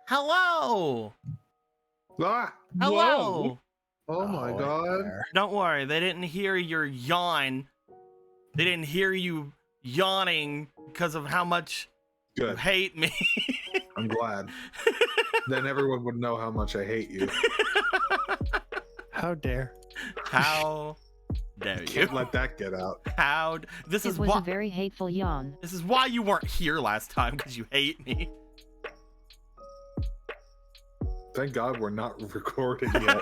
Hello. Ah, Hello. oh my god. Don't worry, they didn't hear your yawn. They didn't hear you yawning because of how much you Good. hate me. I'm glad. Then everyone would know how much I hate you. How dare. How dare you? Can't let that get out. This It is was why a very hateful yawn. This is why you weren't here last time, because you hate me. Thank God we're not recording yet.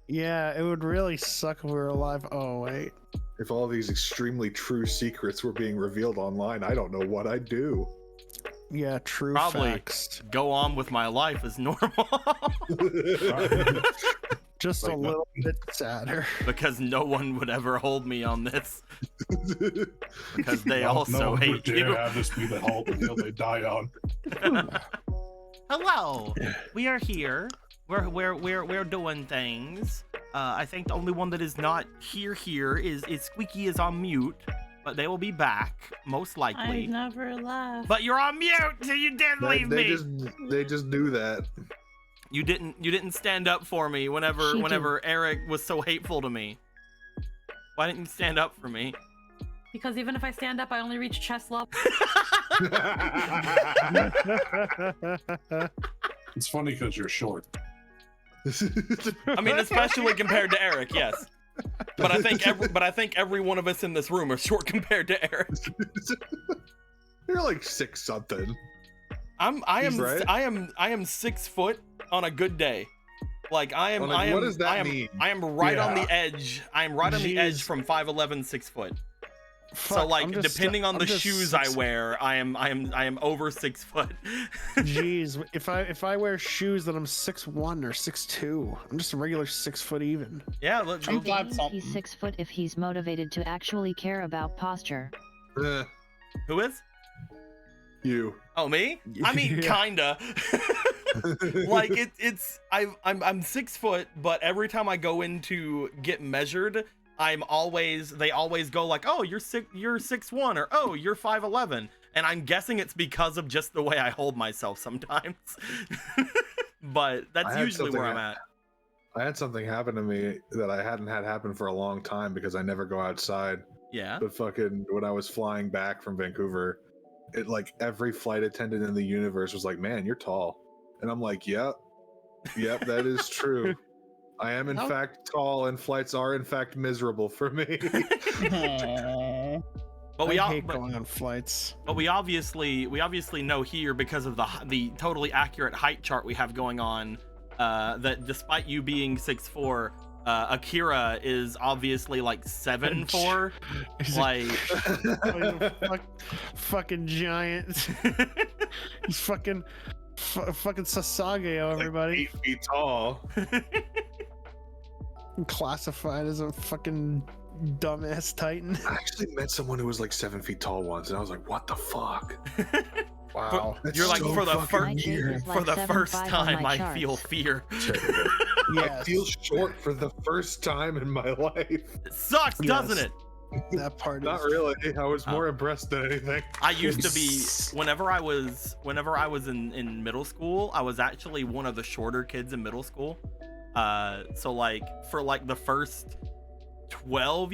Yeah, it would really suck if we were alive. Oh, wait. If all these extremely true secrets were being revealed online, I don't know what I'd do. Yeah, true Probably facts. go on with my life as normal. Just Like, a little bit sadder. Because no one would ever hold me on this. Because they also no one hate would dare you. have this be the halt until they die on. Hello, we are here. We're doing things. I think the only one that is not here is Squeaky is on mute, but they will be back most likely. I never left. But you're on mute, so you did leave me. They just do that. You didn't stand up for me whenever Eric was so hateful to me. Why didn't you stand up for me? Because even if I stand up, I only reach chest level. It's funny because you're short. I mean, especially compared to Eric, yes. But I think every one of us in this room are short compared to Eric. You're like 6 something. I Right? am 6 foot on a good day. Like I am. What does that mean? I am right on Yeah. the edge. I am right on the edge from 5'11", 6 foot. So like, depending on the shoes I wear, I am over 6 foot. Jeez, if I wear shoes, then I'm 6'1" or 6'2". I'm just a regular 6 foot even. Yeah, let's. I think he's 6 foot if he's motivated to actually care about posture. Who is? You. Oh, me? I mean, kinda. Like I'm 6 foot, but every time I go in to get measured, they always go like, oh, you're 6'1", or oh, you're 5'11", and I'm guessing it's because of just the way I hold myself sometimes. But that's usually where I'm at. I had something happen to me that I hadn't had happen for a long time because I never go outside. Yeah. But fucking when I was flying back from Vancouver, it like every flight attendant in the universe was like, "Man, you're tall," and I'm like, "Yep, that is true." I am in fact tall, and flights are in fact miserable for me. But I hate going on flights. But we obviously know here, because of the totally accurate height chart we have going on, that despite you being 6'4", Akira is obviously like 7'4". Like fucking giant. He's fucking Sasageo, everybody. 8 feet tall. Classified as a fucking dumbass titan. I actually met someone who was like 7 feet tall once, and I was like, "What the fuck?" Wow. You're like, so for the like first 7'5" time, on my I feel charts. fear. I feel short for the first time in my life. It sucks, Yes. doesn't it? That part Not is really. I was more impressed than anything. I used to be, whenever I was in middle school, I was actually one of the shorter kids in middle school. So like for like the first 12,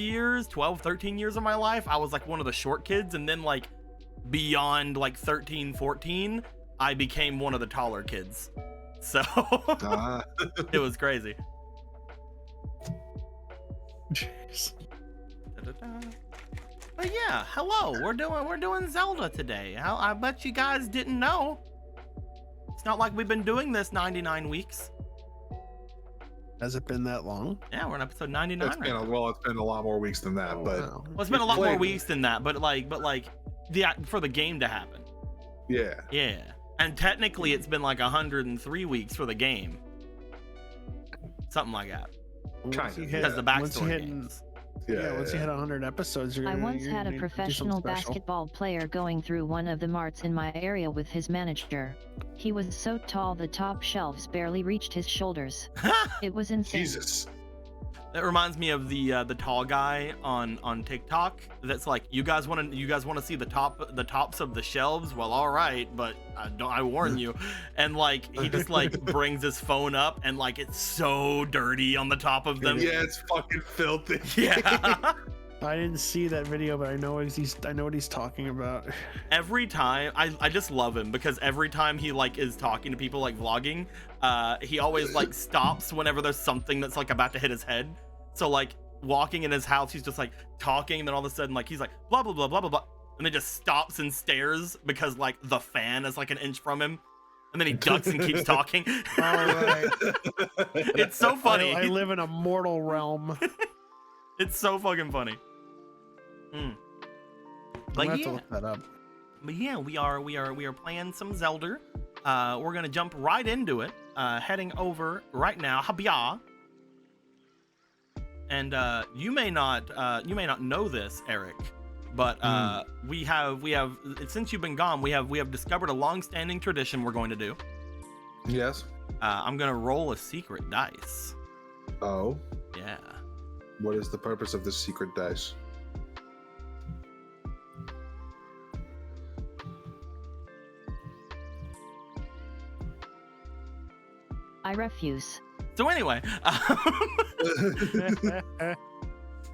13 years of my life, I was like one of the short kids, and then like beyond like 13, 14, I became one of the taller kids. So it was crazy. Jeez. But yeah, hello. We're doing Zelda today. I bet you guys didn't know. It's not like we've been doing this 99 weeks. Has it been that long? Yeah, we're on episode 99 It's right been now. it's been a lot more weeks than that, but Wow. Well, it's been a lot more played- weeks than that, but for the game to happen. yeah. Yeah. And technically it's been like 103 weeks for the game. Something like that. Kind of. Because the once you backstory hit- games. Yeah, once you hit 100 episodes, you're I gonna once you're had a gonna do something professional special. basketball player going through one of the marts in my area with his manager. He was so tall the top shelves barely reached his shoulders. It was insane. Jesus. That reminds me of the tall guy on TikTok. That's like, you guys want to see the tops of the shelves? Well, all right, but I warn you. And like he just like brings his phone up and like it's so dirty on the top of them. Yeah, it's fucking filthy. Yeah. I didn't see that video, but I know what he's talking about. Every time I just love him because every time he like is talking to people like vlogging, he always like stops whenever there's something that's like about to hit his head. So like walking in his house, he's just like talking, and then all of a sudden like he's like blah blah blah blah blah blah, and then just stops and stares because like the fan is like an inch from him, and then he ducks and keeps talking. All right. It's so funny. I live in a mortal realm. It's so fucking funny. I'm Like gonna have to yeah. look that up. But yeah, we are playing some Zelda. We're gonna jump right into it. Heading over right now, Habia. And you may not know this, Eric, but we have since you've been gone, we have discovered a long-standing tradition we're going to do. Yes. I'm gonna roll a secret dice. Oh. Yeah. What is the purpose of this secret dice? I refuse. So anyway,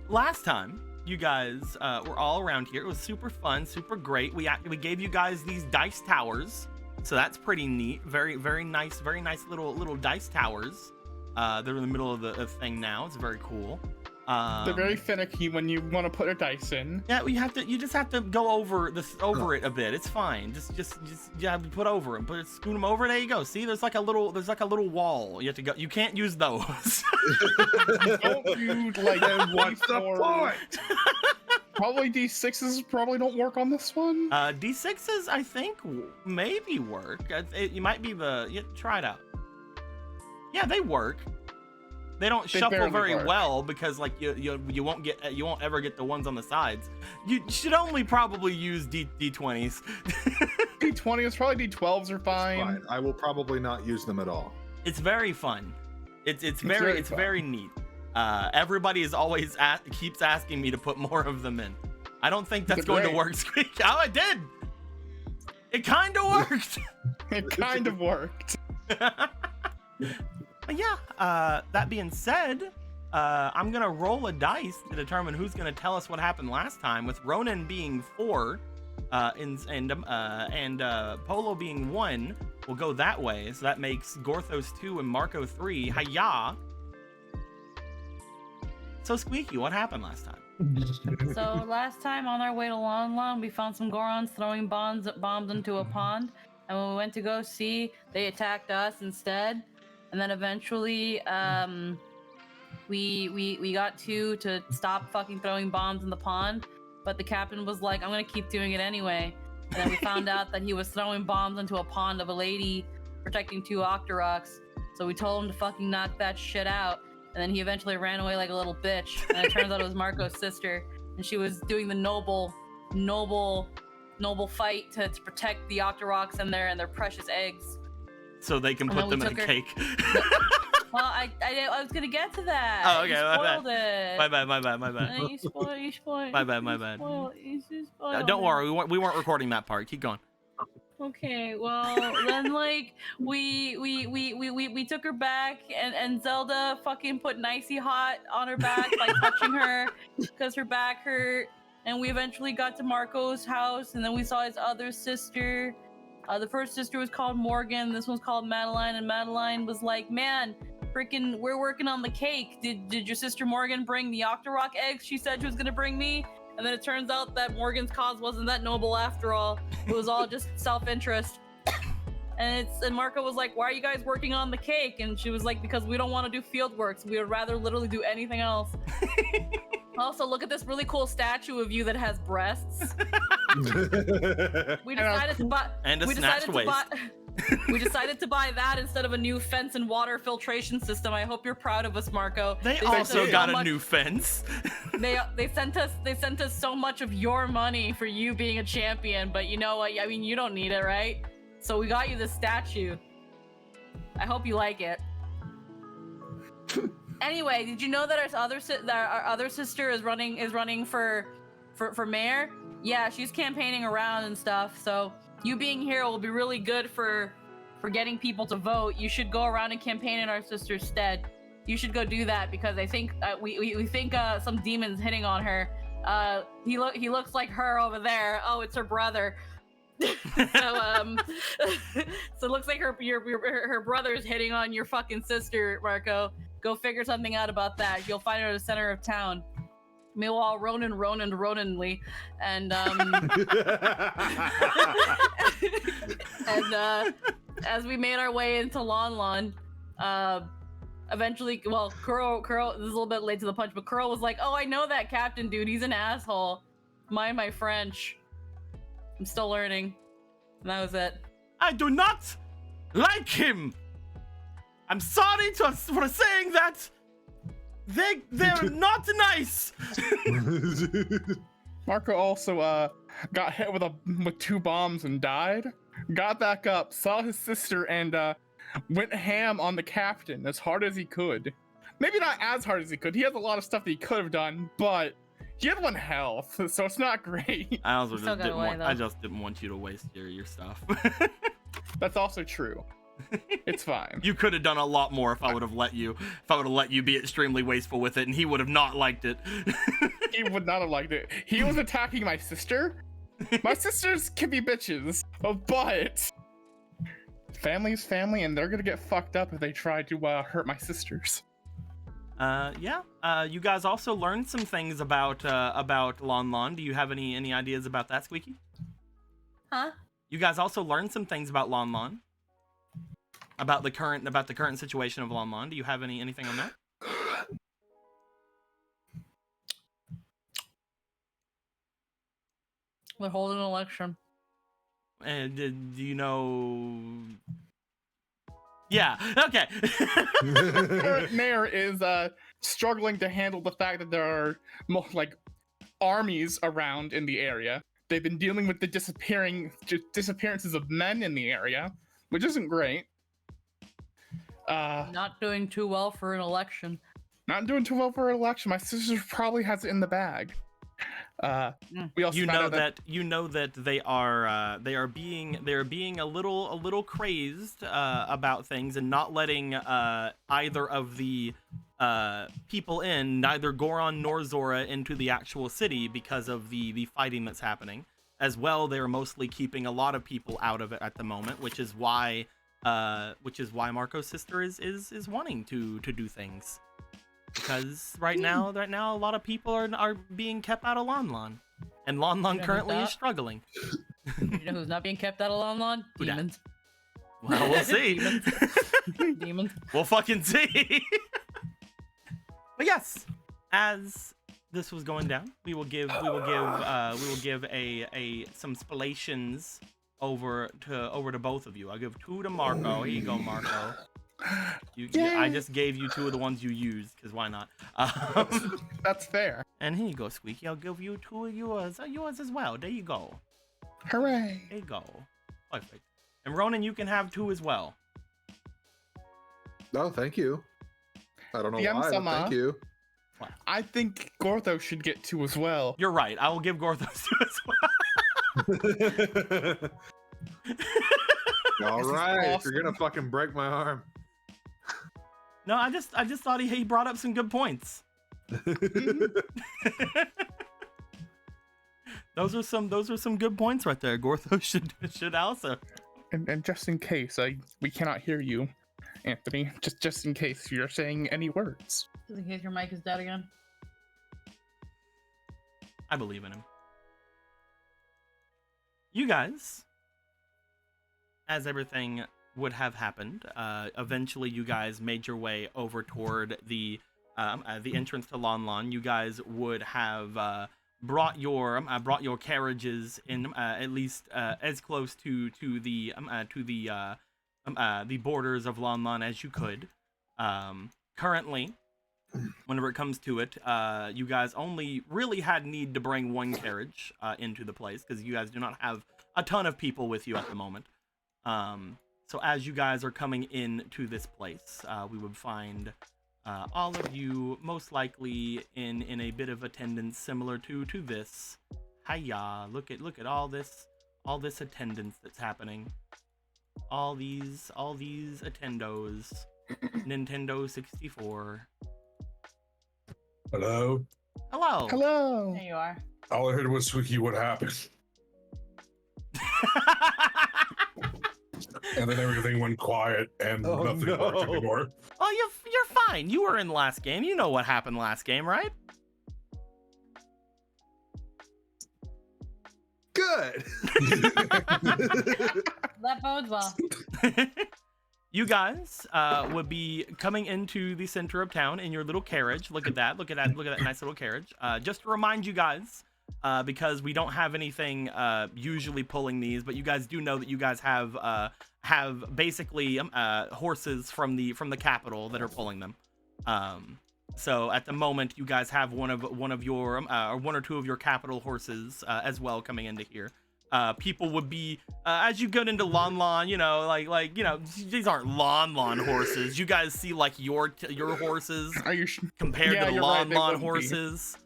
last time you guys were all around here. It was super fun, super great. We gave you guys these dice towers, so that's pretty neat. Very nice little dice towers. They're in the middle of the thing now. It's very cool. They're very finicky when you want to put a dice in. Yeah, you just have to go over it a bit. It's fine. Just you have to put over them. Scoot them over. There you go. See, there's like a little wall. You have to go. You can't use those. Don't you like? What's the point? Probably D6s probably don't work on this one. D6s I think maybe work. You might be try it out. Yeah, they work. They don't shuffle very well because like you won't ever get the ones on the sides. You should only probably use D20s. D20s, probably D12s are fine. I will probably not use them at all. It's very fun. It's very neat. Everybody is always keeps asking me to put more of them in. I don't think that's going to work, Squeak. Oh, it did. It kind of worked. It kind of worked. But yeah, that being said, I'm gonna roll a dice to determine who's gonna tell us what happened last time. With Ronan being 4, and Polo being 1, we'll go that way. So that makes Gorthos 2 and Marco 3. Hiya! So Squeaky, what happened last time? So last time on our way to Lon Lon, we found some Gorons throwing bombs into a pond, and when we went to go see, they attacked us instead. And then eventually, we got to stop fucking throwing bombs in the pond, but the captain was like, "I'm gonna keep doing it anyway." And then we found out that he was throwing bombs into a pond of a lady protecting 2 Octoroks. So we told him to fucking knock that shit out. And then he eventually ran away like a little bitch. And it turns out it was Marco's sister, and she was doing the noble fight to protect the Octoroks and their precious eggs. So they can put them in a cake. Well, I was gonna get to that. Oh, okay, you spoiled it. My bad. You spoiled. My bad. You spoiled Don't it. worry, we weren't recording that part. Keep going. Okay, well then like we took her back, and Zelda fucking put Nicey Hot on her back by touching her because her back hurt, and we eventually got to Marco's house, and then we saw his other sister. The first sister was called Morgan, this one's called Madeline, and Madeline was like, "Man, freaking, we're working on the cake. Did your sister Morgan bring the Octorok eggs she said she was gonna bring me?" And then it turns out that Morgan's cause wasn't that noble after all. It was all just self-interest. And Marco was like, "Why are you guys working on the cake?" And she was like, "Because we don't want to do field works. We would rather literally do anything else." Also, look at this really cool statue of you that has breasts. We decided to buy and a snatched waist. We decided to buy that instead of a new fence and water filtration system. I hope you're proud of us, Marco. They also got a new fence. They sent us so much of your money for you being a champion, but you know what? I mean, you don't need it, right? So we got you this statue. I hope you like it. Anyway, did you know that our other sister is running for mayor? Yeah, she's campaigning around and stuff. So you being here will be really good for getting people to vote. You should go around and campaign in our sister's stead. You should go do that because I think we think some demon's hitting on her. He looks like her over there. Oh, it's her brother. So so it looks like her brother's hitting on your fucking sister, Marco. Go figure something out about that. You'll find her at the center of town. Meanwhile, Roninly, and and as we made our way into Lon, eventually, well, Kuro, this is a little bit late to the punch, but Kuro was like, "Oh, I know that captain dude. He's an asshole. Mind my French. I'm still learning." And that was it. I do not like him. I'm sorry for saying that. They're not nice. Marco also got hit with 2 bombs and died. Got back up, saw his sister, and went ham on the captain as hard as he could. Maybe not as hard as he could. He has a lot of stuff that he could have done, but he had 1 health, so it's not great. I also just didn't want you to waste your stuff. That's also true. It's fine. You could have done a lot more if I would have let you. If I would have let you be extremely wasteful with it, and he would have not liked it. He would not have liked it. He was attacking my sister. My sisters can be bitches, but family is family, and they're gonna get fucked up if they try to hurt my sisters. You guys also learned some things about Lon. Do you have any ideas about that, Squeaky? Huh? You guys also learned some things about Lon. About the current situation of Lon. Do you have anything on that? They're holding an election. And do you know? Yeah. Okay. The current mayor is struggling to handle the fact that there are armies around in the area. They've been dealing with the disappearances of men in the area, which isn't great. Not doing too well for an election. Not doing too well for an election. My sister probably has it in the bag. We also you know that they are being a little crazed about things and not letting either of the people in, neither Goron nor Zora, into the actual city because of the fighting that's happening. As well, they're mostly keeping a lot of people out of it at the moment, which is why Marco's sister is wanting to do things. Because right now a lot of people are being kept out of Lon. And Lon currently is struggling. You know who's not being kept out of Lon? Who dat? Demons. Well, we'll see. Demons. We'll fucking see. But yes, as this was going down, we will give some spalations over to both of you. I'll give 2 to Marco. Here you go, Marco. I just gave you 2 of the ones you used, because why not? That's fair. And here you go, Squeaky. I'll give you 2 of yours as well. There you go. Hooray. There you go. Perfect. And Ronan, you can have 2 as well. No, thank you. I don't know Yeah, why, but thank you. I think Gortho should get 2 as well. You're right. I will give Gorthos 2 as well. All right, if you're gonna fucking break my arm. No, I just thought he brought up some good points. Those are some good points right there. Gortho should also. And just in case, we cannot hear you, Anthony. Just in case you're saying any words. Just in case your mic is dead again. I believe in him. You guys, as everything would have happened, eventually you guys made your way over toward the entrance to Lon. You guys would have brought your carriages in at least as close to the borders of Lon as you could. Currently, whenever it comes to it, you guys only really had need to bring 1 carriage into the place because you guys do not have a ton of people with you at the moment. So as you guys are coming into this place, we would find all of you most likely in a bit of attendance similar to this. Hiya! Look at all this attendance that's happening. All these attendos. Nintendo 64. Hello. Hello. Hello. There you are. All I heard was squeaky. What happened? And then everything went quiet and nothing worked anymore. Oh, you're fine. You were in last game. You know what happened last game, right? Good. That bodes well. You guys would be coming into the center of town in your little carriage. Look at that. Look at that nice little carriage. Just to remind you guys, because we don't have anything usually pulling these, but you guys do know that you guys have basically horses from the capital that are pulling them. So at the moment, you guys have one of your or one or two of your capital horses as well coming into here. People would be as you get into Lon, you know, like you know, these aren't Lon horses. You guys see like your horses compared to the Lon horses.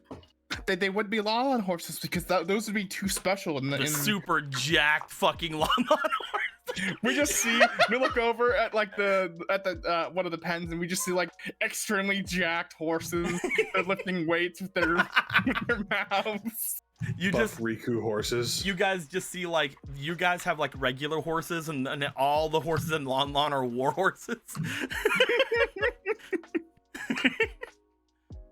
They would be Lon horses because those would be too special. The super jacked fucking Lon horse. We look over at like the one of the pens and we just see like extremely jacked horses. They're lifting weights with their mouths. Riku horses. You guys just see like you guys have like regular horses and all the horses in Lon are war horses.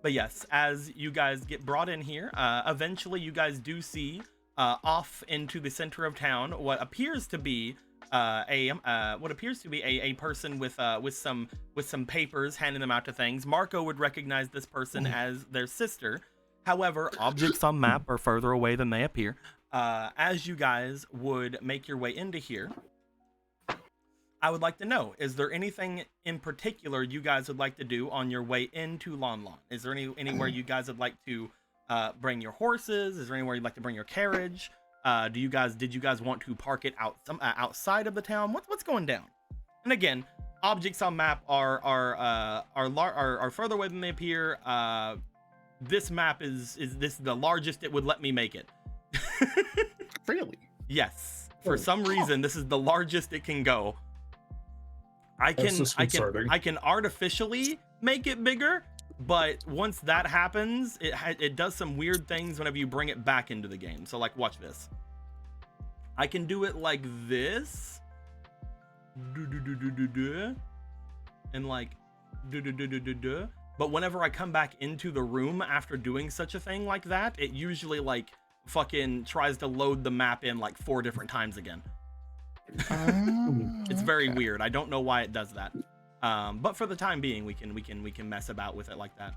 But yes, as you guys get brought in here, eventually you guys do see off into the center of town what appears to be a person with some papers, handing them out to things. Marco would recognize this person as their sister. However, objects on map are further away than they appear. As you guys would make your way into here, I would like to know, is there anything in particular you guys would like to do on your way into Lon? Is there anywhere you guys would like to bring your horses? Is there anywhere you'd like to bring your carriage? Did you guys want to park it outside of the town? What's going down? And again, objects on map are further away than they appear. This map is the largest it would let me make it. Really? Yes. For some reason, this is the largest it can go. I can artificially make it bigger, but once that happens, it does some weird things whenever you bring it back into the game. So like, watch this. I can do it like this, and like, but whenever I come back into the room after doing such a thing like that, it usually like fucking tries to load the map in like 4 different times again. It's very weird. I don't know why it does that. But for the time being, we can mess about with it like that.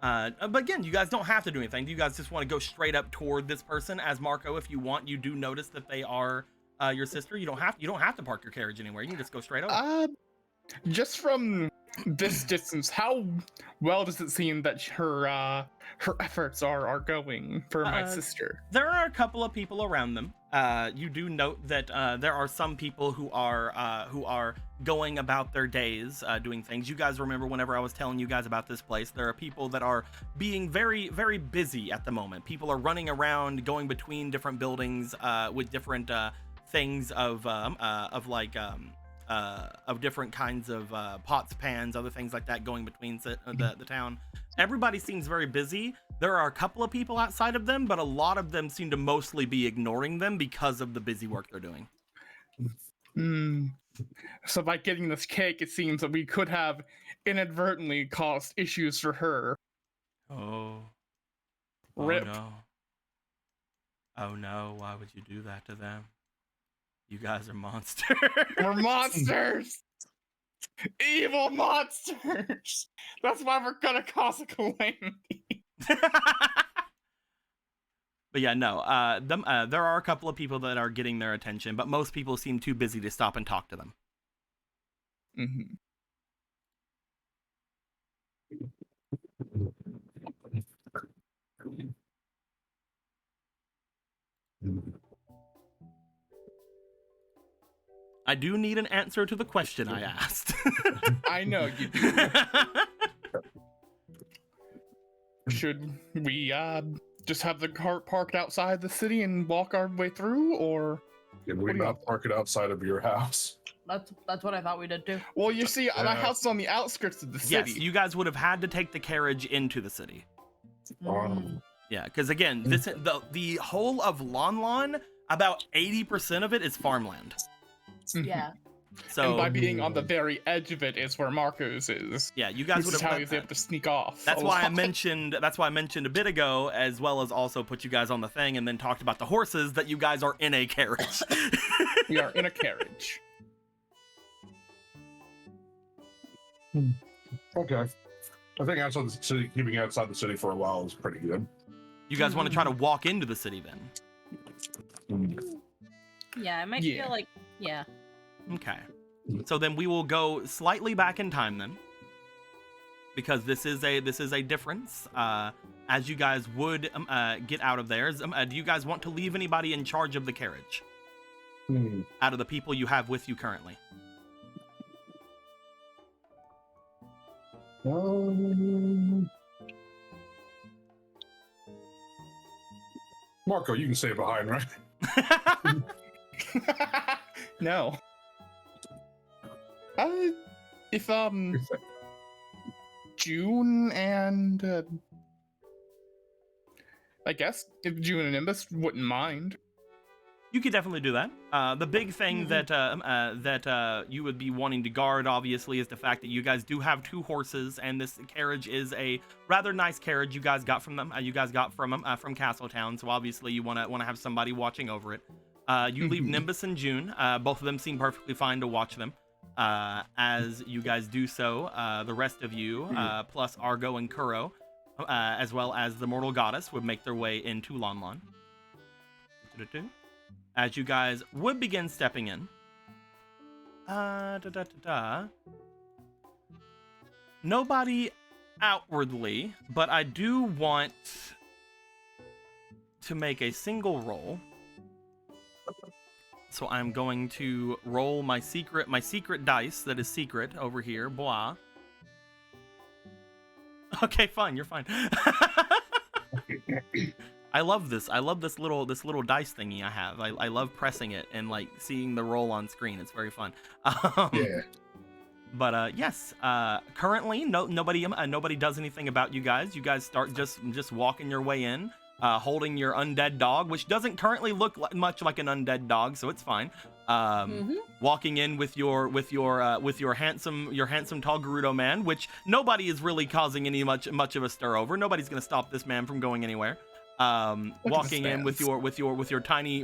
But again, you guys don't have to do anything. Do you guys just want to go straight up toward this person? As Marco, if you want, you do notice that they are your sister. You don't have to park your carriage anywhere. You can just go straight over. Just from this distance, how well does it seem that her efforts are going for my sister? There are a couple of people around them. You do note that there are some people who are going about their days doing things. You guys remember whenever I was telling you guys about this place, there are people that are being very, very busy at the moment. People are running around, going between different buildings with different things of different kinds of pots, pans, other things like that going between the town. Everybody seems very busy. There are a couple of people outside of them, but a lot of them seem to mostly be ignoring them because of the busy work they're doing. So by getting this cake, it seems that we could have inadvertently caused issues for her. Oh. Rip. Oh no. Oh no, why would you do that to them? You guys are monsters. We're monsters! Evil monsters! That's why we're gonna cause a calamity. But yeah, no, there are a couple of people that are getting their attention, but most people seem too busy to stop and talk to them. Mm-hmm. I do need an answer to the question I asked. I know you do. Should we just have the cart parked outside the city and walk our way through, or Did we What do you- not park it outside of your house? That's what I thought we did too. well, you see, my Yeah. house is on the outskirts of the city. Yes, you guys would have had to take the carriage into the city. Um, Yeah, because again, the whole of Lon Lon, about 80% of it is farmland. Yeah. So and by being on the very edge of it is where Marco's is. yeah, you guys This would is have how done he's that. able to sneak off. That's a why I lot. mentioned. That's why I mentioned a bit ago, as well as also put you guys on the thing, and then talked about the horses. That you guys are in a carriage. We are in a carriage. okay. I think outside the city, keeping it outside the city for a while is pretty good. You guys want to try to walk into the city then? Yeah, it might Yeah. feel like yeah. Okay. So then we will go slightly back in time then, because this is a difference. As you guys would get out of there, do you guys want to leave anybody in charge of the carriage out of the people you have with you currently? Marco, you can stay behind, right? No. If June and I guess if June and Nimbus wouldn't mind. You could definitely do that. The big thing that you would be wanting to guard, obviously, is the fact that you guys do have two horses, and this carriage is a rather nice carriage you guys got from them. You guys got from Castletown, so obviously you want to have somebody watching over it. You leave Nimbus and June. Both of them seem perfectly fine to watch them. As you guys do so, the rest of you, plus Argo and Kuro, as well as the Mortal Goddess, would make their way into Lon Lon. As you guys would begin stepping in. Nobody outwardly, but I do want to make a single roll. So I'm going to roll my secret dice that is secret over here. Blah. Okay, fine, you're fine. I love this. I love this little dice thingy I have. I love pressing it and like seeing the roll on screen. It's very fun. Yeah. But yes, currently nobody does anything about you guys. You guys start just walking your way in, holding your undead dog, which doesn't currently look much like an undead dog, so it's fine. Walking in with your handsome tall Gerudo man, which nobody is really causing any much of a stir over. Nobody's gonna stop this man from going anywhere. Walking in with your tiny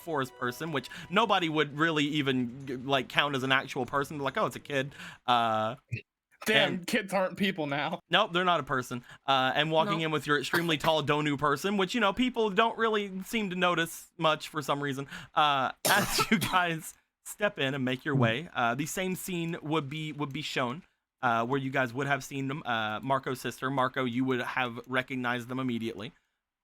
forest person, which nobody would really even like count as an actual person. They're like, oh, it's a kid. Damn, kids aren't people now. Nope, they're not a person. And walking in with your extremely tall Donu person, which people don't really seem to notice much for some reason. As you guys step in and make your way, the same scene would be shown. Where you guys would have seen them, Marco's sister. Marco, you would have recognized them immediately.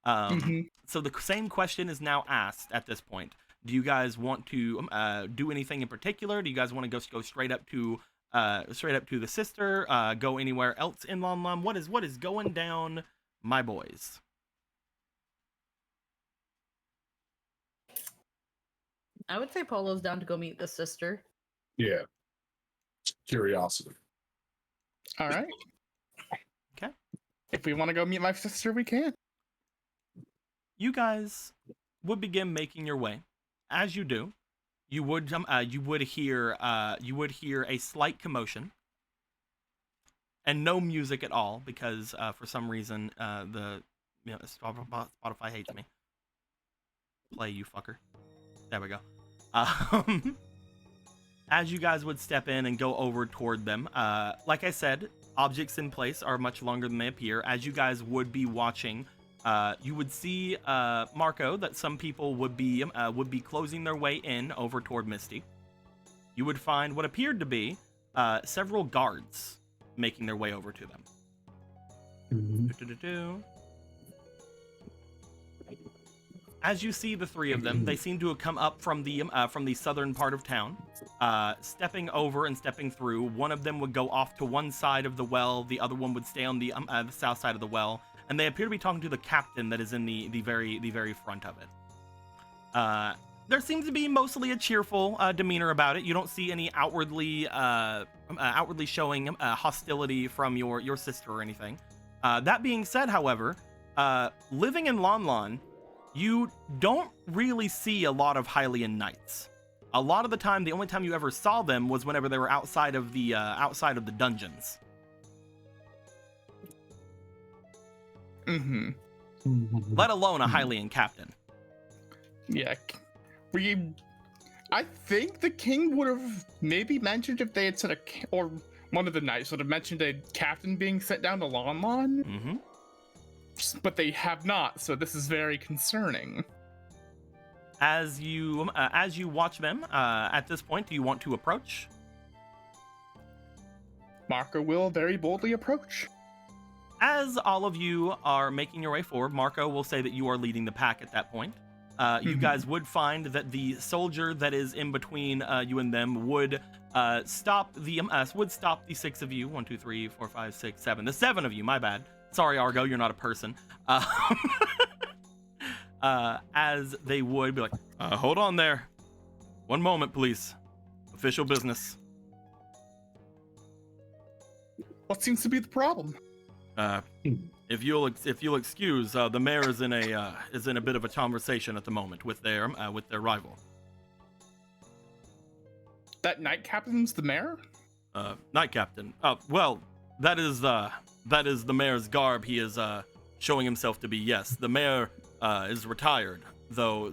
So the same question is now asked at this point. Do you guys want to do anything in particular? Do you guys want to go straight up to the sister? Go anywhere else in Lon Lon? What is going down, my boys? I would say Polo's down to go meet the sister. Yeah. Curiosity. All right. Okay. If we want to go meet my sister, we can. You guys would begin making your way. As you do, you would hear a slight commotion, and no music at all because for some reason Spotify hates me. Play, you fucker. There we go. As you guys would step in and go over toward them, like I said, objects in place are much longer than they appear. As you guys would be watching, you would see, Marco, that some people would be closing their way in over toward Misty. You would find what appeared to be several guards making their way over to them. as you see the three of them, they seem to have come up from the southern part of town, stepping over and stepping through. One of them would go off to one side of the well, the other one would stay on the south side of the well, and they appear to be talking to the captain that is in the very front of it. There seems to be mostly a cheerful demeanor about it. You don't see any outwardly showing hostility from your sister or anything. That being said, however, living in Lon Lon, you don't really see a lot of Hylian knights. A lot of the time, the only time you ever saw them was whenever they were outside of the dungeons. Mm-hmm. Let alone a Hylian captain. Yeah. I think the king would have maybe mentioned if they had said or one of the knights would have mentioned a captain being sent down to Lon Lon. Mm-hmm. But they have not, so this is very concerning. As you watch them, at this point, do you want to approach? Marco will very boldly approach. As all of you are making your way forward, Marco will say that you are leading the pack at that point. You guys would find that the soldier that is in between you and them would stop the six of you. 1, 2, 3, 4, 5, 6, 7. The 7 of you. My bad. Sorry, Argo, you're not a person. As they would be like, hold on there. One moment, please. Official business. What seems to be the problem? If you'll excuse, the mayor is in a bit of a conversation at the moment with their rival. That knight captain's the mayor? Knight captain. Well, that is the mayor's garb. He is showing himself to be. Yes, the mayor is retired, though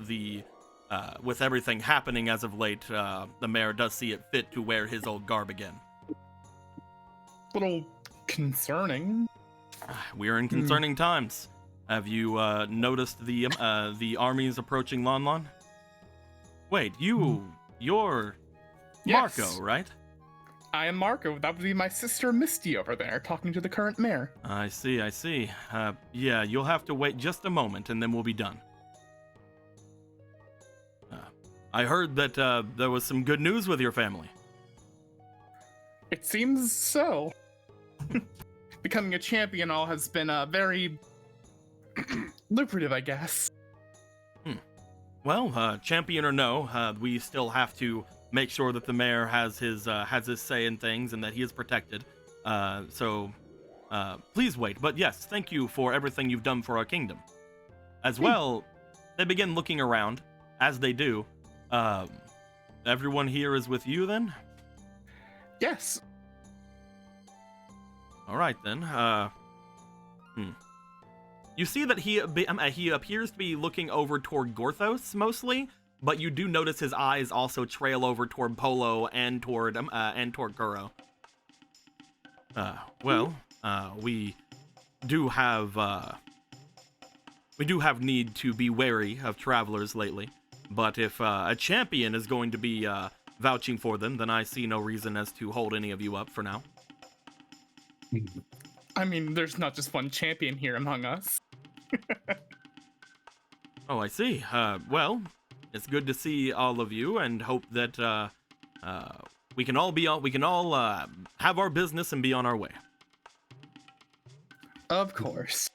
with everything happening as of late, the mayor does see it fit to wear his old garb again. Little concerning. We're in concerning times. Have you noticed the armies approaching Lon Lon? Wait, you're Yes. Marco, right? I am Marco. That would be my sister Misty over there, talking to the current mayor. I see. Yeah, you'll have to wait just a moment, and then we'll be done. I heard that there was some good news with your family. It seems so. Becoming a champion all has been very lucrative, I guess. Well, champion or no, we still have to make sure that the mayor has his say in things and that he is protected. So please wait. But yes, thank you for everything you've done for our kingdom. As well, they begin looking around, as they do. Everyone here is with you then? Yes. All right then. You see that he appears to be looking over toward Gorthos mostly, but you do notice his eyes also trail over toward Polo and toward Guro. We do have need to be wary of travelers lately, but if a champion is going to be vouching for them, then I see no reason as to hold any of you up for now. I mean, there's not just one champion here among us. Oh, I see. Well, it's good to see all of you, and hope that we can all have our business and be on our way. Of course.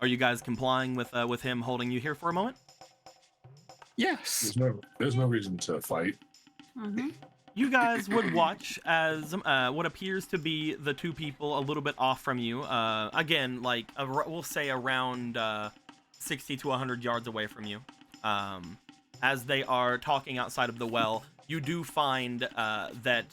Are you guys complying with him holding you here for a moment? Yes. There's no reason to fight. Mm-hmm. You guys would watch as what appears to be the two people a little bit off from you. Again, like we'll say around 60 to 100 yards away from you. As they are talking outside of the well, you do find that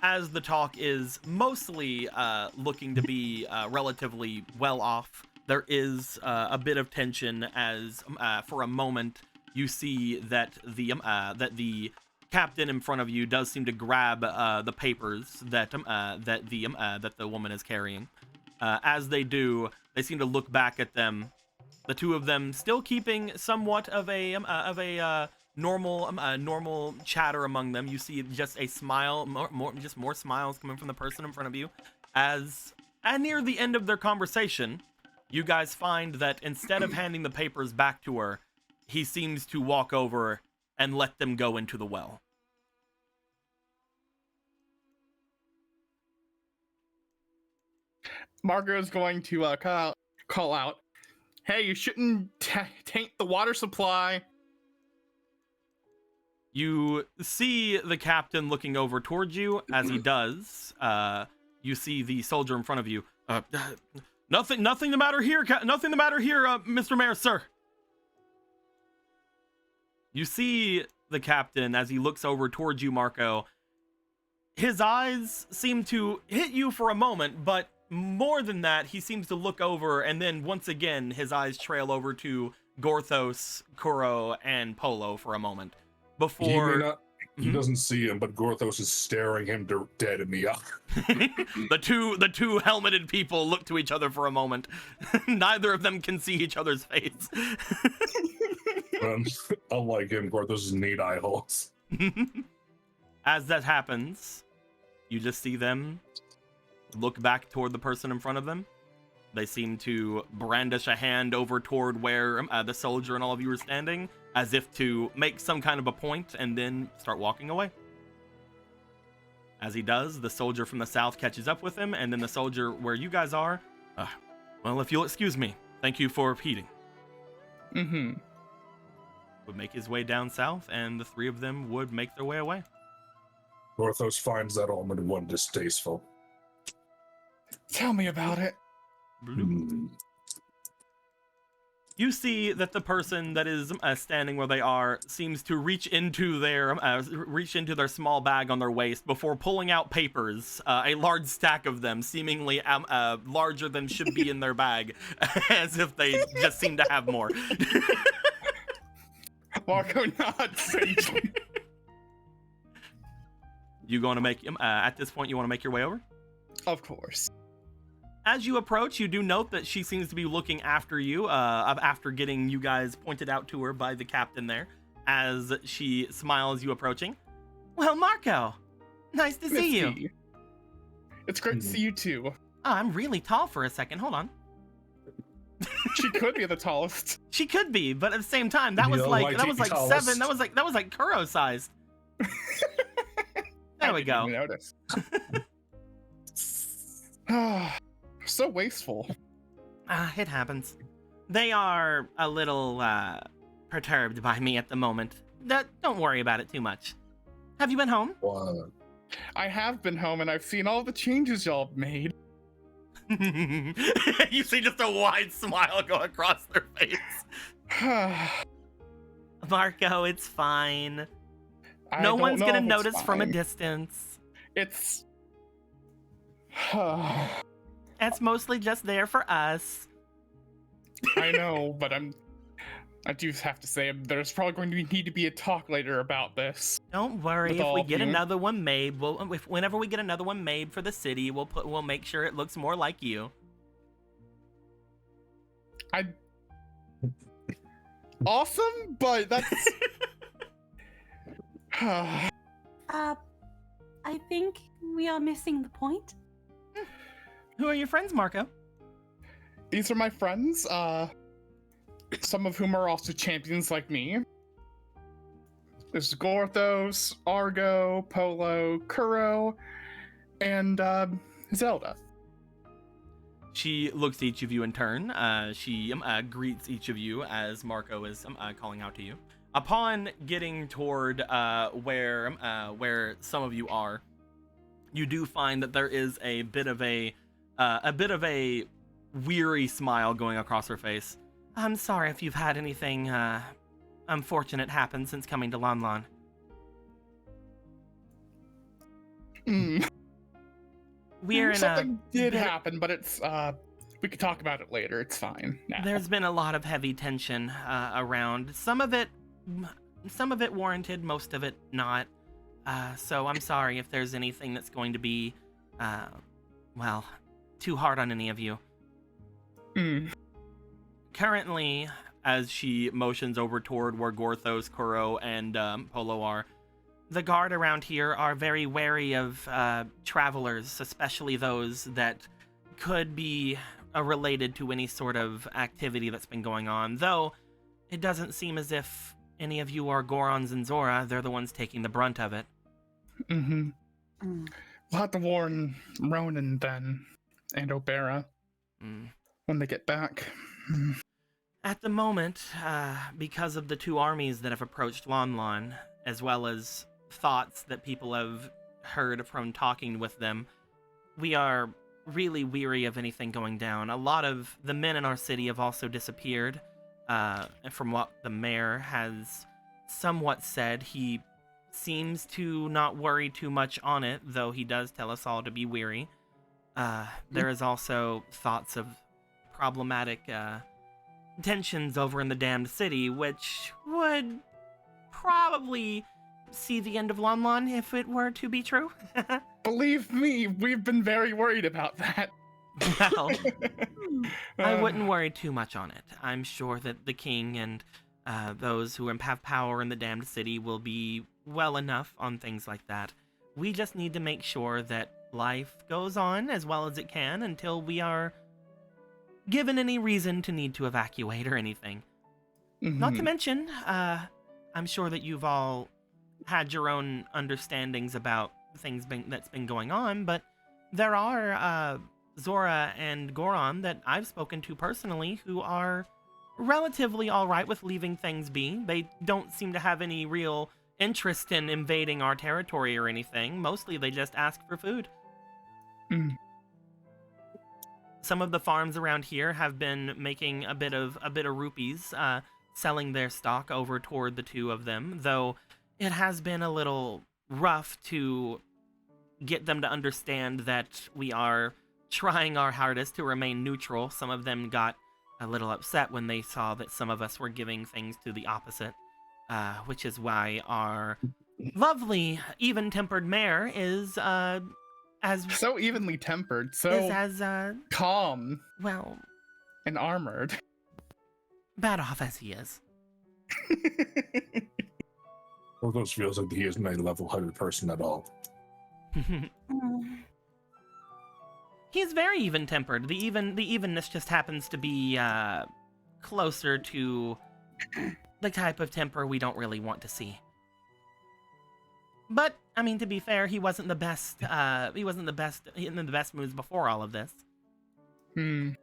as the talk is mostly looking to be relatively well off, there is a bit of tension as for a moment you see that the captain in front of you does seem to grab the papers that the woman is carrying. As they do, they seem to look back at them. The two of them still keeping somewhat of a normal chatter among them. You see just a smile, more smiles coming from the person in front of you. As near the end of their conversation, you guys find that instead of handing the papers back to her, he seems to walk over and let them go into the well. Margot's going to call out, "Hey, you shouldn't taint the water supply." You see the captain looking over towards you. As he does, you see the soldier in front of you. Nothing the matter here. Nothing the matter here, Mr. Mayor, sir. You see the captain as he looks over towards you, Marco. His eyes seem to hit you for a moment, but more than that, he seems to look over, and then once again, his eyes trail over to Gorthos, Kuro, and Polo for a moment. Before he doesn't see him, but Gorthos is staring him dead in the eye. the two helmeted people look to each other for a moment. Neither of them can see each other's face. Unlike him, Gorthos' neat eye holes. As that happens, you just see them look back toward the person in front of them. They seem to brandish a hand over toward where the soldier and all of you are standing, as if to make some kind of a point, and then start walking away. As he does, the soldier from the south catches up with him, and then the soldier where you guys are, well, if you'll excuse me, thank you for repeating. Would make his way down south, and the three of them would make their way away. Gorthos finds that almond one distasteful. Tell me about it. You see that the person that is standing where they are seems to reach into their small bag on their waist before pulling out papers, a large stack of them, seemingly larger than should be in their bag, as if they just seem to have more. Marco nods sagely. You going to make at this point? You want to make your way over? Of course. As you approach, you do note that she seems to be looking after you, after getting you guys pointed out to her by the captain there, as she smiles you approaching. Well, Marco, nice to see you. It's great to see you too. Oh, I'm really tall for a second. Hold on. She could be the tallest. She could be, but at the same time, that was like tallest. seven. That was like Kuro sized. There we go. Notice. So wasteful. It happens. They are a little perturbed by me at the moment. Don't worry about it too much. Have you been home? What? I have been home, and I've seen all the changes y'all have made. You see just a wide smile go across their face. Marco, it's fine. No one's gonna notice from a distance. It's... It's mostly just there for us. I know, but I do have to say, there's probably going to need to be a talk later about this. Don't worry, if we get another one made, whenever we get another one made for the city, we'll make sure it looks more like you. Awesome, but that's... I think we are missing the point. Who are your friends, Marco? These are my friends, some of whom are also champions like me. There's Gorthos, Argo, Polo, Kuro, and Zelda. She looks at each of you in turn. She greets each of you as Marco is calling out to you. Upon getting toward where some of you are, you do find that there is a bit of a weary smile going across her face. I'm sorry if you've had anything unfortunate happen since coming to Lon Lon. We're in something did happen, but it's we could talk about it later. It's fine now. There's been a lot of heavy tension around. Some of it warranted, most of it not. So I'm sorry if there's anything that's going to be, well, too hard on any of you. Currently, as she motions over toward where Gorthos, Kuro, and Polo are, the guard around here are very wary of travelers, especially those that could be related to any sort of activity that's been going on, though it doesn't seem as if any of you are Gorons and Zora. They're the ones taking the brunt of it. Mm-hmm. We'll have to warn Ronan then, and Obera, when they get back. At the moment, because of the two armies that have approached Lon Lon, as well as thoughts that people have heard from talking with them, we are really weary of anything going down. A lot of the men in our city have also disappeared. And from what the mayor has somewhat said, he seems to not worry too much on it, though he does tell us all to be weary. There is also thoughts of problematic tensions over in the damned city, which would probably see the end of Lon Lon if it were to be true. Believe me, we've been very worried about that. Well, I wouldn't worry too much on it. I'm sure that the king and those who have power in the damned city will be well enough on things like that. We just need to make sure that life goes on as well as it can until we are given any reason to need to evacuate or anything. Not to mention, I'm sure that you've all had your own understandings about things that's been going on, but there are Zora and Goron that I've spoken to personally who are relatively alright with leaving things be. They don't seem to have any real interest in invading our territory or anything. Mostly they just ask for food. Some of the farms around here have been making a bit of rupees, selling their stock over toward the two of them, though it has been a little rough to get them to understand that we are trying our hardest to remain neutral. Some of them got a little upset when they saw that some of us were giving things to the opposite, which is why our lovely, even-tempered mayor is as so evenly tempered, so is as calm, well, and armored. bad off as he is. Porthos feels like he isn't a level-headed person at all. He's very even-tempered. The evenness just happens to be closer to the type of temper we don't really want to see. But I mean, to be fair, he wasn't the best. He wasn't the best in the best moods before all of this. I'm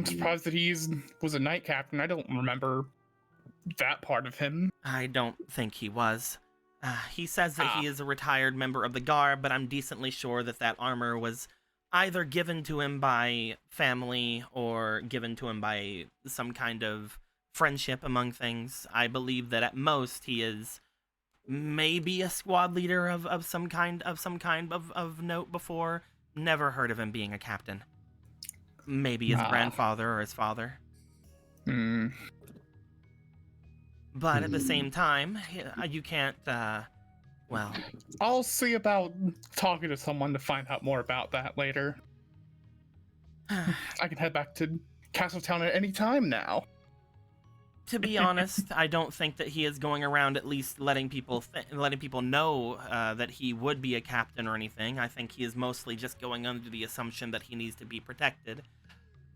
surprised that was a knight captain. I don't remember that part of him. I don't think he was. He says that he is a retired member of the Guard, but I'm decently sure that that armor was either given to him by family or given to him by some kind of friendship among things. I believe that at most he is maybe a squad leader of some kind of note before. Never heard of him being a captain. Maybe his grandfather or his father. But at the same time, you can't, well... I'll see about talking to someone to find out more about that later. I can head back to Castletown at any time now. To be honest, I don't think that he is going around at least letting people know that he would be a captain or anything. I think he is mostly just going under the assumption that he needs to be protected.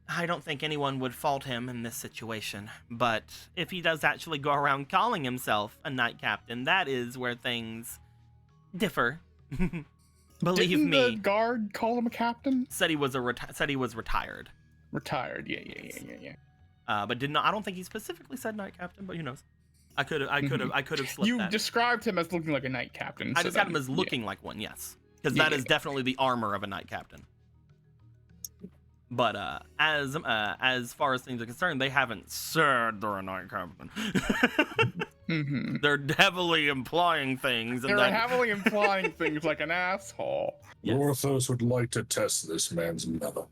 I don't think anyone would fault him in this situation, but if he does actually go around calling himself a knight captain, that is where things differ. Believe Didn't me. the guard call him a captain? Said he was retired. Retired, yeah. But did not. I don't think he specifically said knight captain, but who knows? I could have slipped You that. described him as looking like a knight captain. I just had him as looking like one, yes, because that is definitely the armor of a knight captain. But as far as things are concerned, they haven't said they're a knight captain. They're heavily implying things. They're heavily implying things like an asshole. Yes. Porthos would like to test this man's mettle.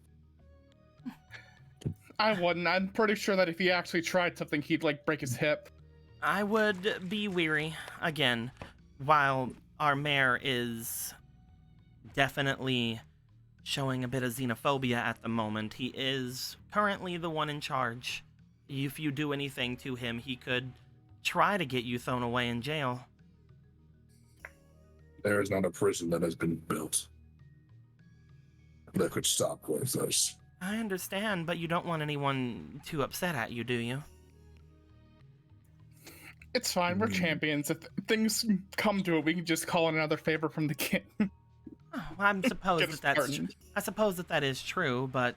I wouldn't. I'm pretty sure that if he actually tried something, he'd like break his hip. I would be weary. Again, while our mayor is definitely showing a bit of xenophobia at the moment, he is currently the one in charge. If you do anything to him, he could try to get you thrown away in jail. There is not a prison that has been built that could stop with us. I understand, but you don't want anyone too upset at you, do you? It's fine. We're champions. If things come to it, we can just call in another favor from the king. Oh, I suppose Get that us that's pardoned. I suppose that is true, but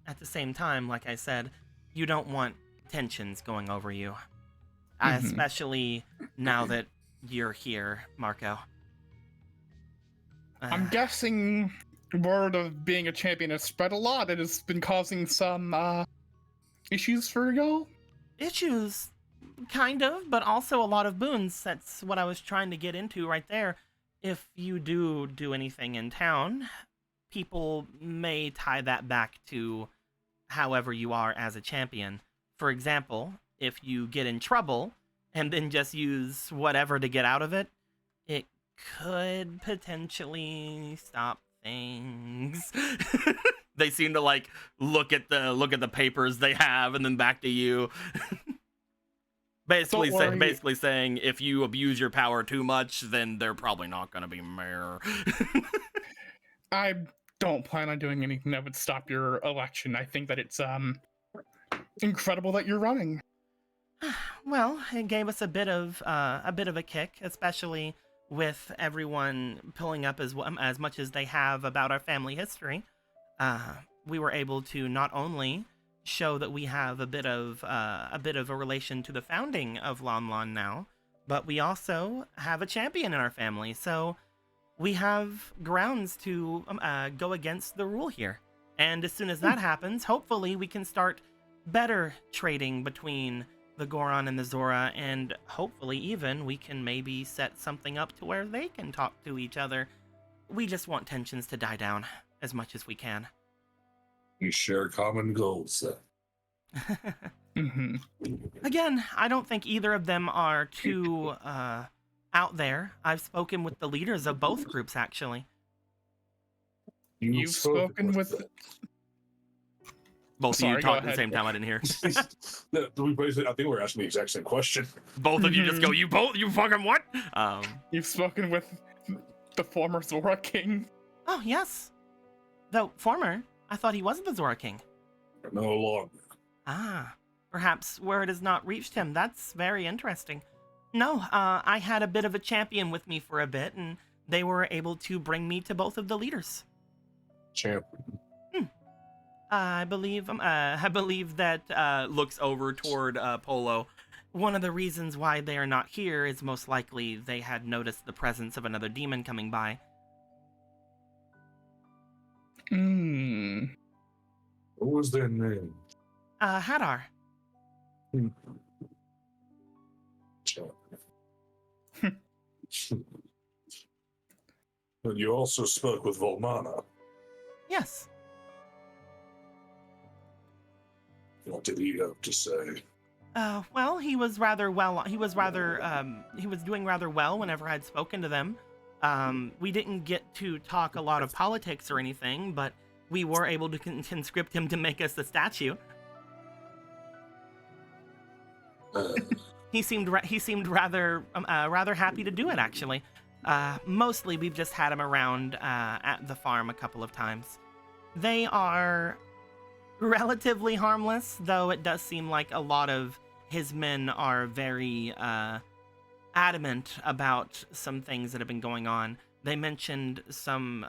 at the same time, like I said, you don't want tensions going over you. Especially now that you're here, Marco. I'm guessing word of being a champion has spread a lot. It has been causing some issues for y'all. Issues, kind of, but also a lot of boons. That's what I was trying to get into right there. If you do anything in town, people may tie that back to however you are as a champion. For example, if you get in trouble and then just use whatever to get out of it, it could potentially stop things. They seem to like look at the papers they have and then back to you. Basically saying if you abuse your power too much, then they're probably not going to be mayor. I don't plan on doing anything that would stop your election. I think that it's incredible that you're running. Well, it gave us a bit of a kick, especially with everyone pulling up as much as they have about our family history. We were able to not only show that we have a bit of a relation to the founding of Lon Lon now, but we also have a champion in our family. So we have grounds to go against the rule here. And as soon as that happens, hopefully we can start better trading between the Goron and the Zora, and hopefully even we can maybe set something up to where they can talk to each other. We just want tensions to die down as much as we can. You share common goals, then. Again, I don't think either of them are too out there. I've spoken with the leaders of both groups, actually. You've spoken with... them. Both of you talk at the same time. I didn't hear. I think we're asking the exact same question. Both of you just go, you fucking what? You've spoken with the former Zora King? Oh, yes. The former? I thought he wasn't the Zora King. No longer. Ah, perhaps word has not reached him. That's very interesting. No, I had a bit of a champion with me for a bit, and they were able to bring me to both of the leaders. Champion. I believe that looks over toward Polo. One of the reasons why they are not here is most likely they had noticed the presence of another demon coming by. What was their name? Hadar. And you also spoke with Volmana. Yes. What did he have to say? Well, he was doing rather well whenever I'd spoken to them. We didn't get to talk a lot of politics or anything, but we were able to conscript him to make us the statue. He seemed rather happy to do it, actually. Mostly we've just had him around at the farm a couple of times. They are relatively harmless, though it does seem like a lot of his men are very adamant about some things that have been going on. They mentioned some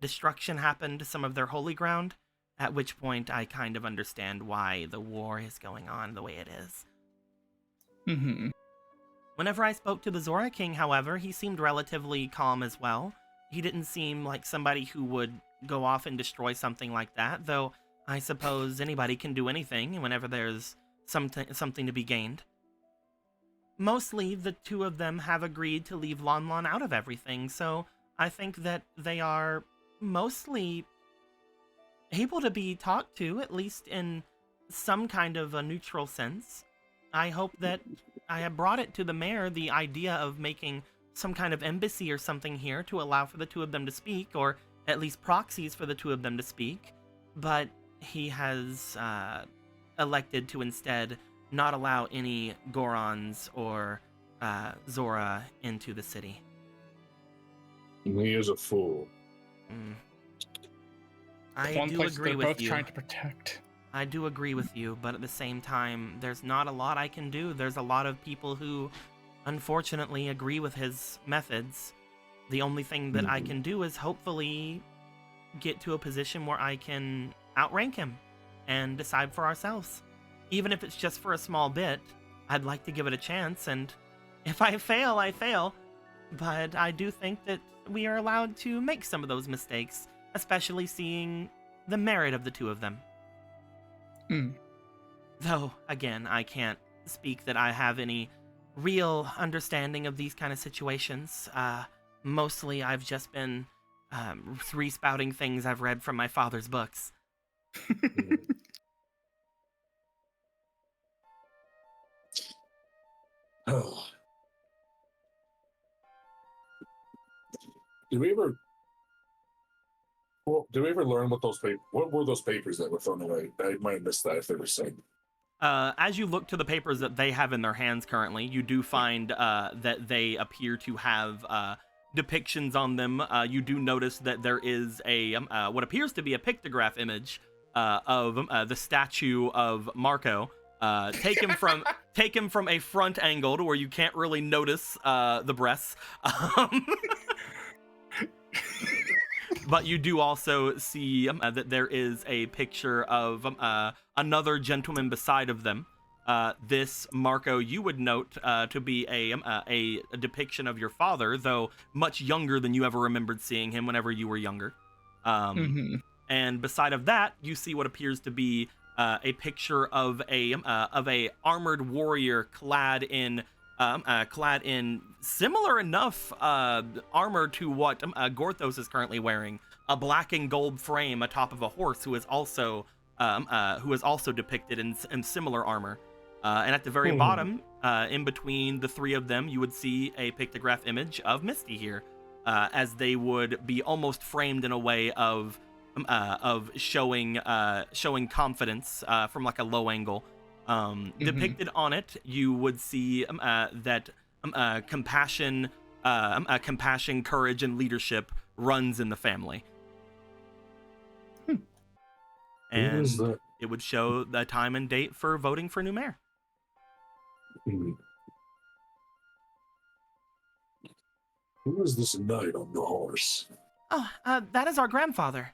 destruction happened to some of their holy ground, at which point I kind of understand why the war is going on the way it is. Whenever I spoke to the Zora King, however, he seemed relatively calm as well. He didn't seem like somebody who would go off and destroy something like that, though I suppose anybody can do anything whenever there's something to be gained. Mostly, the two of them have agreed to leave Lon Lon out of everything, so I think that they are mostly able to be talked to, at least in some kind of a neutral sense. I hope that I have brought it to the mayor, the idea of making some kind of embassy or something here to allow for the two of them to speak, or at least proxies for the two of them to speak, but he has elected to instead not allow any Gorons or Zora into the city. He is a fool. I One do place agree they're with both you. trying to protect. I do agree with you, but at the same time, there's not a lot I can do. There's a lot of people who, unfortunately, agree with his methods. The only thing that I can do is hopefully get to a position where I can outrank him and decide for ourselves. Even if it's just for a small bit, I'd like to give it a chance, and if I fail, I fail. But I do think that we are allowed to make some of those mistakes, especially seeing the merit of the two of them. Though, again, I can't speak that I have any real understanding of these kind of situations. Mostly I've just been respouting things I've read from my father's books. Oh. Did we ever learn what what were those papers that were thrown away? I might have missed that if they were saying. As you look to the papers that they have in their hands currently, you do find that they appear to have depictions on them. You do notice that there is a what appears to be a pictograph image of the statue of Marco, taken from a front angle to where you can't really notice the breasts. But you do also see that there is a picture of another gentleman beside of them. This Marco, you would note to be a depiction of your father, though much younger than you ever remembered seeing him whenever you were younger. And beside of that, you see what appears to be a picture of a armored warrior clad in similar enough armor to what Gorthos is currently wearing, a black and gold frame atop of a horse who is also depicted in similar armor. And at the very bottom, in between the three of them, you would see a pictograph image of Misty here, as they would be almost framed in a way of showing confidence from like a low angle. Depicted on it, you would see that compassion, courage, and leadership runs in the family. And it would show the time and date for voting for new mayor. Who is this knight on the horse? Oh, that is our grandfather.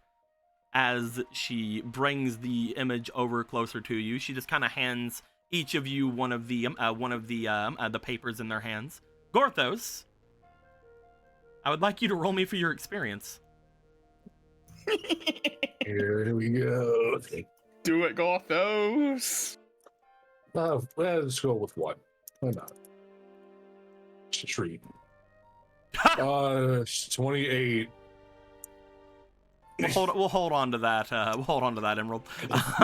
As she brings the image over closer to you, she just kind of hands each of you one of the papers in their hands. Gorthos, I would like you to roll me for your experience. Here we go. Do it, Gothos. Let's go with one. Why not? It's a treat. 28. We'll hold on to that. We'll hold on to that, Emerald.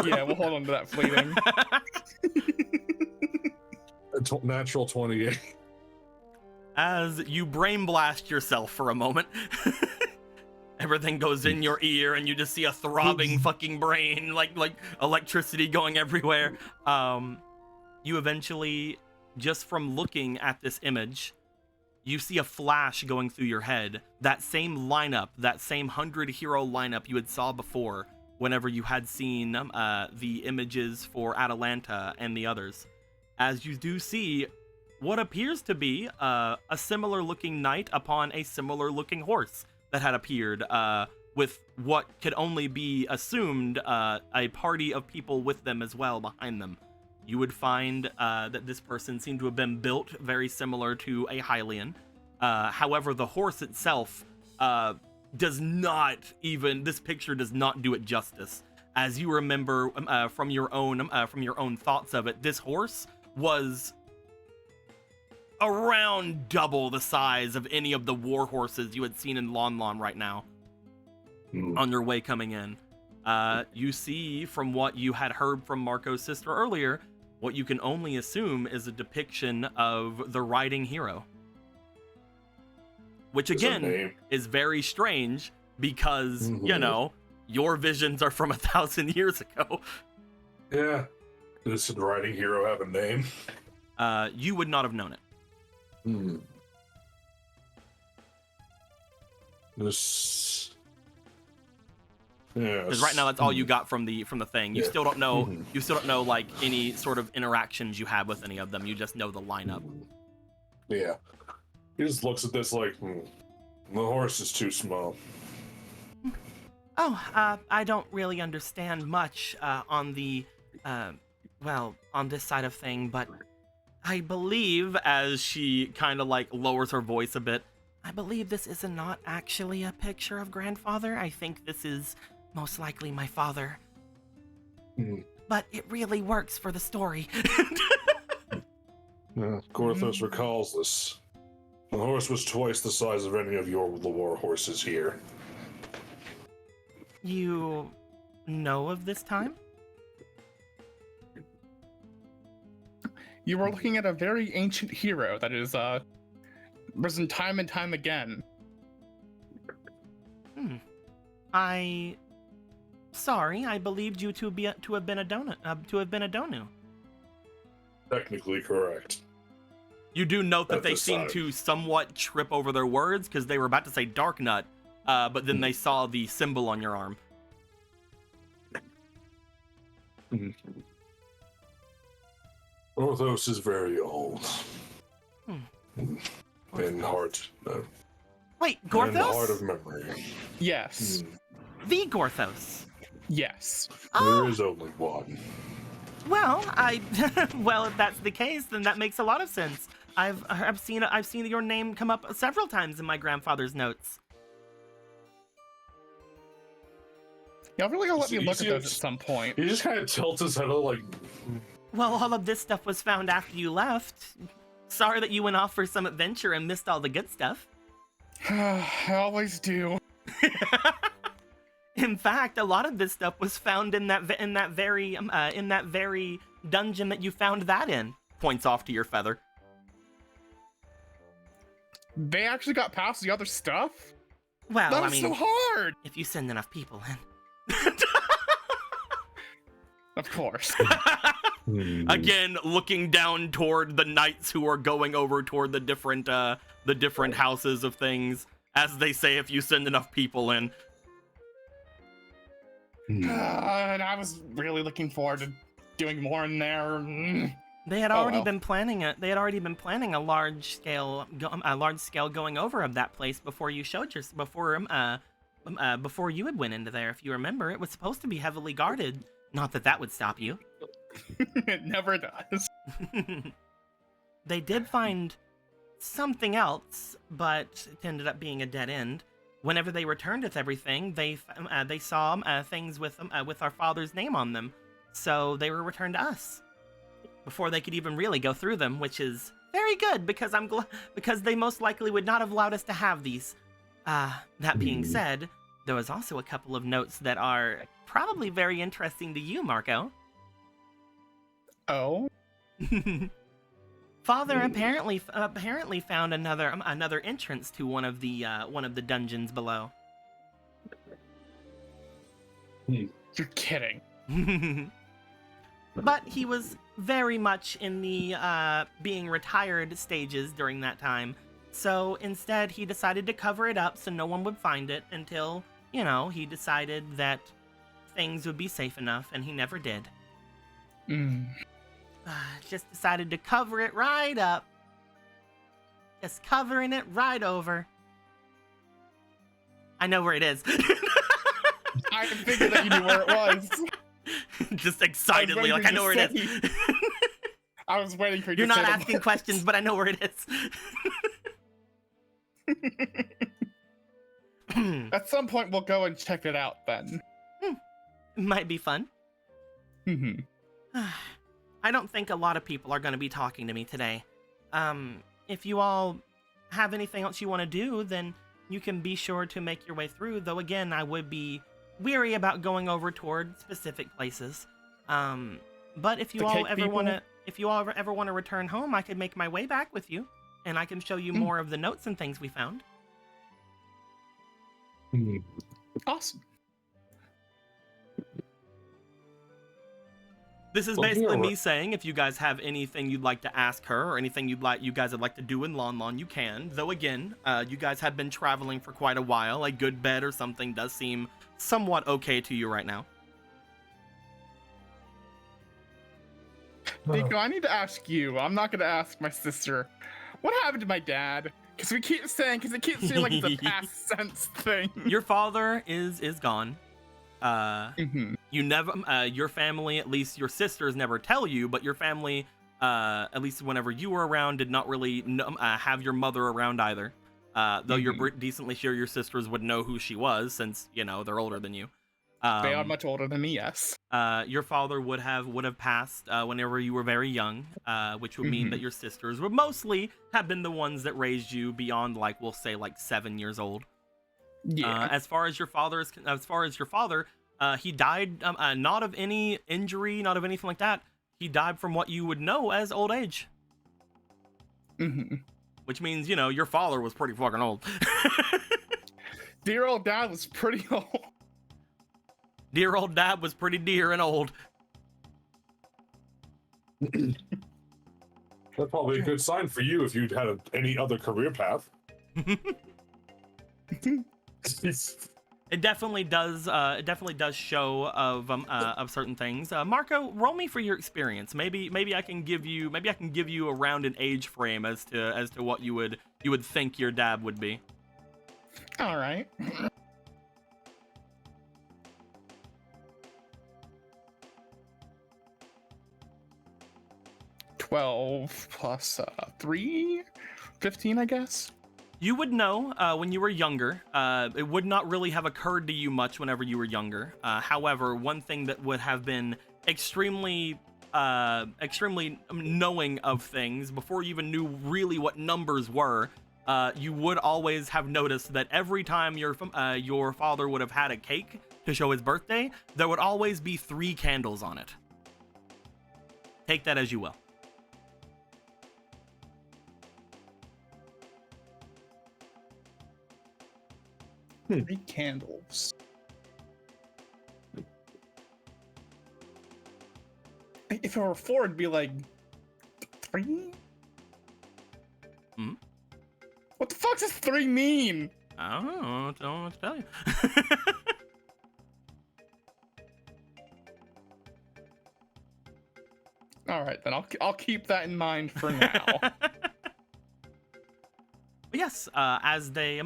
Yeah, we'll hold on to that fleeting. Natural 28. As you brain blast yourself for a moment, everything goes in your ear, and you just see a throbbing fucking brain, like electricity going everywhere. You eventually, just from looking at this image, you see a flash going through your head. That same lineup, that same 100 hero lineup you had saw before, whenever you had seen the images for Atalanta and the others. As you do see what appears to be a similar looking knight upon a similar looking horse that had appeared, with what could only be assumed a party of people with them as well behind them. You would find that this person seemed to have been built very similar to a Hylian. However, the horse itself this picture does not do it justice. As you remember from your own thoughts of it, this horse was around double the size of any of the war horses you had seen in Lon Lon right now. On your way coming in, you see from what you had heard from Marco's sister earlier, what you can only assume is a depiction of the riding hero. Which again is very strange because, you know, your visions are from 1,000 years ago. Yeah. Does the riding hero have a name? You would not have known it. This Because right now that's all you got from the thing. You Yeah. still don't know. Mhm. You still don't know like any sort of interactions you have with any of them. You just know the lineup. Yeah. He just looks at this like, the horse is too small. Oh, I don't really understand much on the, on this side of thing, but I believe, as she kind of like lowers her voice a bit, I believe this is not actually a picture of grandfather. I think this is most likely my father. But it really works for the story. Gorthos recalls this. The horse was twice the size of any of your war horses here. You know of this time? You were looking at a very ancient hero that is risen time and time again. Sorry, I believed you to have been a Donu. Technically correct. You do note that At they this seem time. to somewhat trip over their words because they were about to say Dark Nut, but then they saw the symbol on your arm. Gorthos is very old. In heart. Wait, In the heart of Gorthos? memory. Yes. The Gorthos. Yes. There is only one. Well, well, if that's the case, then that makes a lot of sense. I've seen your name come up several times in my grandfather's notes. Y'all really gonna let me You look see at those him- at some point. He just kind of tilts his head like, Well, all of this stuff was found after you left. Sorry that you went off for some adventure and missed all the good stuff. I always do. In fact, a lot of this stuff was found in that very dungeon that you found that in. Points off to your feather. They actually got past the other stuff? Well, That I was mean, so hard! if you send enough people in. Of course. Again, looking down toward the knights who are going over toward the different houses of things, as they say, if you send enough people in. And I was really looking forward to doing more in there. They had Oh, already well. been planning it. They had already been planning a large scale going over of that place before you showed your before you had went into there. If you remember, it was supposed to be heavily guarded. Not that that would stop you. It never does. They did find something else, but it ended up being a dead end. Whenever they returned with everything, they saw things with our father's name on them, so they were returned to us before they could even really go through them, which is very good because because they most likely would not have allowed us to have these. That being said, there was also a couple of notes that are probably very interesting to you, Marco. Oh? Father apparently found another entrance to one of the dungeons below. You're kidding. But he was very much in the being retired stages during that time. So instead, he decided to cover it up so no one would find it until, he decided that things would be safe enough, and he never did. Just decided to cover it right up. Just covering it right over. I know where it is. I figured that you knew where it was. Just excitedly, like, I know where it is. I was waiting for you You're to say not the asking word. questions, but I know where it is. At some point, we'll go and check it out then. Might be fun. Mhm. I don't think a lot of people are going to be talking to me today. If you all have anything else you want to do, then you can be sure to make your way through. Though again, I would be weary about going over toward specific places. But if you The all cake ever want to, people? if you all ever want to return home, I could make my way back with you, and I can show you more of the notes and things we found. Awesome. This is Looking basically ar- me saying if you guys have anything you'd like to ask her or anything you guys would like to do in Lon Lon, you can. Though again, you guys have been traveling for quite a while. A good bed or something does seem somewhat okay to you right now. Nico, I need to ask you. I'm not gonna ask my sister. What happened to my dad? Because it keeps saying like it's a past tense thing. Your father is gone. Mhm. You never, your family, at least your sisters, never tell you, but your family, at least whenever you were around, did not really have your mother around either. Though you're decently sure your sisters would know who she was, since you know they're older than you. They are much older than me, yes. Your father would have passed whenever you were very young, which would mean that your sisters would mostly have been the ones that raised you beyond, like, we'll say, like 7 years old. Yeah. As far as your father, he died not of any injury, not of anything like that. He died from what you would know as old age. Which means, you know, your father was pretty fucking old. Dear old dad was pretty old. Dear old dad was pretty dear and old. That's probably a good sign for you if you'd had any other career path. It definitely does. It definitely does show of certain things. Marco, roll me for your experience. Maybe I can give you around an age frame as to what you would think your dad would be. All right. 12 plus 3, 15, I guess. You would know when you were younger. It would not really have occurred to you much whenever you were younger. However, one thing that would have been extremely knowing of things before you even knew really what numbers were, you would always have noticed that every time your father would have had a cake to show his birthday, there would always be 3 candles on it. Take that as you will. 3 candles. If it were 4, it'd be like 3? What the fuck does 3 mean? I don't know what to tell you. All right, then I'll keep that in mind for now. But yes, as they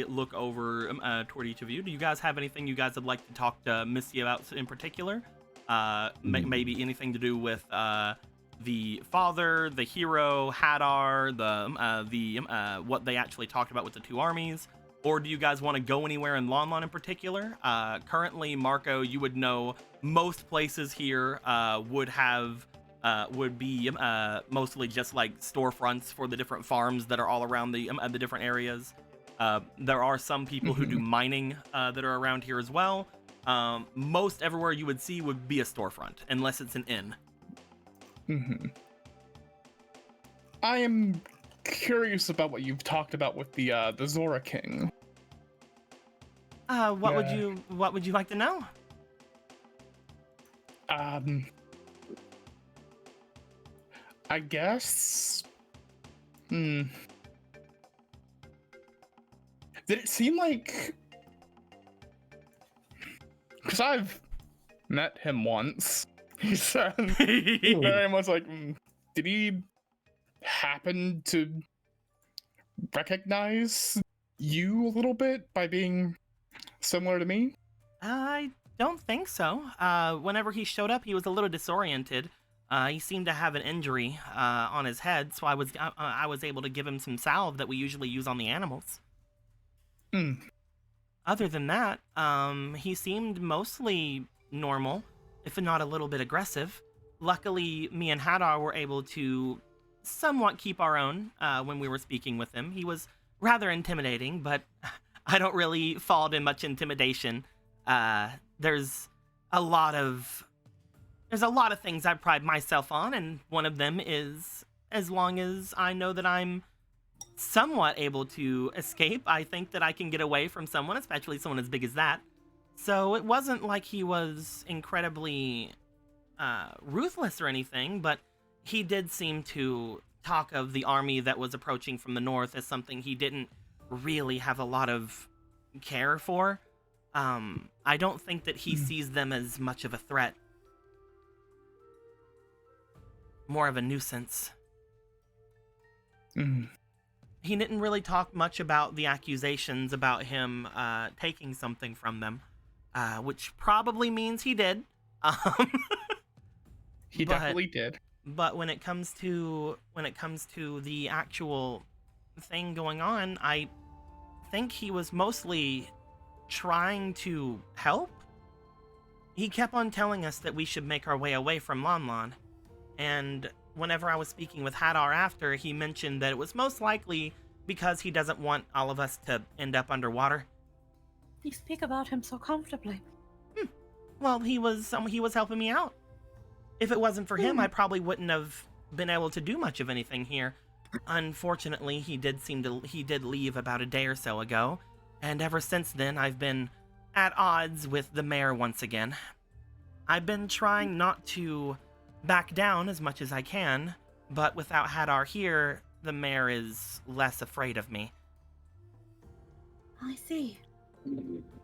look over toward each of you, do you guys have anything you guys would like to talk to Missy about in particular? Maybe anything to do with the father, the hero, Hadar, the what they actually talked about with the 2 armies, or do you guys want to go anywhere in Lon Lon in particular? Currently, Marco, you would know most places here would be mostly just like storefronts for the different farms that are all around the different areas. There are some people who do mining that are around here as well. Most everywhere you would see would be a storefront, unless it's an inn. I am curious about what you've talked about with the Zora King. What would you like to know? I guess. Did it seem like? Because I've met him once. He said very much like, did he happen to recognize you a little bit by being similar to me? I don't think so. Whenever he showed up, he was a little disoriented. He seemed to have an injury on his head, so I was able to give him some salve that we usually use on the animals. Other than that, he seemed mostly normal, if not a little bit aggressive. Luckily, me and Hadar were able to somewhat keep our own when we were speaking with him. He was rather intimidating, but I don't really fall to much intimidation. There's a lot of things I pride myself on, and one of them is, as long as I know that I'm somewhat able to escape, I think that I can get away from someone, especially someone as big as that. So it wasn't like he was incredibly ruthless or anything, but he did seem to talk of the army that was approaching from the north as something he didn't really have a lot of care for. I don't think that he sees them as much of a threat. More of a nuisance. He didn't really talk much about the accusations about him taking something from them, which probably means he did. He definitely did. But when it comes to the actual thing going on, I think he was mostly trying to help. He kept on telling us that we should make our way away from Lon Lon, and whenever I was speaking with Hadar after, he mentioned that it was most likely because he doesn't want all of us to end up underwater. You speak about him so comfortably. Well, he was helping me out. If it wasn't for him, I probably wouldn't have been able to do much of anything here. Unfortunately, he did leave about a day or so ago, and ever since then I've been at odds with the mayor once again. I've been trying not to back down as much as I can, but without Hadar here, the mayor is less afraid of me. I see.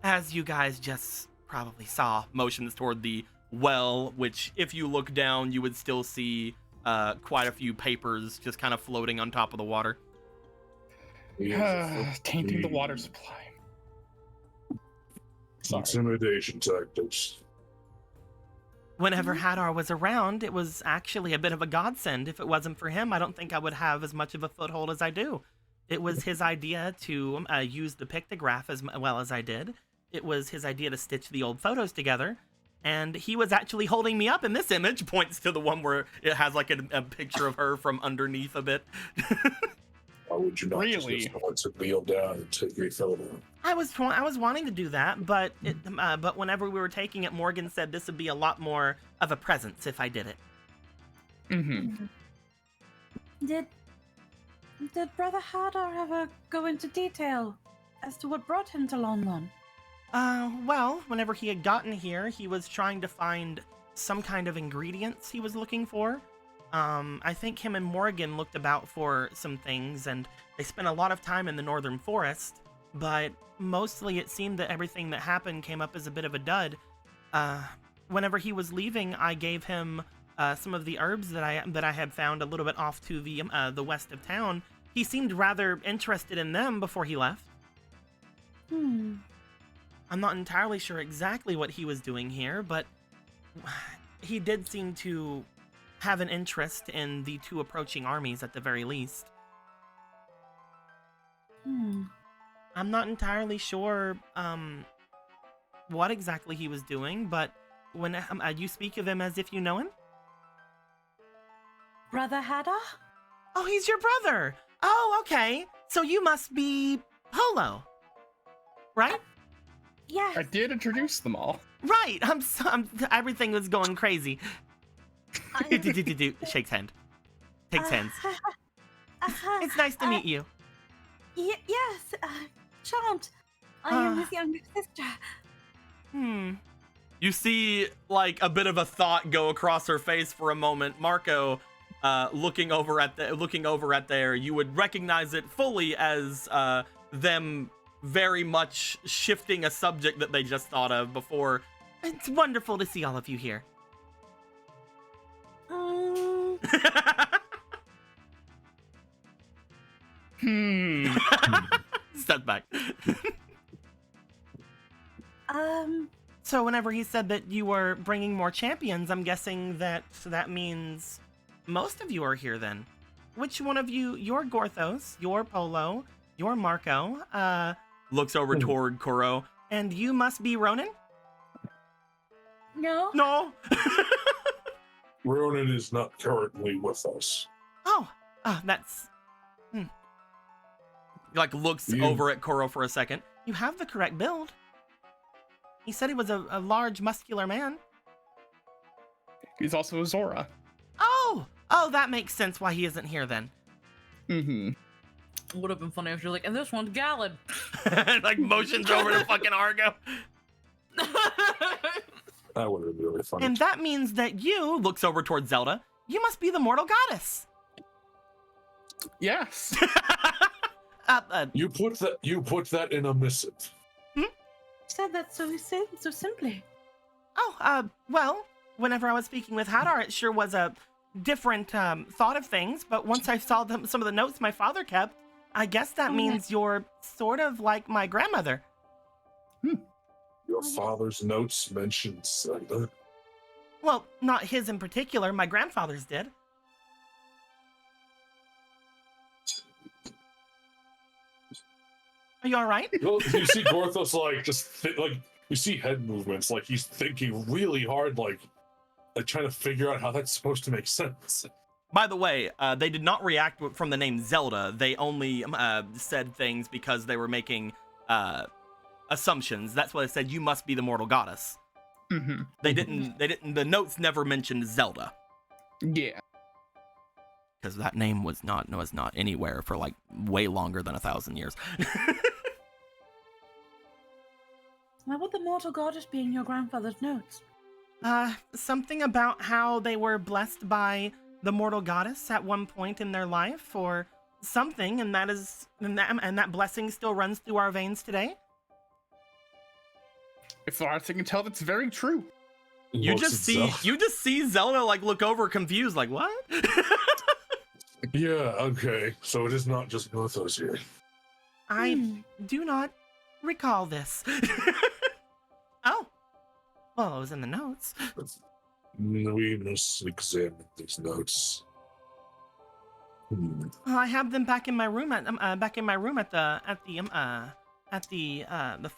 As you guys just probably saw, motions toward the well, which if you look down, you would still see quite a few papers just kind of floating on top of the water. Tainting the water supply. Sorry. Intimidation tactics. Whenever Hadar was around, it was actually a bit of a godsend. If it wasn't for him, I don't think I would have as much of a foothold as I do. It was his idea to use the pictograph as well as I did. It was his idea to stitch the old photos together. And he was actually holding me up in this image, points to the one where it has like a picture of her from underneath a bit. Why would you not Really? just want to kneel down and take a photo? I was wanting to do that, but whenever we were taking it, Morgan said this would be a lot more of a presence if I did it. Did Brother Hadar ever go into detail as to what brought him to Lon Lon? Well, whenever he had gotten here, he was trying to find some kind of ingredients he was looking for. I think him and Morgan looked about for some things, and they spent a lot of time in the northern forest, but mostly it seemed that everything that happened came up as a bit of a dud. Whenever he was leaving, I gave him some of the herbs that I had found a little bit off to the west of town. He seemed rather interested in them before he left. I'm not entirely sure exactly what he was doing here, but he did seem to have an interest in the two approaching armies at the very least. I'm not entirely sure what exactly he was doing, but when you speak of him as if you know him? Brother Hadar? Oh, he's your brother! Oh, okay. So you must be Polo, right? Yes. I did introduce them all. Right. Everything was going crazy. Shakes hand. Takes hands. It's nice to meet you. Yes, Chant. I am his younger sister. You see, like, a bit of a thought go across her face for a moment. Marco, looking over at there, you would recognize it fully as them very much shifting a subject that they just thought of before. It's wonderful to see all of you here. Step back. So whenever he said that you were bringing more champions, I'm guessing that means most of you are here then. Which one of you, your Gorthos, your Polo, your Marco, looks over toward Kuro, and you must be Ronan? No. No. Ronan is not currently with us. Oh, that's... Like, looks over at Kuro for a second. You have the correct build. He said he was a large, muscular man. He's also a Zora. Oh, that makes sense why he isn't here then. Would have been funny if you're like, and this one's Gallad. Like, motions over to fucking Argo. That would have been really funny. And that means that you, looks over towards Zelda, you must be the mortal goddess. Yes. You put that in a missive. Said that so simply. Well, whenever I was speaking with Hadar, it sure was a different thought of things, but once I saw some of the notes my father kept, I guess that means you're sort of like my grandmother. Your father's notes mentioned Zelda. Well, not his in particular, my grandfather's did. Are you all right? Well, you see Gorthos you see head movements, like he's thinking really hard, like trying to figure out how that's supposed to make sense. By the way, they did not react from the name Zelda. They only said things because they were making assumptions. That's why they said you must be the mortal goddess. Mm-hmm. They didn't. The notes never mentioned Zelda Yeah. because that name was not anywhere for like way longer than 1,000 years. Why would the mortal goddess be in your grandfather's notes? Something about how they were blessed by the mortal goddess at one point in their life, or something, and that blessing still runs through our veins today. As far as I can tell, that's very true. You just see Zelda like look over confused, like what? Yeah, okay. So it is not just Gorthos here. I do not recall this. Oh. Well, it was in the notes. We must examine these notes. Well, I have them back in my room at the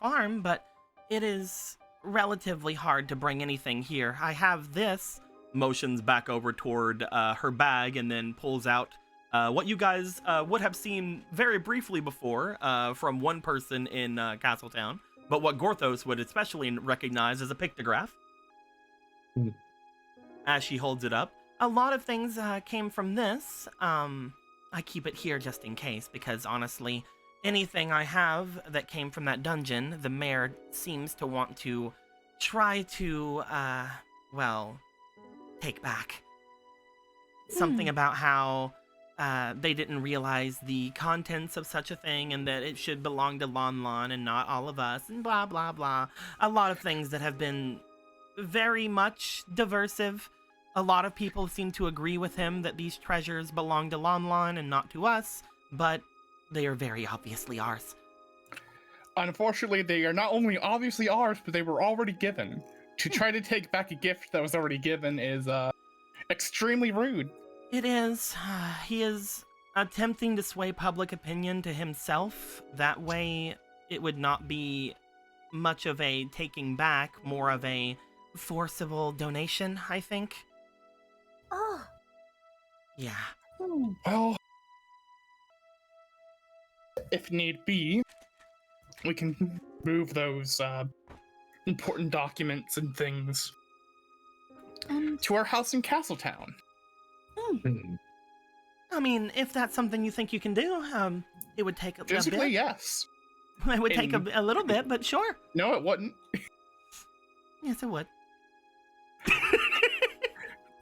farm, but it is relatively hard to bring anything here. I have this. Motions back over toward her bag and then pulls out what you guys would have seen very briefly before from one person in Castletown, but what Gorthos would especially recognize as a pictograph. As she holds it up, a lot of things came from this. I keep it here just in case, because honestly, anything I have that came from that dungeon, the mayor seems to want to try to, take back. Something about how they didn't realize the contents of such a thing and that it should belong to Lon Lon and not all of us, and blah, blah, blah. A lot of things that have been very much diversive. A lot of people seem to agree with him that these treasures belong to Lon Lon and not to us, but they are very obviously ours. Unfortunately, they are not only obviously ours, but they were already given. To try to take back a gift that was already given is extremely rude. It is. He is attempting to sway public opinion to himself. That way, it would not be much of a taking back, more of a forcible donation, I think. Oh. Yeah. Well, if need be, we can move those important documents and things to our house in Castletown. I mean, if that's something you think you can do, it would take a bit. Physically, yes. It would take a little bit, but sure. No, it wouldn't. Yes, it would.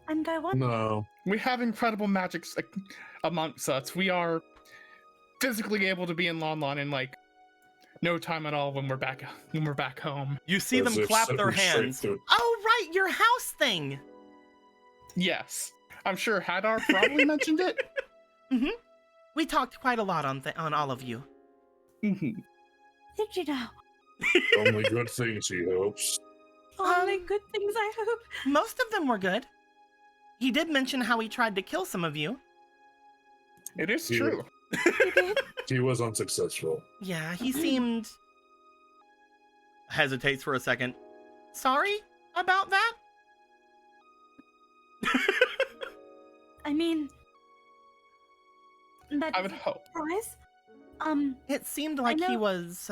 And I wonder. No. We have incredible magic amongst us. We are physically able to be in Lon Lon in like no time at all when we're back home. You see them clap their hands. Oh, right, your house thing. Yes, I'm sure Hadar probably mentioned it. Mm-hmm. We talked quite a lot on all of you. Mm-hmm. Did you know? Only good things, he hopes. Only good things, I hope. Most of them were good. He did mention how he tried to kill some of you. It is true. He did? He was unsuccessful. Yeah, he seemed... Hesitates for a second. Sorry about that? I mean... That I would hope. surprise. It seemed like he was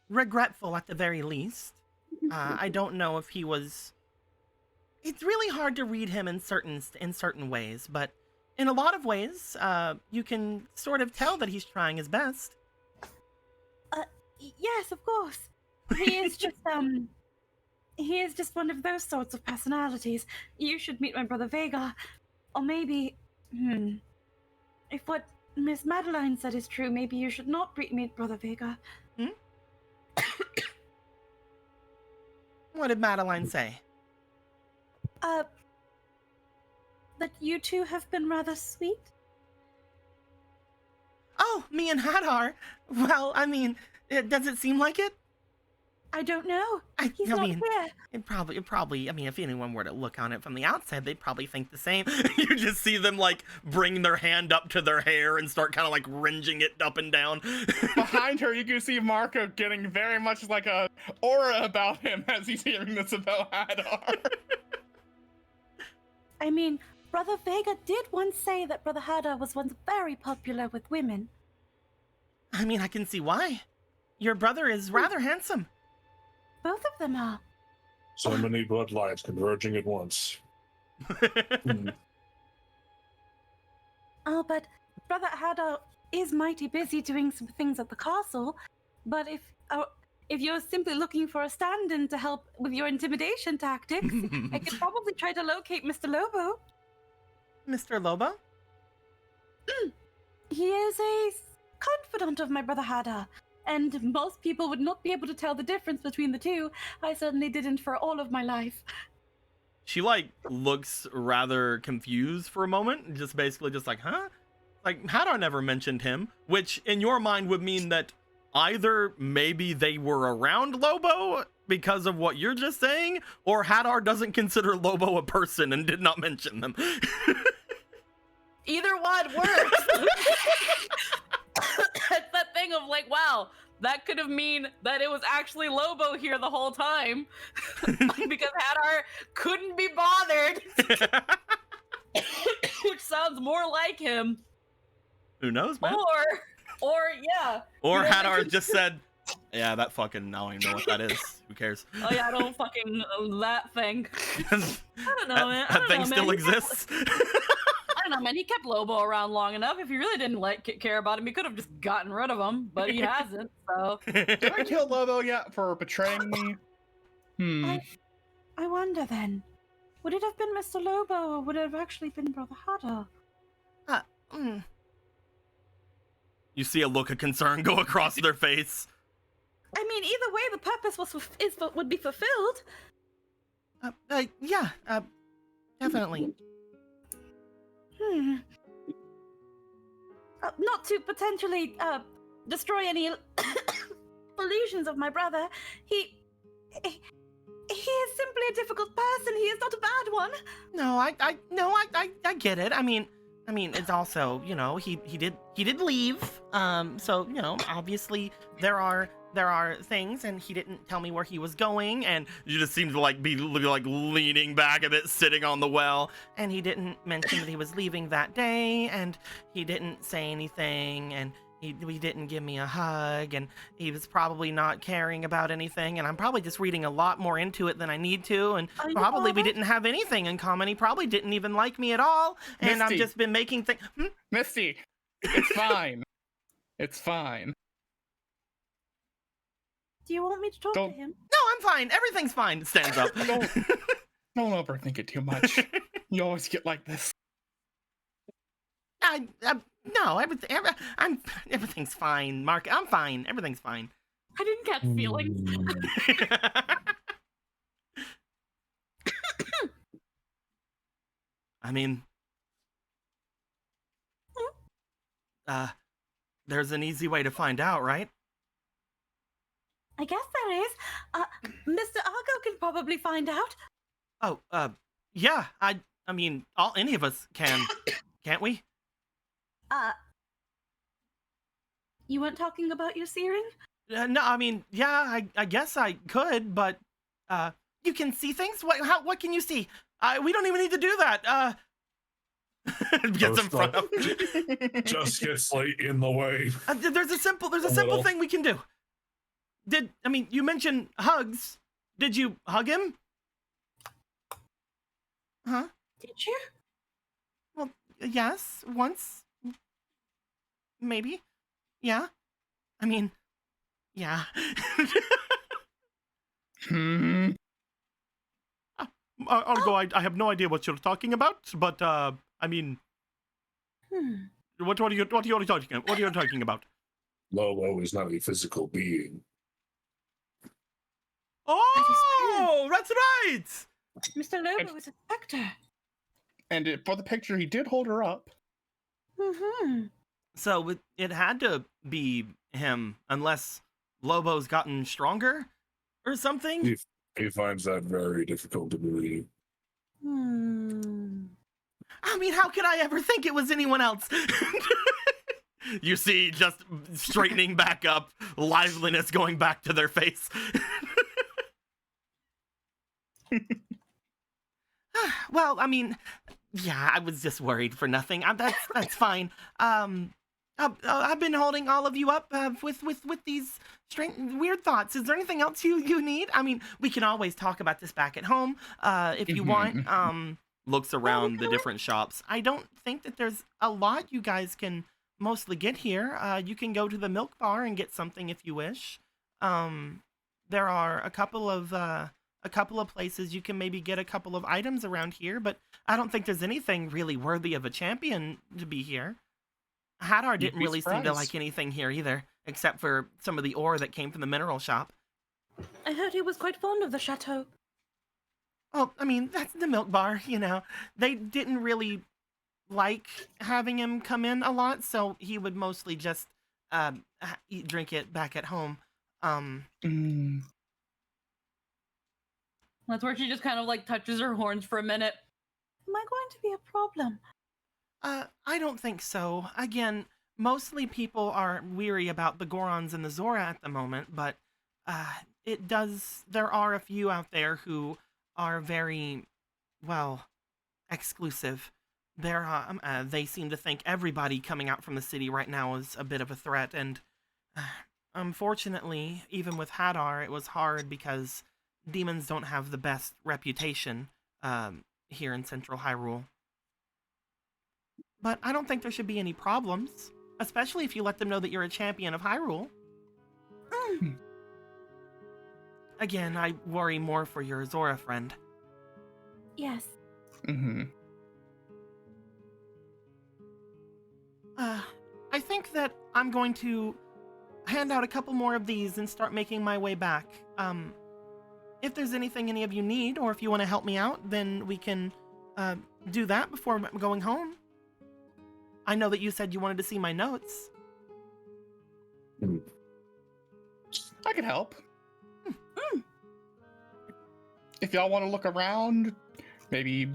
regretful at the very least. I don't know if he was... It's really hard to read him in certain ways, but in a lot of ways, you can sort of tell that he's trying his best. Yes, of course. He is just, he is just one of those sorts of personalities. You should meet my brother Vega. Or maybe, if what Miss Madeline said is true, maybe you should not meet Brother Vega. What did Madeline say? That you two have been rather sweet. Oh, me and Hadar. Well, I mean, does it seem like it? I don't know. He's I not mean, here. it probably, I mean, if anyone were to look on it from the outside, they'd probably think the same. You just see them, like, bring their hand up to their hair and start kind of, like, wringing it up and down. Behind her, you can see Marco getting very much like a aura about him as he's hearing this about Hadar. I mean, Brother Vega did once say that Brother Hadar was once very popular with women. I mean, I can see why. Your brother is rather handsome. Both of them are. So many bloodlines converging at once. Oh, but Brother Hadar is mighty busy doing some things at the castle. But if you're simply looking for a stand-in to help with your intimidation tactics, I could probably try to locate Mr. Lobo. Mr. Lobo? He is a confidant of my brother Hadar, and most people would not be able to tell the difference between the two. I certainly didn't for all of my life. She, like, looks rather confused for a moment, just basically just like, huh? Like, Hadar never mentioned him, which in your mind would mean that either maybe they were around Lobo because of what you're just saying, or Hadar doesn't consider Lobo a person and did not mention them. Either one works. It's that thing of like, wow, that could have mean that it was actually Lobo here the whole time because Hadar couldn't be bothered, which sounds more like him. Who knows, man? Or yeah. Or You know, Hadar just said, yeah, that fucking, I don't even know what that is. Who cares? Oh yeah, I don't fucking that thing. I don't know, man. I That don't thing know, still man. exists. I don't know, man. He kept Lobo around long enough. If he really didn't care about him, he could have just gotten rid of him, but he hasn't. So Did I kill Lobo yet for betraying me? I wonder then, would it have been Mr. Lobo or would it have actually been Brother Hadar? You see a look of concern go across their face. I mean, either way, the purpose would be fulfilled. Yeah, definitely. Not to potentially destroy any illusions of my brother. He is simply a difficult person. He is not a bad one. No, I get it. I mean, it's also, you know, he did leave. So, you know, obviously there are things, and he didn't tell me where he was going, and you just seem to like be like leaning back a bit, sitting on the well, and he didn't mention that he was leaving that day, and he didn't say anything, and he didn't give me a hug, and he was probably not caring about anything, and I'm probably just reading a lot more into it than I need to, and probably we didn't have anything in common. He probably didn't even like me at all, and Misty. I've just been making things. Misty, it's fine. It's fine. Do you want me to talk to him? No, I'm fine. Everything's fine. Stands up. Don't overthink it too much. You always get like this. No, everything's fine, Mark. I'm fine. Everything's fine. I didn't catch feelings. I mean, there's an easy way to find out, right? I guess there is. Mr. Argo can probably find out. Oh, yeah. I mean, any of us can, can't we? You weren't talking about your searing? No, I mean, yeah, I guess I could, but you can see things. What can you see? We don't even need to do that. Gets in front of. Just gets like in the way. There's a simple thing we can do. You mentioned hugs. Did you hug him? Huh? Did you? Well, yes, once. Maybe. Yeah. I mean, yeah. Argo, I have no idea what you're talking about, but I mean, what are you talking about? Lobo is not a physical being. Oh, that's right. Mr. Lobo is a specter. And for the picture, he did hold her up. Mm-hmm. So it had to be him, unless Lobo's gotten stronger or something. He finds that very difficult to believe. I mean, how could I ever think it was anyone else? You see, just straightening back up, liveliness going back to their face. Well, I mean, yeah, I was just worried for nothing. That's fine. I've been holding all of you up with these strange, weird thoughts. Is there anything else you need? I mean, we can always talk about this back at home if you want. Looks around the different shops. I don't think that there's a lot you guys can mostly get here. You can go to the milk bar and get something if you wish. There are a couple of places you can maybe get a couple of items around here, but I don't think there's anything really worthy of a champion to be here. Hadar didn't really seem to like anything here either, except for some of the ore that came from the mineral shop. I heard he was quite fond of the chateau. Oh, I mean, that's the milk bar, you know. They didn't really like having him come in a lot, so he would mostly just drink it back at home. That's where she just kind of like touches her horns for a minute. Am I going to be a problem? I don't think so. Again, mostly people are weary about the Gorons and the Zora at the moment, but there are a few out there who are very, well, exclusive. They seem to think everybody coming out from the city right now is a bit of a threat, and unfortunately, even with Hadar, it was hard because demons don't have the best reputation here in Central Hyrule. But I don't think there should be any problems, especially if you let them know that you're a champion of Hyrule. Again, I worry more for your Zora friend. Yes. I think that I'm going to hand out a couple more of these and start making my way back. If there's anything any of you need, or if you want to help me out, then we can do that before going home. I know that you said you wanted to see my notes. I can help. If y'all want to look around, maybe.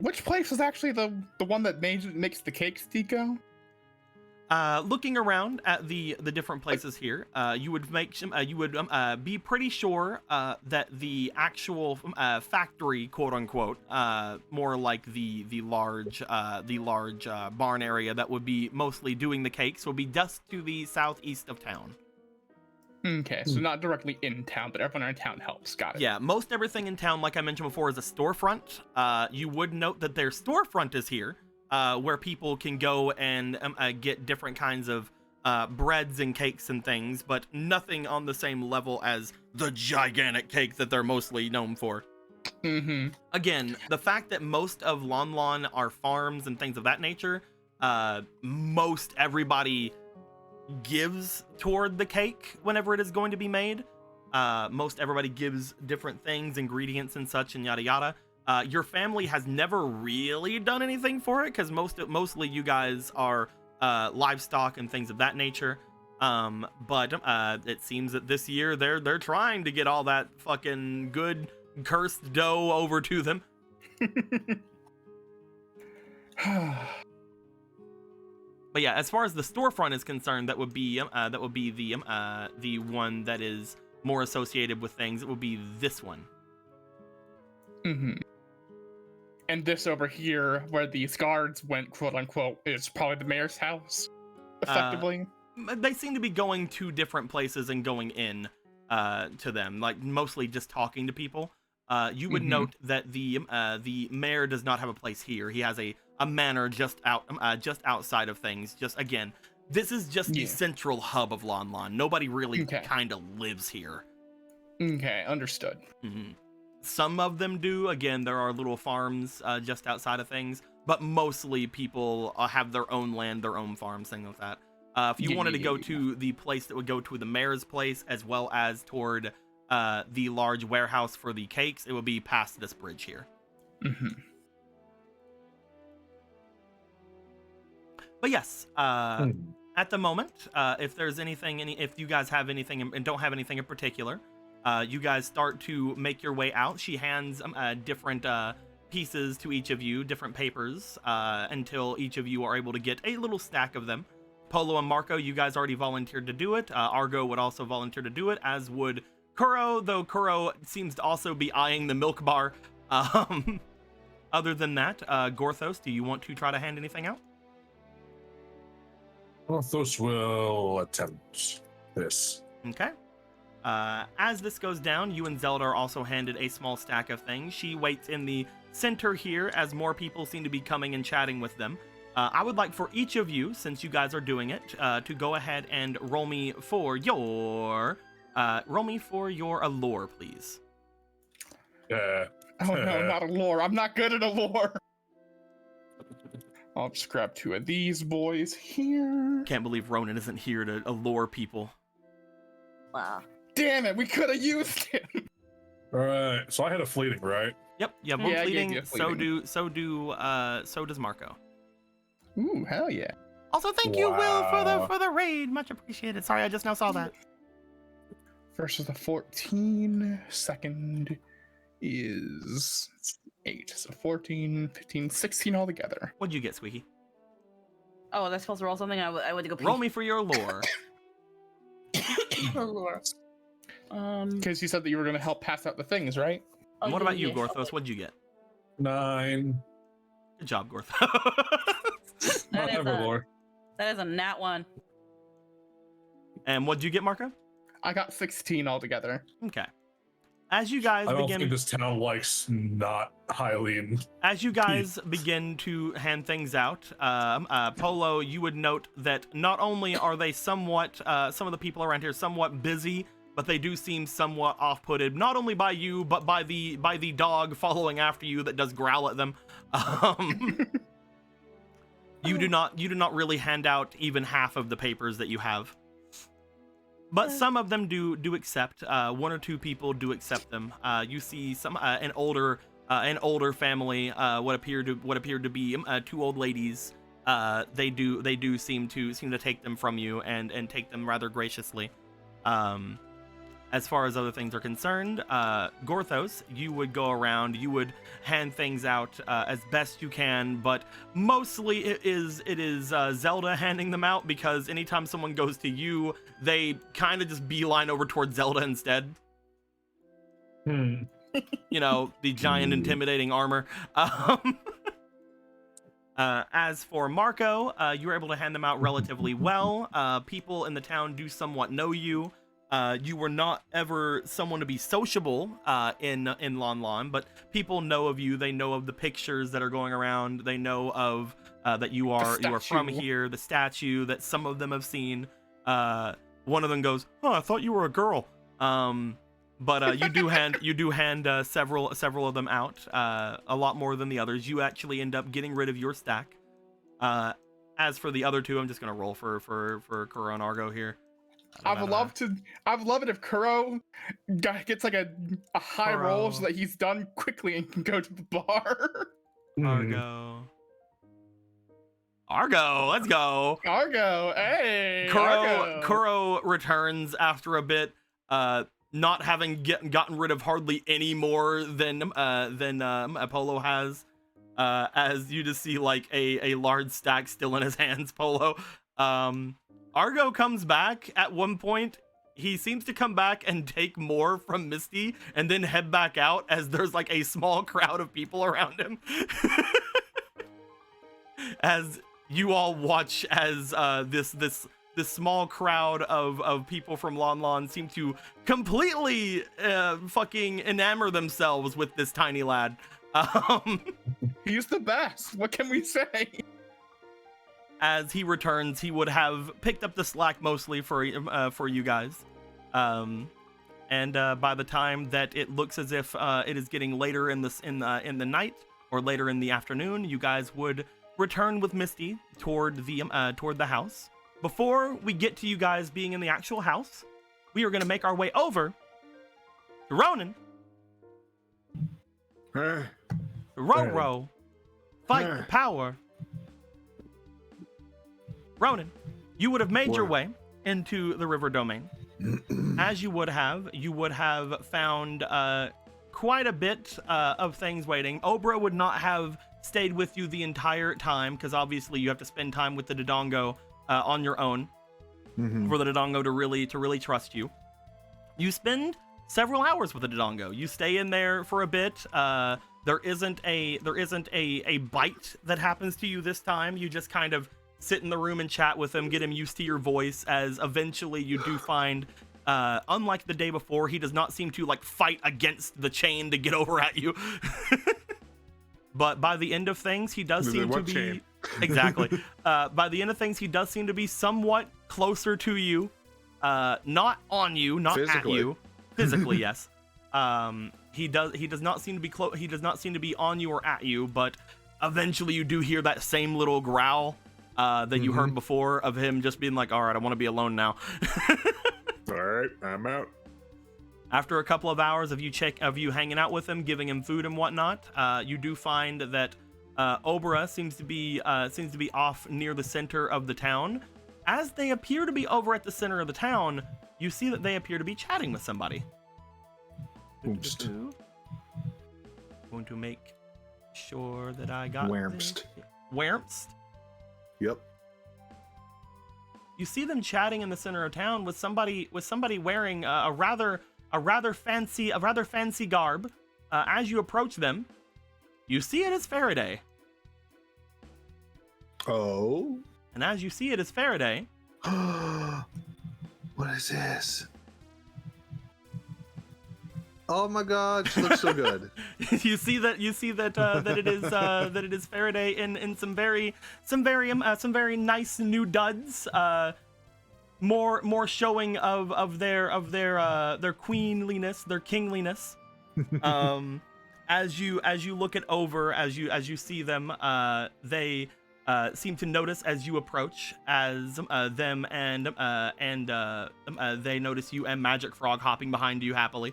Which place is actually the one that makes the cakes, Tico? Looking around at the different places here, you would be pretty sure that the actual factory, quote unquote, more like the large barn area that would be mostly doing the cakes, would be just to the southeast of town. Okay, so not directly in town, but everyone in town helps. Got it. Yeah, most everything in town, like I mentioned before, is a storefront. You would note that their storefront is here. Where people can go and get different kinds of breads and cakes and things, but nothing on the same level as the gigantic cake that they're mostly known for. Again, the fact that most of Lon Lon are farms and things of that nature, most everybody gives toward the cake whenever it is going to be made. Most everybody gives different things, ingredients and such, and yada yada. Your family has never really done anything for it because mostly you guys are livestock and things of that nature. But it seems that this year they're trying to get all that fucking good cursed dough over to them. But yeah, as far as the storefront is concerned, that would be the one that is more associated with things. It would be this one. And this over here, where these guards went, quote unquote, is probably the mayor's house, effectively. They seem to be going to different places and going in to them, like mostly just talking to people. You would note that the mayor does not have a place here. He has a manor just outside of things. Just again, this is just the central hub of Lon Lon. Nobody really kind of lives here. Okay, understood. Some of them do. Again, there are little farms just outside of things, but mostly people have their own land, their own farms, things like that. If you wanted to go to the place that would go to the mayor's place, as well as toward the large warehouse for the cakes, it would be past this bridge here. Mm-hmm. But yes, at the moment, if there's anything, if you guys have anything and don't have anything in particular, you guys start to make your way out. She hands different pieces to each of you, different papers, until each of you are able to get a little stack of them. Polo and Marco, you guys already volunteered to do it. Argo would also volunteer to do it, as would Kuro, though Kuro seems to also be eyeing the milk bar. Other than that, Gorthos, do you want to try to hand anything out? Porthos will attempt this. Okay. As this goes down, you and Zelda are also handed a small stack of things. She waits in the center here as more people seem to be coming and chatting with them. I would like for each of you, since you guys are doing it, to go ahead and roll me for your allure, please. Oh no, not allure. I'm not good at allure. I'll just grab 2 of these boys here. Can't believe Ronan isn't here to allure people. Wow. Damn it, we could have used him. All right, so I had a fleeting, right? Yep, you have one Yeah, I gave fleeting. you a fleeting. So does Marco. Ooh, hell yeah. Also, thank you, Will, Wow. for the raid. Much appreciated. Sorry, I just now saw that. First is the 14. Second is 8. So 14, 15, 16 altogether. What'd you get, Squeaky? Oh, that's supposed to roll something. I would go pee. Roll me for your allure. Lore. Because you said that you were going to help pass out the things, right? Oh, And what about you, yes. Gorthos? What'd you get? 9. Good job, Gorthos. Not is ever, a- Lord. That is a nat 1. And what'd you get, Marco? I got 16 altogether. Okay. As you guys I don't begin, think this town likes not highly and as you guys begin to hand things out, Polo, you would note that not only are they somewhat, some of the people around here somewhat busy, but they do seem somewhat off-putted, not only by you, but by the dog following after you that does growl at them. You do not really hand out even half of the papers that you have. But some of them do accept. 1 or 2 people do accept them. You see some an older family, what appeared to be 2 old ladies. They do seem to take them from you and take them rather graciously. As far as other things are concerned, Gorthos, you would go around, you would hand things out as best you can, but mostly it is Zelda handing them out, because anytime someone goes to you, they kind of just beeline over towards Zelda instead. You know, the giant intimidating armor. As for Marco, you were able to hand them out relatively well. People in the town do somewhat know you. You were not ever someone to be sociable in Lon Lon, but people know of you. They know of the pictures that are going around. They know of that you are from here. The statue that some of them have seen. One of them goes, "Oh, I thought you were a girl." But you do hand several of them out. A lot more than the others. You actually end up getting rid of your stack. As for the other 2, I'm just gonna roll for Kuro and Argo here. I'd love it if Kuro gets like a high roll so that he's done quickly and can go to the bar. Argo, let's go. Argo, hey. Argo. Kuro returns after a bit, not having gotten rid of hardly any more than Apollo has. As you just see like a large stack still in his hands, Polo. Argo comes back at one point. He seems to come back and take more from Misty and then head back out as there's like a small crowd of people around him. As you all watch as this small crowd of people from Lon Lon seem to completely fucking enamor themselves with this tiny lad. He's the best. What can we say? As he returns, he would have picked up the slack mostly for you guys, And by the time that it looks as if it is getting later in the night or later in the afternoon, you guys would return with Misty toward the house. Before we get to you guys being in the actual house, we are going to make our way over to Ronan. Row, fight the power. Ronan, you would have made your way into the river domain. As you would have found quite a bit of things waiting. Obra would not have stayed with you the entire time, because obviously you have to spend time with the Dodongo on your own for the Dodongo to really trust you. You spend several hours with the Dodongo. You stay in there for a bit. There isn't a bite that happens to you this time. You just kind of sit in the room and chat with him, get him used to your voice, as eventually you do find, unlike the day before, he does not seem to like fight against the chain to get over at you. But by the end of things, he does seem to be chain? Exactly. By the end of things, he does seem to be somewhat closer to you, not on you, not Physically. at you. Physically, yes. He does not seem to be he does not seem to be on you or at you, but eventually you do hear that same little growl that you heard before of him just being like, all right, I want to be alone now. All right, I'm out. After a couple of hours of you hanging out with him, giving him food and whatnot, you do find that Obra seems to be off near the center of the town. As they appear to be over at the center of the town, you see that they appear to be chatting with somebody. Oops. Going to make sure that I got Whermst. Whermst? Yep. You see them chatting in the center of town with somebody wearing a rather fancy garb. As you approach them, you see it as Faraday. Oh. And as you see it as Faraday, What is this? Oh my God, she looks so good. you see that it is Faraday in some very nice new duds. More showing of their queenliness, their kingliness. As you look it over, as you see them, they seem to notice as you approach, as them and they notice you and Magic Frog hopping behind you happily.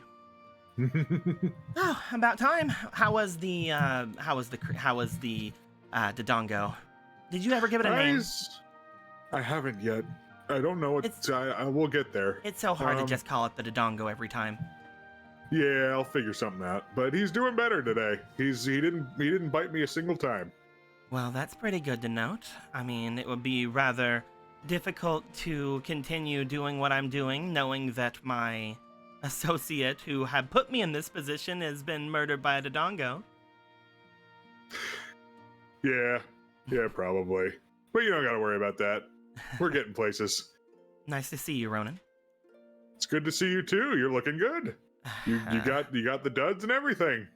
Oh, about time. How was the Dodongo? Did you ever give it a name? I haven't yet. I don't know what. I will get there. It's so hard to just call it the Dodongo every time. Yeah, I'll figure something out. But he's doing better today. He didn't bite me a single time. Well, that's pretty good to note. I mean, it would be rather difficult to continue doing what I'm doing, knowing that my associate who had put me in this position has been murdered by a Dodongo. Yeah, probably. But you don't gotta worry about that. We're getting places. Nice to see you, Ronan. It's good to see you too. You're looking good. You got the duds and everything.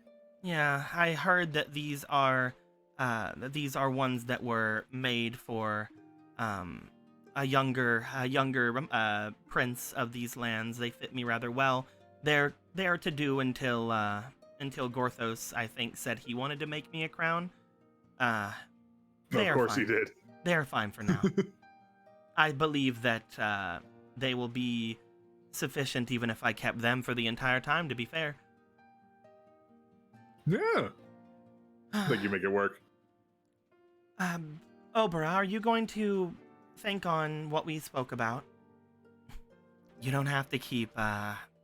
Yeah, I heard that these are ones that were made for a younger prince of these lands. They fit me rather well. They're to do until Gorthos, I think, said he wanted to make me a crown. Of course he did. They're fine for now. I believe that they will be sufficient even if I kept them for the entire time, to be fair. Yeah. I think you make it work. Obra, are you going to think on what we spoke about? You don't have to keep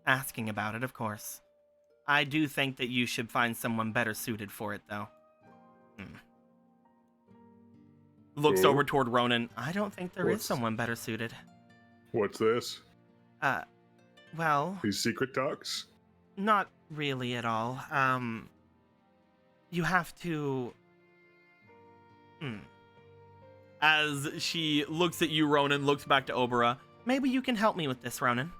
asking about it, of course. I do think that you should find someone better suited for it, though. Looks over toward Ronan. I don't think there is someone better suited. What's this? Well... These secret talks? Not really at all. You have to... As she looks at you, Ronan, looks back to Obra. Maybe you can help me with this, Ronan.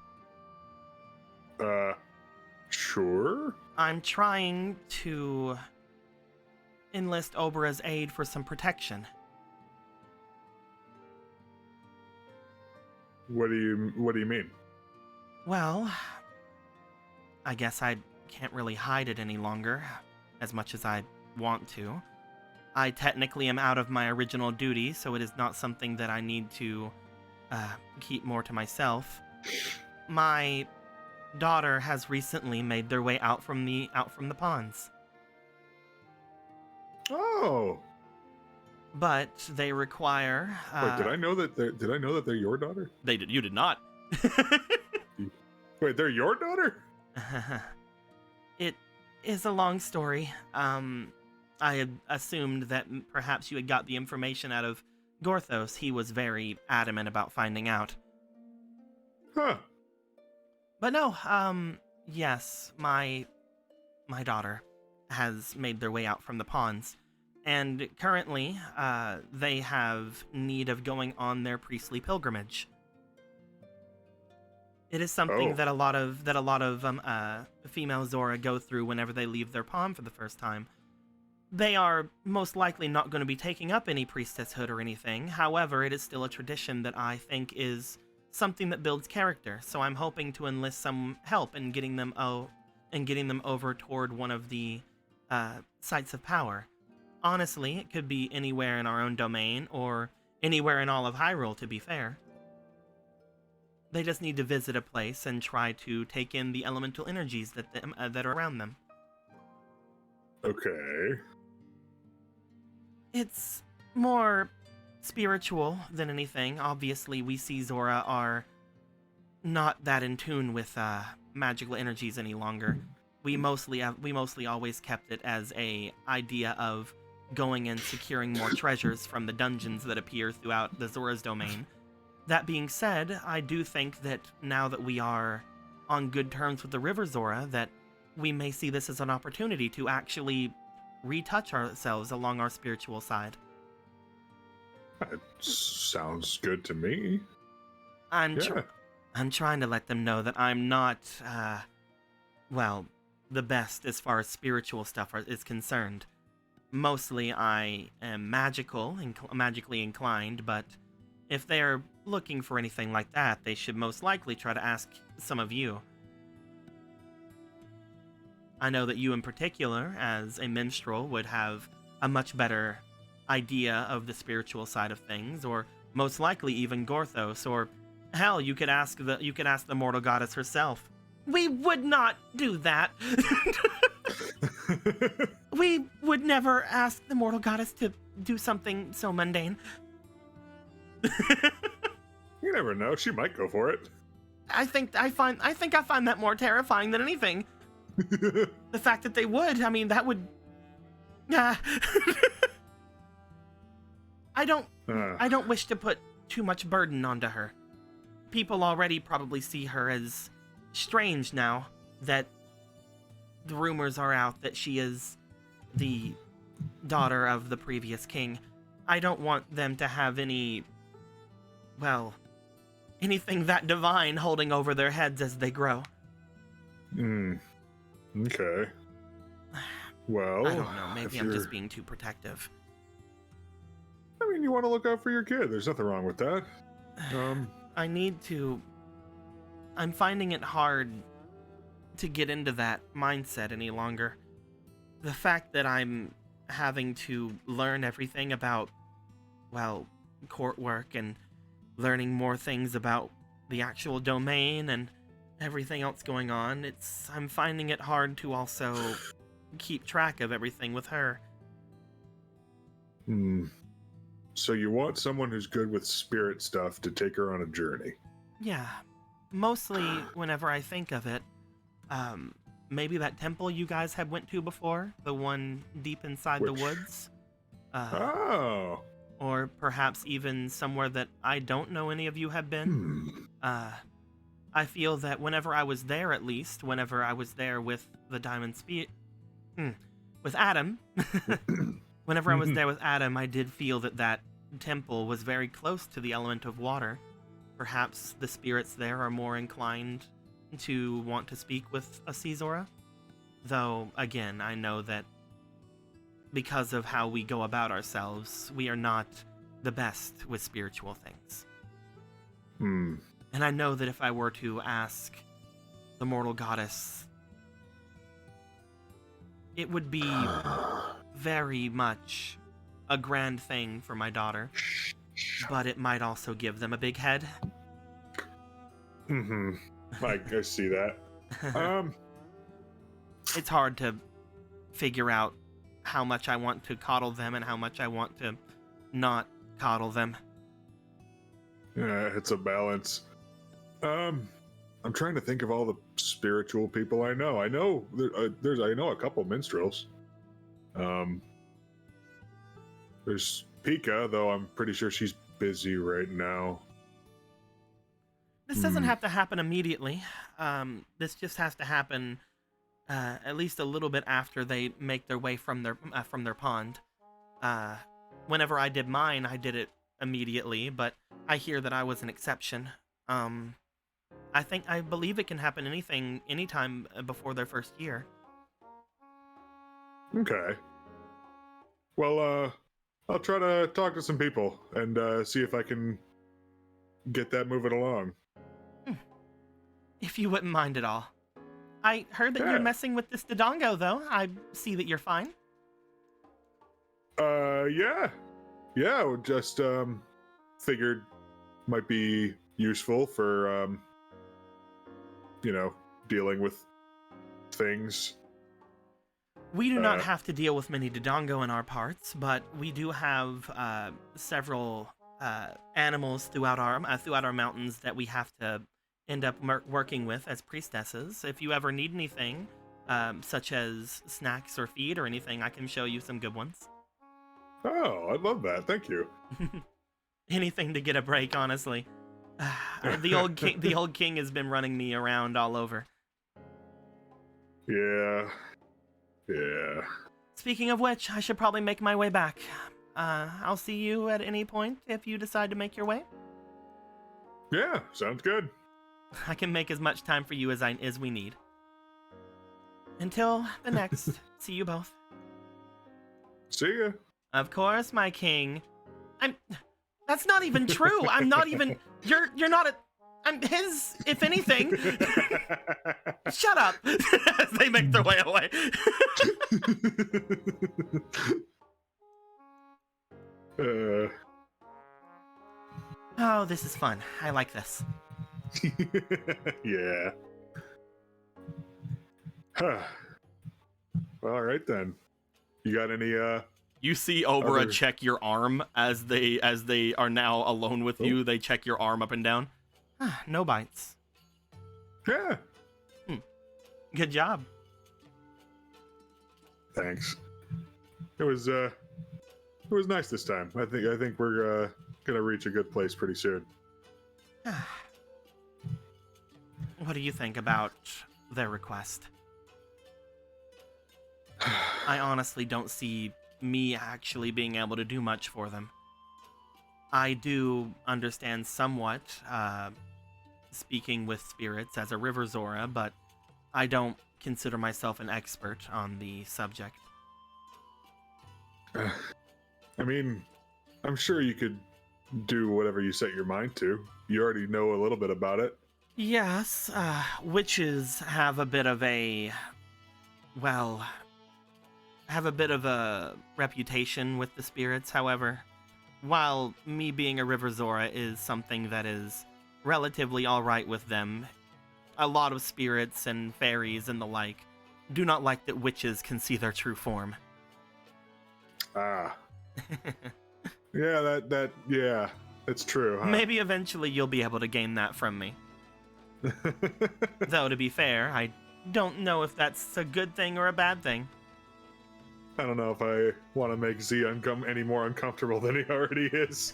Sure. I'm trying to enlist Obra's aid for some protection. What do you mean? Well, I guess I can't really hide it any longer, as much as I want to. I technically am out of my original duty, so it is not something that I need to keep more to myself. My daughter has recently made their way out from the ponds, Oh, but they require. wait, did I know that they're your daughter? They did. You did not. Wait, they're your daughter? It is a long story. I had assumed that perhaps you had got the information out of Gorthos. He was very adamant about finding out. Huh. But no, yes, my daughter has made their way out from the ponds, and currently, they have need of going on their priestly pilgrimage. It is something Oh. that a lot of female Zora go through whenever they leave their pond for the first time. They are most likely not going to be taking up any priestesshood or anything. However, it is still a tradition that I think is something that builds character. So I'm hoping to enlist some help in getting them over toward one of the sites of power. Honestly, it could be anywhere in our own domain or anywhere in all of Hyrule, to be fair. They just need to visit a place and try to take in the elemental energies that are around them. Okay. It's more spiritual than anything. Obviously, we see Zora are not that in tune with magical energies any longer. We mostly always kept it as a idea of going and securing more treasures from the dungeons that appear throughout the Zora's domain. That being said, I do think that now that we are on good terms with the River Zora, that we may see this as an opportunity to actually retouch ourselves along our spiritual side. That sounds good to me. I'm Yeah. I'm trying to let them know that I'm not, the best as far as spiritual stuff is concerned. Mostly I am magically inclined, but if they're looking for anything like that, they should most likely try to ask some of you. I know that you in particular, as a minstrel, would have a much better idea of the spiritual side of things, or most likely even Gorthos, or hell, you could ask the mortal goddess herself. We would not do that. We would never ask the mortal goddess to do something so mundane. You never know. She might go for it. I think I find that more terrifying than anything. The fact that they would, I mean, that would. I don't wish to put too much burden onto her. People already probably see her as strange now that the rumors are out that she is the daughter of the previous king. I don't want them to have anything that divine holding over their heads as they grow. Okay. Well, I don't know, maybe if I'm just you're- being too protective. I mean, you want to look out for your kid. There's nothing wrong with that. I'm finding it hard to get into that mindset any longer. The fact that I'm having to learn everything about, court work and learning more things about the actual domain and everything else going on, I'm finding it hard to also keep track of everything with her. So you want someone who's good with spirit stuff to take her on a journey? Yeah, mostly whenever I think of it, maybe that temple you guys had went to before, the one deep inside the Which- woods. Oh. Or perhaps even somewhere that I don't know any of you have been. I feel that whenever I was there, at least, whenever I was there with the Diamond with Adam, whenever I was there with Adam, I did feel that temple was very close to the element of water. Perhaps the spirits there are more inclined to want to speak with a Caesora. Though, again, I know that because of how we go about ourselves, we are not the best with spiritual things. And I know that if I were to ask the mortal goddess It would be very much a grand thing for my daughter, but it might also give them a big head. Mm-hmm. I see that. It's hard to figure out how much I want to coddle them and how much I want to not coddle them. Yeah, it's a balance. I'm trying to think of all the spiritual people I know. I know I know a couple minstrels. There's Pika, though I'm pretty sure she's busy right now. This doesn't have to happen immediately. This just has to happen at least a little bit after they make their way from their pond. Whenever I did mine, I did it immediately, but I hear that I was an exception. I believe it can happen anytime before their first year. Okay. Well, I'll try to talk to some people and see if I can get that moving along. If you wouldn't mind at all. I heard that you're messing with this Dodongo, though. I see that you're fine. Yeah. Yeah, just, figured might be useful for, dealing with things. We do not have to deal with many Dodongo in our parts, but we do have several animals throughout our mountains that we have to end up working with as priestesses. If you ever need anything, such as snacks or feed or anything, I can show you some good ones. Oh, I love that. Thank you. Anything to get a break, honestly. The old king has been running me around all over. Yeah. Yeah. Speaking of which, I should probably make my way back. I'll see you at any point if you decide to make your way. Yeah, sounds good. I can make as much time for you as we need. Until the next, see you both. See ya. Of course, my king. That's not even true. I'm not even. You're not a. I'm his. If anything. Shut up. As they make their way away. Oh, this is fun. I like this. Yeah. All right then. You got any You see Obra check your arm as they are now alone with you. They check your arm up and down. No bites. Yeah. Good job. Thanks. It was nice this time. I think we're gonna reach a good place pretty soon. What do you think about their request? I honestly don't see me actually being able to do much for them. I do understand somewhat, speaking with spirits as a River Zora, but I don't consider myself an expert on the subject. I mean, I'm sure you could do whatever you set your mind to. You already know a little bit about it. Yes, witches have a bit of a reputation with the spirits. However, while me being a River Zora is something that is relatively alright with them, a lot of spirits and fairies and the like do not like that witches can see their true form. Ah. Yeah, yeah, that's true, huh? Maybe eventually you'll be able to gain that from me. Though, to be fair, I don't know if that's a good thing or a bad thing. I don't know if I want to make Z any more uncomfortable than he already is.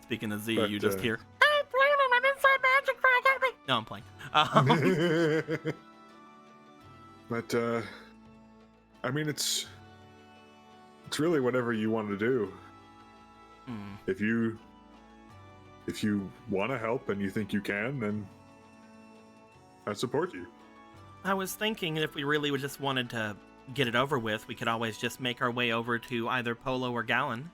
Speaking of Z, you just hear, no, I'm playing. But, I mean, it's really whatever you want to do. If you want to help and you think you can, then I support you. I was thinking if we really just wanted to get it over with, we could always just make our way over to either Polo or Gallon.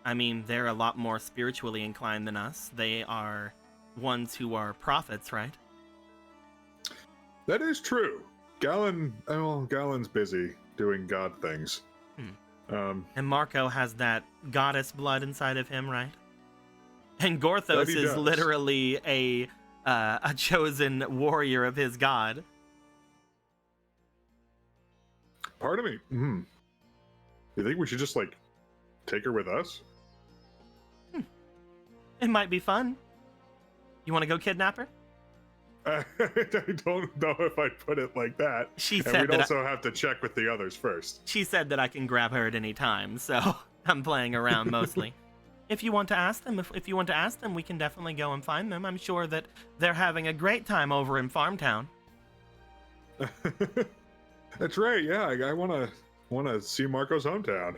I mean, they're a lot more spiritually inclined than us. They are ones who are prophets, right? That is true. Galen's busy doing god things. And Marco has that goddess blood inside of him, right? And That Gorthos he is does. literally a chosen warrior of his god. Part of me. You think we should just like take her with us? It might be fun. You want to go kidnap her? I don't know if I'd put it like that. She And said we'd that also have to check with the others first. She said that I can grab her at any time, so I'm playing around mostly. If you want to ask them, if you want to ask them, we can definitely go and find them. I'm sure that they're having a great time over in Farmtown. That's right. Yeah, I wanna see Marco's hometown.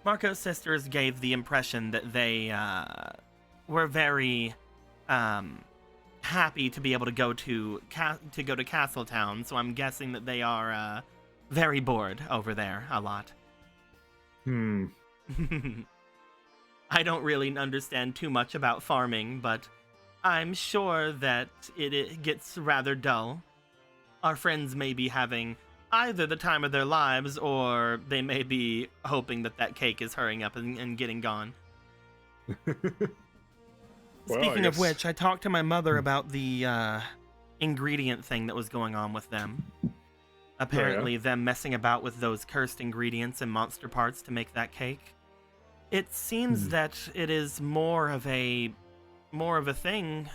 Marco's sisters gave the impression that they were very happy to be able to go to Castletown, so I'm guessing that they are very bored over there a lot. I don't really understand too much about farming, but I'm sure that it gets rather dull. Our friends may be having either the time of their lives, or they may be hoping that cake is hurrying up and getting gone. Well, Speaking I of guess- which, I talked to my mother about the ingredient thing that was going on with them. Apparently, them messing about with those cursed ingredients and monster parts to make that cake. It seems that it is more of a thing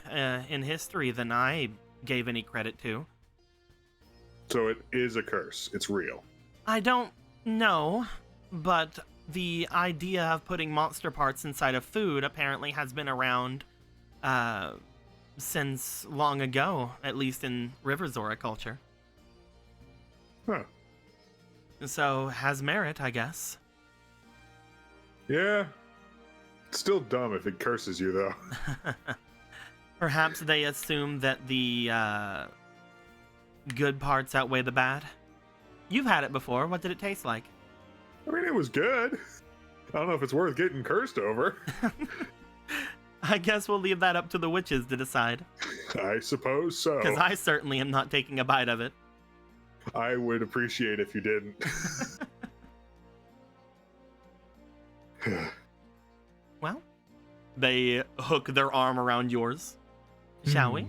in history than I gave any credit to. So it is a curse. It's real. I don't know, but the idea of putting monster parts inside of food apparently has been around since long ago, at least in Riverzora culture. Huh. So, has merit, I guess. Yeah. It's still dumb if it curses you, though. Perhaps they assume that the good parts outweigh the bad. You've had it before. What did it taste like? I mean, it was good. I don't know if it's worth getting cursed over. I guess we'll leave that up to the witches to decide. I suppose so. Because I certainly am not taking a bite of it. I would appreciate if you didn't. Well, they hook their arm around yours. Shall we?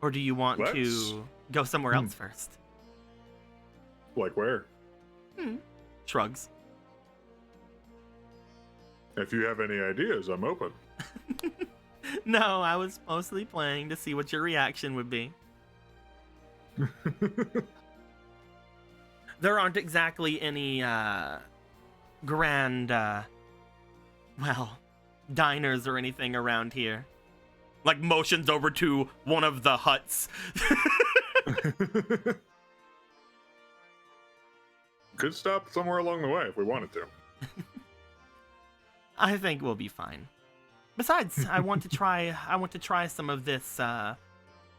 Or do you want Let's. to go somewhere else first? Like where? Shrugs. If you have any ideas, I'm open. No, I was mostly playing to see what your reaction would be. There aren't exactly any grand, diners or anything around here. Like motions over to one of the huts. Could stop somewhere along the way if we wanted to. I think we'll be fine. Besides, I want to try some of this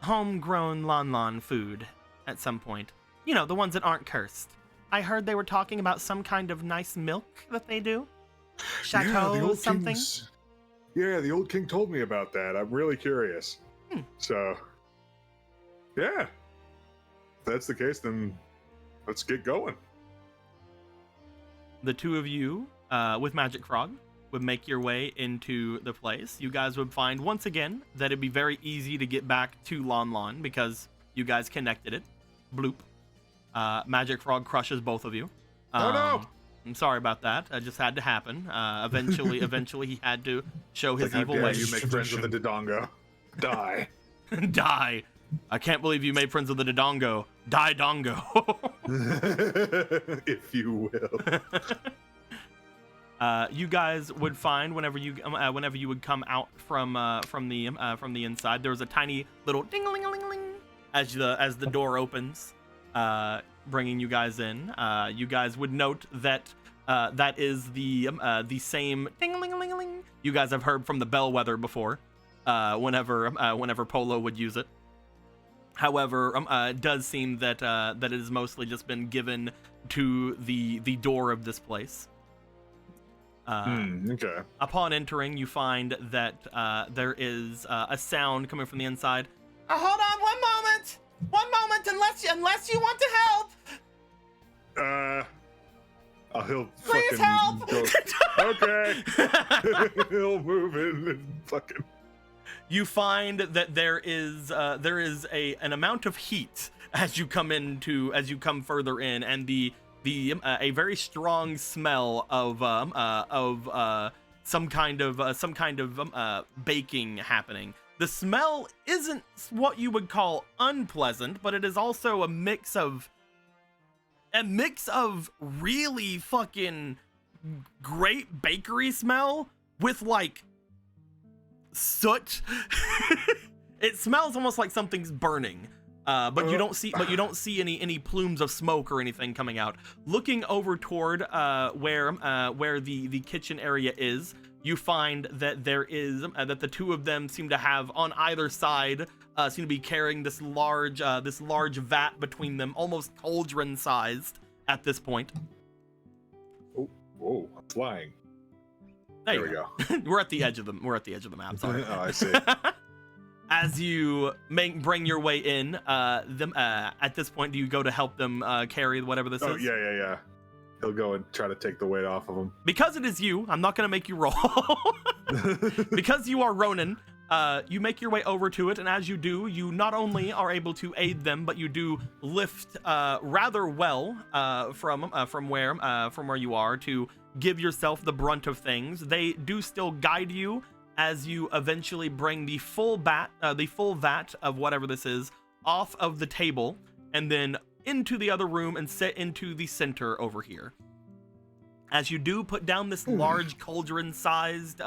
homegrown Lon food at some point. You know, the ones that aren't cursed. I heard they were talking about some kind of nice milk that they do. Chateau something. Yeah, the old king told me about that. I'm really curious. So, yeah. If that's the case, then let's get going. The two of you, with Magic Frog, would make your way into the place. You guys would find, once again, that it'd be very easy to get back to Lon because you guys connected it. Bloop. Magic Frog crushes both of you. Oh no! I'm sorry about that. It just had to happen. Eventually he had to show his Like, evil how dare ways. you make friends with the Dodongo. Die. Die. I can't believe you made friends with the Dodongo. Die Dongo. If you will. You guys would find whenever you would come out from the inside, there was a tiny little ding-a-ling-a-ling-a-ling as the door opens, bringing you guys in. You guys would note that that is the same ding-a-ling-a-ling-a-ling you guys have heard from the bellwether before. Whenever Polo would use it. However, it does seem that it has mostly just been given to the door of this place. Okay. Upon entering, you find that there is a sound coming from the inside. Hold on one moment! One moment, unless you want to help. He'll Please fucking help! go. Okay. He'll move in and fucking. You find that there is an amount of heat as you come further in, and a very strong smell of some kind of baking happening. The smell isn't what you would call unpleasant, but it is also a mix of really fucking great bakery smell with like soot. It smells almost like something's burning, but you don't see any plumes of smoke or anything coming out. Looking over toward where the kitchen area is, you find that there is that the two of them seem to have on either side seem to be carrying this large vat between them, almost cauldron sized at this point. Oh, whoa! I'm flying. There we go. We're at the edge of the map. Sorry. Oh, I see. As you bring your way in, at this point, do you go to help them carry whatever this is? Oh, yeah. He'll go and try to take the weight off of him. Because it is you, I'm not going to make you roll. Because you are Ronin, you make your way over to it, and as you do, you not only are able to aid them, but you do lift rather well from where you are to give yourself the brunt of things. They do still guide you as you eventually bring the full vat of whatever this is off of the table, and then into the other room and set into the center over here. As you do put down this large cauldron-sized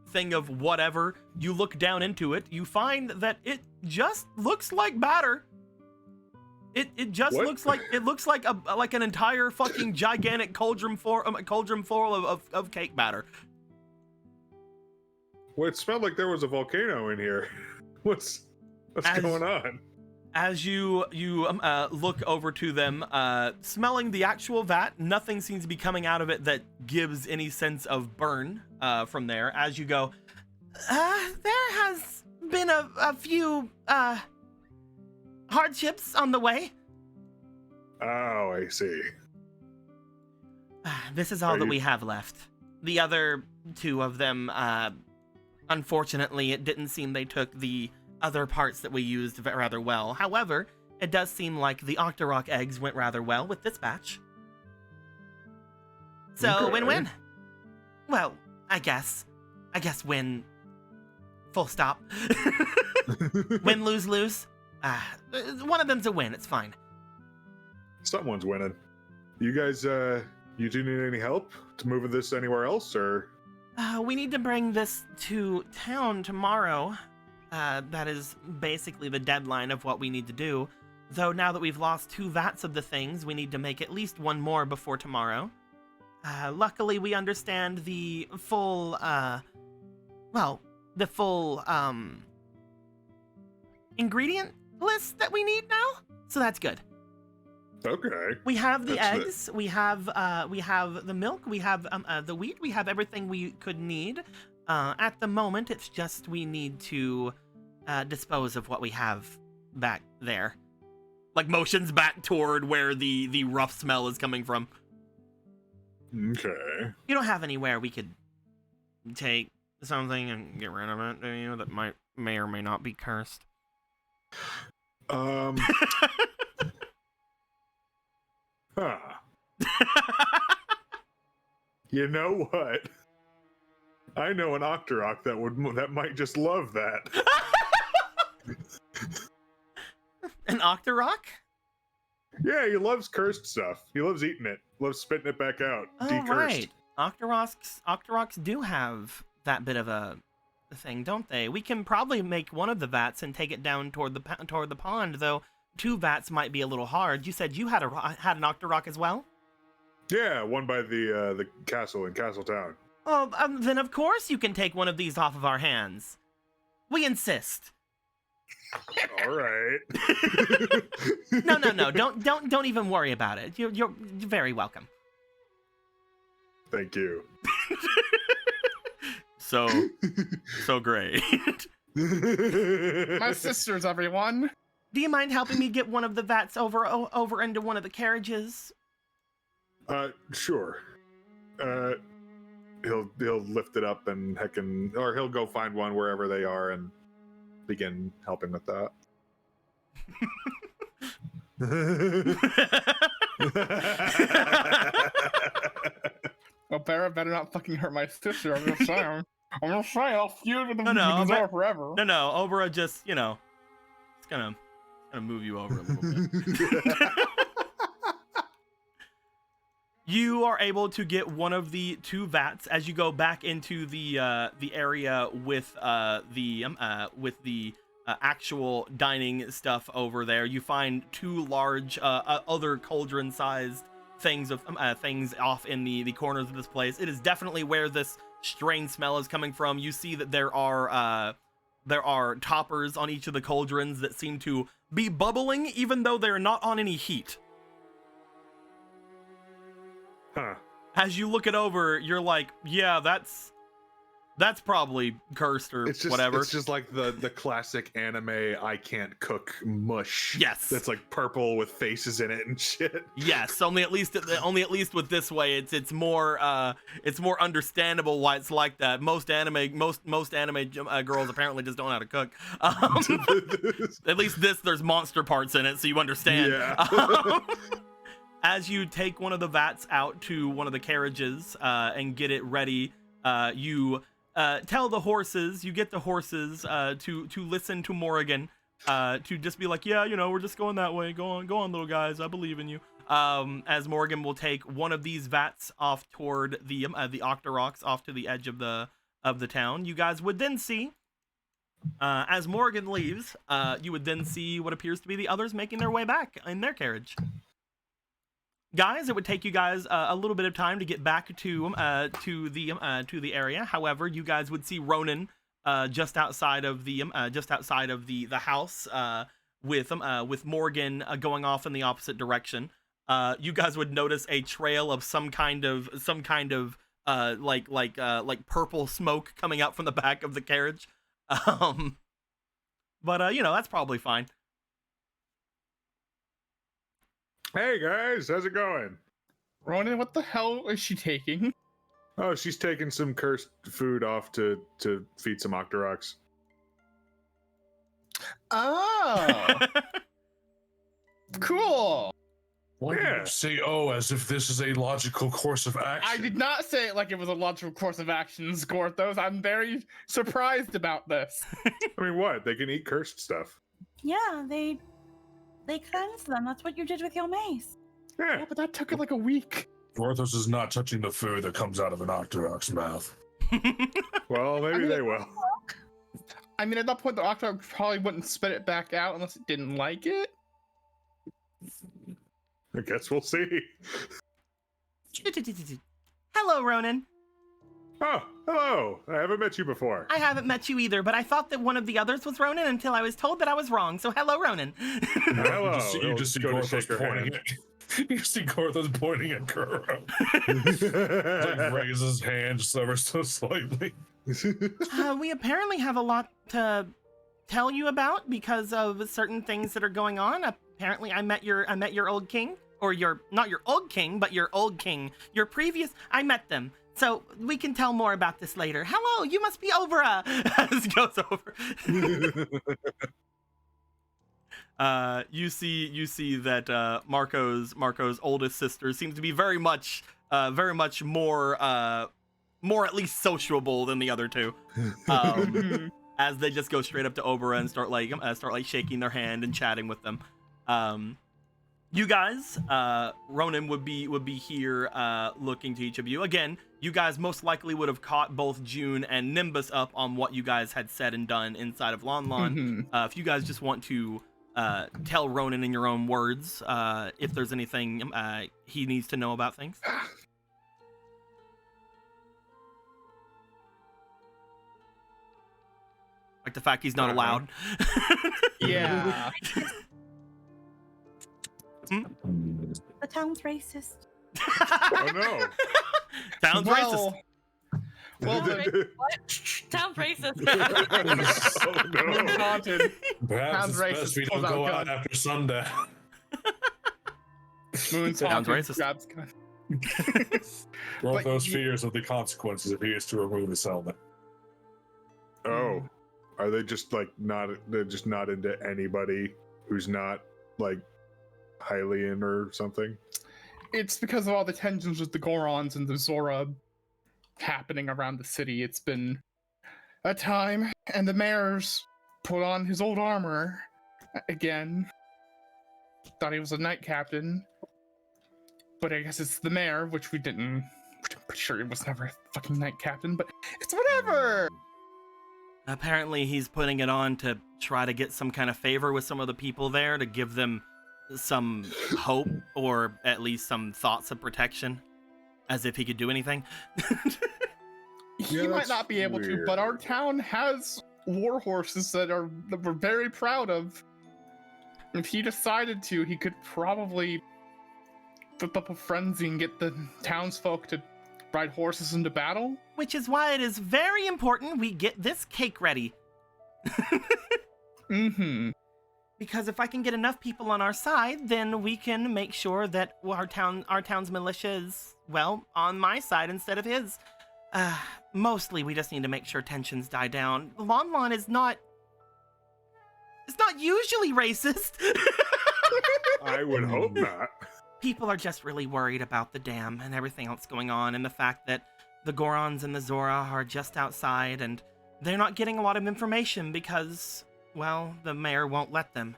thing of whatever, you look down into it, you find that it just looks like batter. It just looks like an entire fucking gigantic cauldron full of cake batter. Well, it smelled like there was a volcano in here. What's going on? As you look over to them, smelling the actual vat, nothing seems to be coming out of it that gives any sense of burn from there. As you go, there has been a few hardships on the way. Oh, I see. This is all that we have left. The other two of them, unfortunately, it didn't seem they took the other parts that we used rather well. However, it does seem like the Octorok eggs went rather well with this batch. So, win-win. Well, I guess win. Full stop. Win, lose, lose. One of them's a win, it's fine. Someone's winning. You guys, you do need any help to move this anywhere else, or? We need to bring this to town tomorrow. That is basically the deadline of what we need to do. Though now that we've lost 2 vats of the things, we need to make at least 1 more before tomorrow. Luckily, we understand the full, ingredient list that we need now. So that's good. Okay. We have the eggs, we have the milk, we have the wheat, we have everything we could need. At the moment, it's just we need to dispose of what we have back there. Like motions back toward where the rough smell is coming from. Okay. You don't have anywhere we could take something and get rid of it, do you? That may or may not be cursed. Huh. You know what? I know an Octorok that might just love that. An Octorok? Yeah, he loves cursed stuff. He loves eating it. Loves spitting it back out. Oh, Decursed. right. Octoroks do have that bit of a thing, don't they? We can probably make one of the vats and take it down toward the pond, though 2 vats might be a little hard. You said you had an Octorok as well? Yeah, one by the castle in Castletown. Oh, then of course you can take one of these off of our hands. We insist. All right. No. Don't even worry about it. You're very welcome. Thank you. So great. My sisters, everyone. Do you mind helping me get one of the vats over into one of the carriages? Sure. He'll lift it up and or he'll go find one wherever they are and begin helping with that. Well, Barra better not fucking hurt my sister. I'm just saying. I'll feud with them No, forever. No, Obra just, it's gonna move you over a little bit. You are able to get one of the 2 vats as you go back into the area with the actual dining stuff over there. You find 2 large other cauldron-sized things off in the corners of this place. It is definitely where this strange smell is coming from. You see that there are toppers on each of the cauldrons that seem to be bubbling, even though they're not on any heat. Huh. As you look it over, you're like, yeah, that's probably cursed or whatever. It's just like the classic anime I can't cook mush. Yes. That's like purple with faces in it and shit. Yes, only at least with this way, it's more understandable why it's like that. Most anime girls apparently just don't know how to cook. At least there's monster parts in it, so you understand. Yeah. As you take one of the vats out to one of the carriages and get it ready, you tell the horses, you get the horses to listen to Morrigan, to just be like, yeah, we're just going that way. Go on, little guys. I believe in you. As Morrigan will take one of these vats off toward the Octoroks, off to the edge of the town. You guys would then see, as Morrigan leaves, you would then see what appears to be the others making their way back in their carriage. Guys, it would take you guys a little bit of time to get back to the area. However, you guys would see Ronan just outside of the house with Morgan going off in the opposite direction. You guys would notice a trail of some kind of like purple smoke coming out from the back of the carriage. But that's probably fine. Hey guys, how's it going? Ronan, what the hell is she taking? Oh, she's taking some cursed food off to feed some Octoroks. Oh. Cool. Why do you say as if this is a logical course of action? I did not say it like it was a logical course of action, Scorthos. I'm very surprised about this. I mean, what? They can eat cursed stuff. Yeah, they cleanse them. That's what you did with your mace. Yeah, but that took it like a week. Porthos is not touching the food that comes out of an Octorok's mouth. Well, maybe they will. I mean, at that point, the Octorok probably wouldn't spit it back out unless it didn't like it. I guess we'll see. Hello, Ronan. Oh, hello. I haven't met you before. I haven't met you either, but I thought that one of the others was Ronan until I was told that I was wrong. So hello, Ronan. Hello. You just see Gorthos pointing you see Gorthos pointing at Kuro. Like raises his hand just ever so slightly. We apparently have a lot to tell you about because of certain things that are going on. Apparently, I met your old king, or not your old king, but your old king. Your previous. I met them. So we can tell more about this later. Hello, you must be Obra. As it goes over. You see that Marco's oldest sister seems to be very much more at least sociable than the other two. As they just go straight up to Obra and start shaking their hand and chatting with them. You guys, Ronan would be here looking to each of you. Again, you guys most likely would have caught both June and Nimbus up on what you guys had said and done inside of Lon Lon. If you guys just want to tell Ronan in your own words if there's anything he needs to know about things. Like the fact he's not allowed. Yeah. The town's racist. Oh no. Sounds racist. Well, Town's racist. Moon's haunted. Perhaps Sounds it's best racist. we don't Pulls out go gun. out after sundown. Moon's Sounds haunted. racist. Grabs gun. Growthos you- fears of the consequences if he is to remove his helmet. Oh, are they just like not? They're just not into anybody who's not like Hylian or something. It's because of all the tensions with the Gorons and the Zora happening around the city. It's been a time, and the mayor's put on his old armor again. Thought he was a knight captain, but I guess it's the mayor, which we didn't. I'm pretty sure it was never a fucking knight captain, but it's whatever. Apparently, he's putting it on to try to get some kind of favor with some of the people there to give them some hope or at least some thoughts of protection, as if he could do anything. He Yeah, might that's not be able to, but our weird. town has war horses that we're very proud of. If he decided to, he could probably whip up a frenzy and get the townsfolk to ride horses into battle. Which is why it is very important we get this cake ready. Mm-hmm. Because if I can get enough people on our side, then we can make sure that our town's militia is, well, on my side instead of his. Mostly we just need to make sure tensions die down. Lon Lon is not... It's not usually racist. I would hope not. People are just really worried about the dam and everything else going on, and the fact that the Gorons and the Zora are just outside, and they're not getting a lot of information because, well, the mayor won't let them.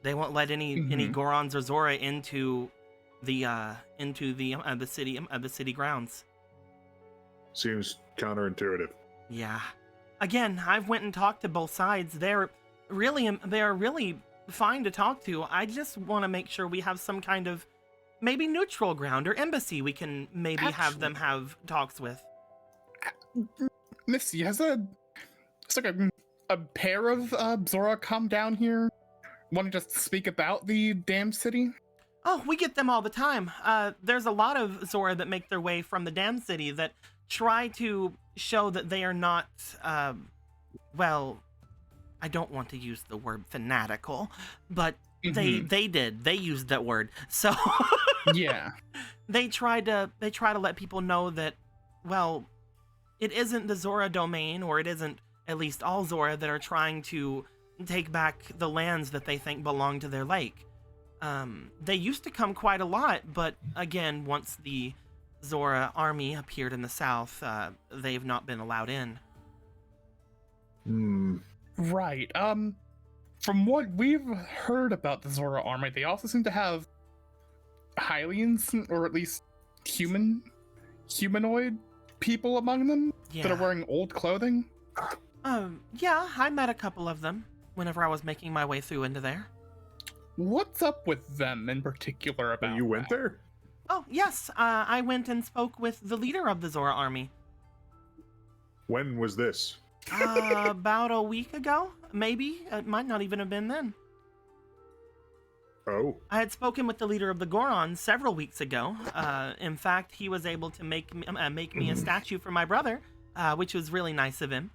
They won't let any Gorons or Zora into the city grounds. Seems counterintuitive. Yeah. Again, I've went and talked to both sides. They're really fine to talk to. I just want to make sure we have some kind of maybe neutral ground or embassy we can maybe have them have talks with. Misty, it's like a pair of Zora come down here, want to just speak about the damn city? Oh, we get them all the time. There's a lot of Zora that make their way from the Dam City that try to show that they are not, well, I don't want to use the word fanatical, but they used that word. So Yeah. they try to let people know that, well, it isn't the Zora domain, or it isn't at least all Zora that are trying to take back the lands that they think belong to their lake. They used to come quite a lot, but again, once the Zora army appeared in the south, they've not been allowed in. Right. From what we've heard about the Zora army, they also seem to have Hylians, or at least humanoid people among them that are wearing old clothing. Yeah, I met a couple of them whenever I was making my way through into there. What's up with them in particular about You went that? there? Oh, yes, I went and spoke with the leader of the Zora army. When was this? About a week ago, maybe. It might not even have been then. Oh, I had spoken with the leader of the Gorons several weeks ago. In fact, he was able to make me a statue for my brother, which was really nice of him.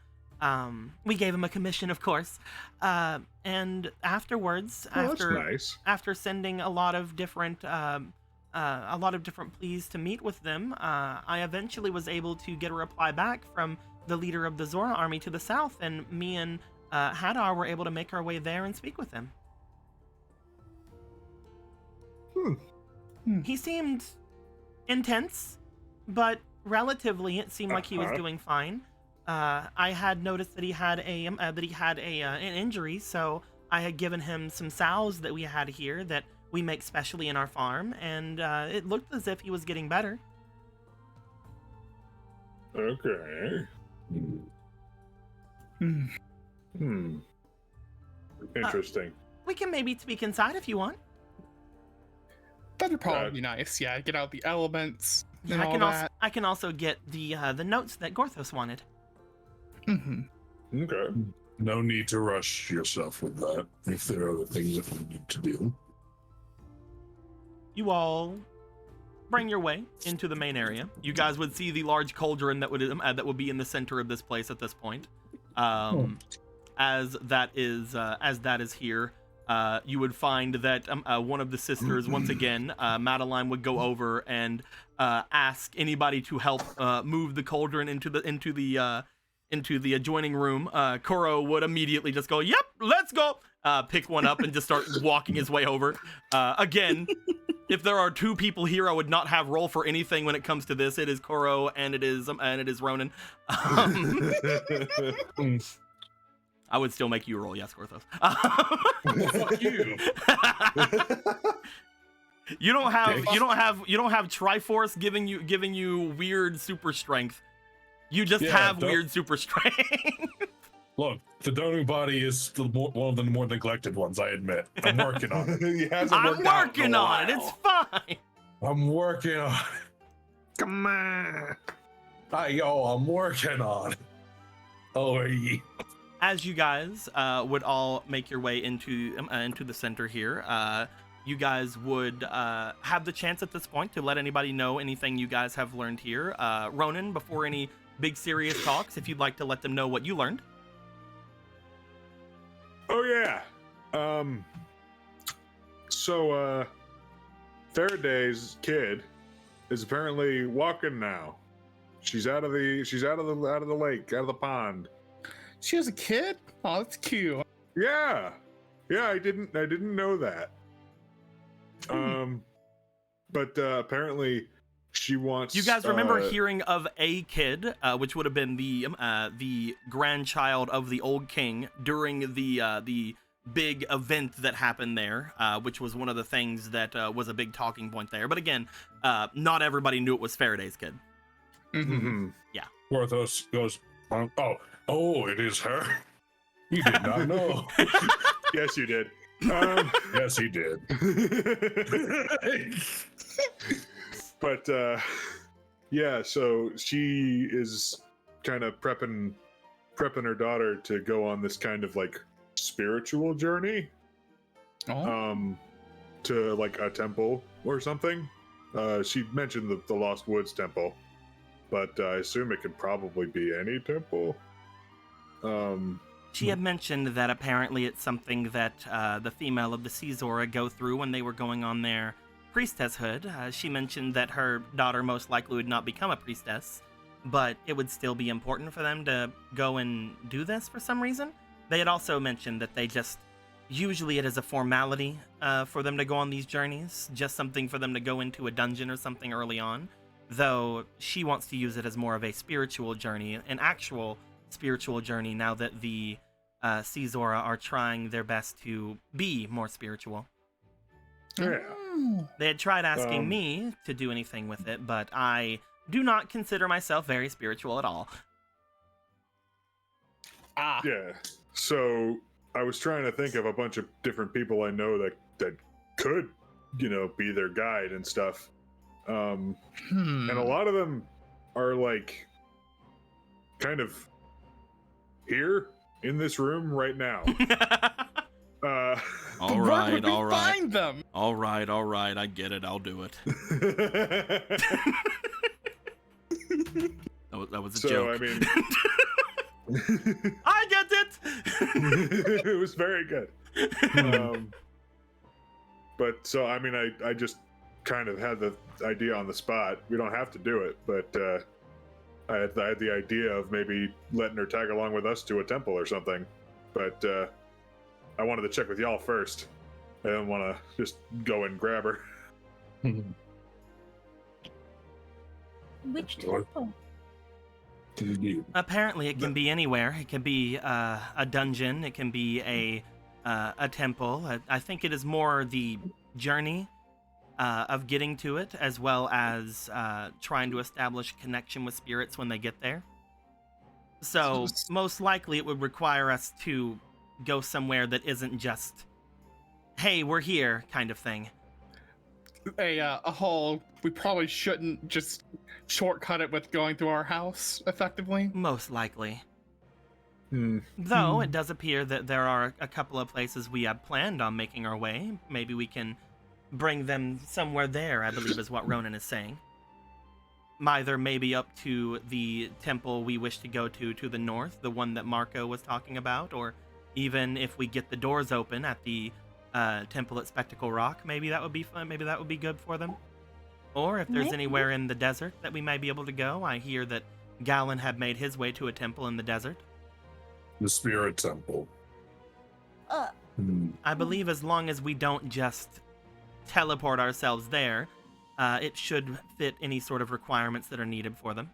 We gave him a commission, of course. And afterwards, that's nice. after sending a lot of different pleas to meet with them, I eventually was able to get a reply back from the leader of the Zora army to the south, and me and Hadar were able to make our way there and speak with him. He seemed intense, but relatively, it seemed like he was doing fine. I had noticed that he had an injury, so I had given him some salves that we had here that we make specially in our farm, and it looked as if he was getting better. Okay. Interesting. We can maybe speak inside if you want. That'd probably be nice. Yeah, get out the elements and Yeah, all that. I can also get the notes that Gorthos wanted. Okay. No need to rush yourself with that if there are other things that we need to do. You all bring your way into the main area. You guys would see the large cauldron that would be in the center of this place at this point. As that is here, you would find that one of the sisters, once again, Madeline, would go over and ask anybody to help move the cauldron into the adjoining room. Koro would immediately just go, "Yep, let's go." Pick one up and just start walking his way over. Again, if there are two people here, I would not have roll for anything when it comes to this. It is Koro and it is Ronan. I would still make you roll, yes, Gorthos. Fuck you. You don't have Triforce giving you weird super strength. You just have weird super strength. Look, the Donu body is one of the more neglected ones, I admit. I'm working on it. I'm working on it. It's fine. I'm working on it. Come on. I'm working on it. Oh, yeah. As you guys would all make your way into the center here, you guys would have the chance at this point to let anybody know anything you guys have learned here. Ronan, before any big serious talks, if you'd like to let them know what you learned. Oh yeah. So Faraday's kid is apparently walking now. She's out of the lake, out of the pond. She has a kid? Oh, that's cute. Yeah. I didn't know that. But apparently she wants. You guys remember hearing of a kid, which would have been the grandchild of the old king during the big event that happened there, which was one of the things that was a big talking point there. But again, not everybody knew it was Faraday's kid. Mm-hmm. Yeah. Porthos goes, oh, it is her. You did not know. Yes, you did. Yes, he did. But yeah, so she is kind of prepping her daughter to go on this kind of like spiritual journey. To like a temple or something. She mentioned the Lost Woods temple, but I assume it could probably be any temple. She had mentioned that apparently it's something that the female of the Sea Zora go through when they were going on their priestesshood. She mentioned that her daughter most likely would not become a priestess, but it would still be important for them to go and do this for some reason. They had also mentioned that they just, usually it is a formality for them to go on these journeys, just something for them to go into a dungeon or something early on, though she wants to use it as more of a spiritual journey, an actual spiritual journey, now that the Sea Zora are trying their best to be more spiritual. Yeah. They had tried asking me to do anything with it, but I do not consider myself very spiritual at all. Yeah. So I was trying to think of a bunch of different people I know that could, be their guide and stuff. And a lot of them are like kind of here in this room right now. All right. Find them. All right. I get it. I'll do it. That was a joke. I mean, I get it. it was very good. But so I mean, I just kind of had the idea on the spot. We don't have to do it, but I had the idea of maybe letting her tag along with us to a temple or something. But I wanted to check with y'all first. I didn't want to just go and grab her. Which temple? Apparently, it can be anywhere. It can be a dungeon. It can be a temple. I think it is more the journey of getting to it, as well as trying to establish connection with spirits when they get there. So most likely, it would require us to go somewhere that isn't just, "Hey, we're here," kind of thing. A whole, we probably shouldn't just shortcut it with going through our house effectively. Most likely. Though it does appear that there are a couple of places we had planned on making our way. Maybe we can bring them somewhere there, I believe is what Ronan is saying. Either maybe up to the temple we wish to go to the north, the one that Marco was talking about, or even if we get the doors open at the temple at Spectacle Rock, maybe that would be fun. Maybe that would be good for them. Or if there's Maybe. anywhere in the desert that we may be able to go. I hear that Galen had made his way to a temple in the desert. The Spirit Temple. I believe as long as we don't just teleport ourselves there, it should fit any sort of requirements that are needed for them.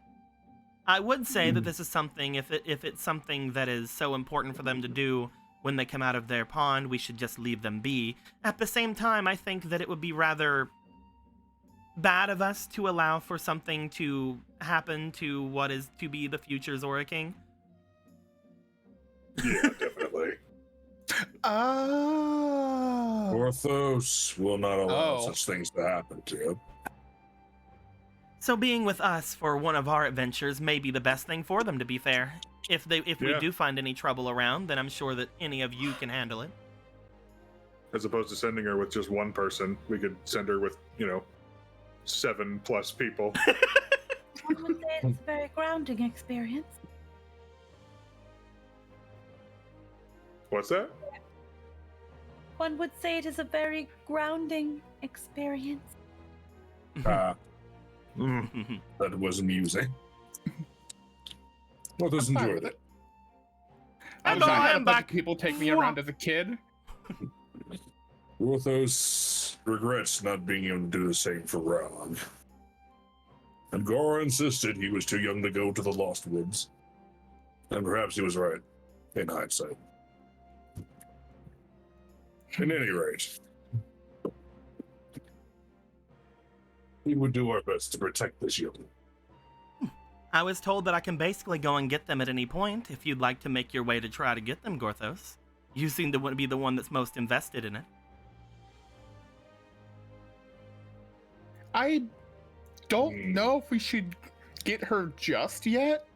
I would say that this is something, if it's something that is so important for them to do when they come out of their pond, we should just leave them be. At the same time, I think that it would be rather bad of us to allow for something to happen to what is to be the future Zora King. Yeah, definitely. Oh. Orthos will not allow Oh. such things to happen to him. So being with us for one of our adventures may be the best thing for them, to be fair. If we Yeah. do find any trouble around, then I'm sure that any of you can handle it. As opposed to sending her with just one person, we could send her with, 7+ people. One would say it's a very grounding experience. What's that? One would say it is a very grounding experience. That was amusing. Orthos enjoyed it. I Hello, had I'm a bunch back. of people take me around as a kid. Orthos regrets not being able to do the same for Rog. And Gora insisted he was too young to go to the Lost Woods. And perhaps he was right, in hindsight. At any rate, we would do our best to protect this young. I was told that I can basically go and get them at any point if you'd like to make your way to try to get them, Gorthos. You seem to be the one that's most invested in it. I don't know if we should get her just yet.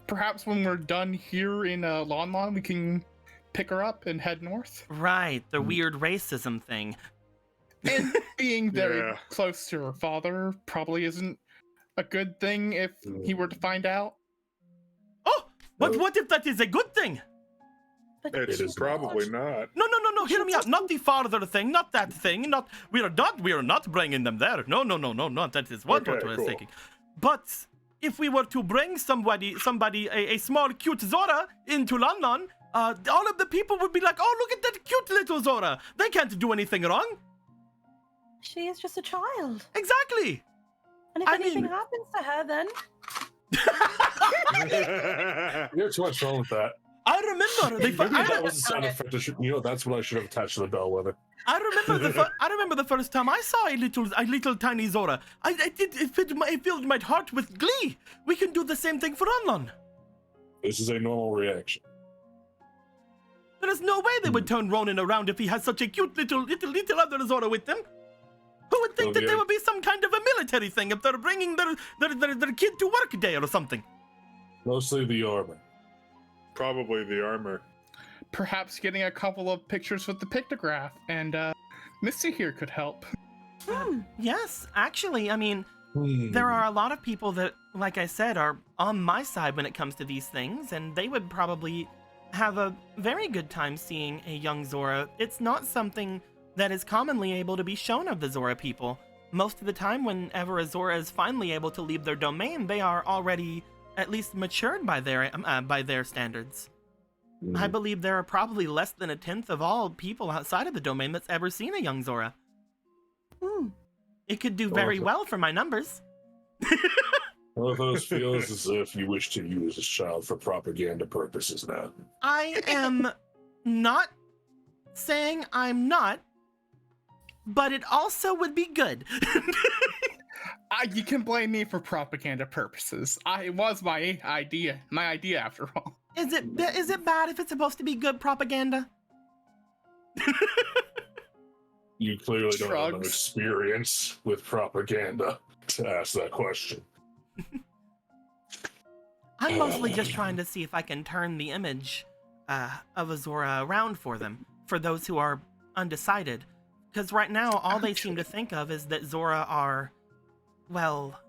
Perhaps when we're done here in Lon Lon, we can pick her up and head north. Right, the weird racism thing. And being very Yeah. close to her father probably isn't a good thing if he were to find out. Oh, but what if that is a good thing? But It's is probably not. No, hear me out. Not the father thing, not that thing. We are not bringing them there. No, not that is what Okay, we're cool. thinking. But if we were to bring somebody, a small cute Zora into London, all of the people would be like, "Oh, look at that cute little Zora. They can't do anything wrong." she is just a child. Exactly. And if I anything mean- happens to her, then You have too much fun with that. I remember That was a sound effect. That's what I should have attached to the bellwether. I remember the first time I saw a little tiny Zora. It filled my heart with glee. We can do the same thing for London. This is a normal reaction. There is no way they would turn Ronan around if he has such a cute little other Zora with them. Who would think Well, that yeah. there would be some kind of a military thing if they're bringing their kid to work day or something? Mostly the armor. Probably the armor. Perhaps getting a couple of pictures with the pictograph, and Misty here could help. Yes, actually, I mean, there are a lot of people that, like I said, are on my side when it comes to these things, and they would probably have a very good time seeing a young Zora. It's not something that is commonly able to be shown of the Zora people. Most of the time, whenever a Zora is finally able to leave their domain, they are already at least matured by their standards. I believe there are probably less than a tenth of all people outside of the domain that's ever seen a young Zora. It could do very well for my numbers. Orthos feels as if you wish to use this child for propaganda purposes now. I am not saying I'm not, but it also would be good. You can blame me for propaganda purposes. It was my idea after all. Is it bad if it's supposed to be good propaganda? You clearly don't have enough Shrugs. experience with propaganda to ask that question. I'm mostly just trying to see if I can turn the image of Azora around for them, for those who are undecided. Because right now, all they seem to think of is that Zora are, well,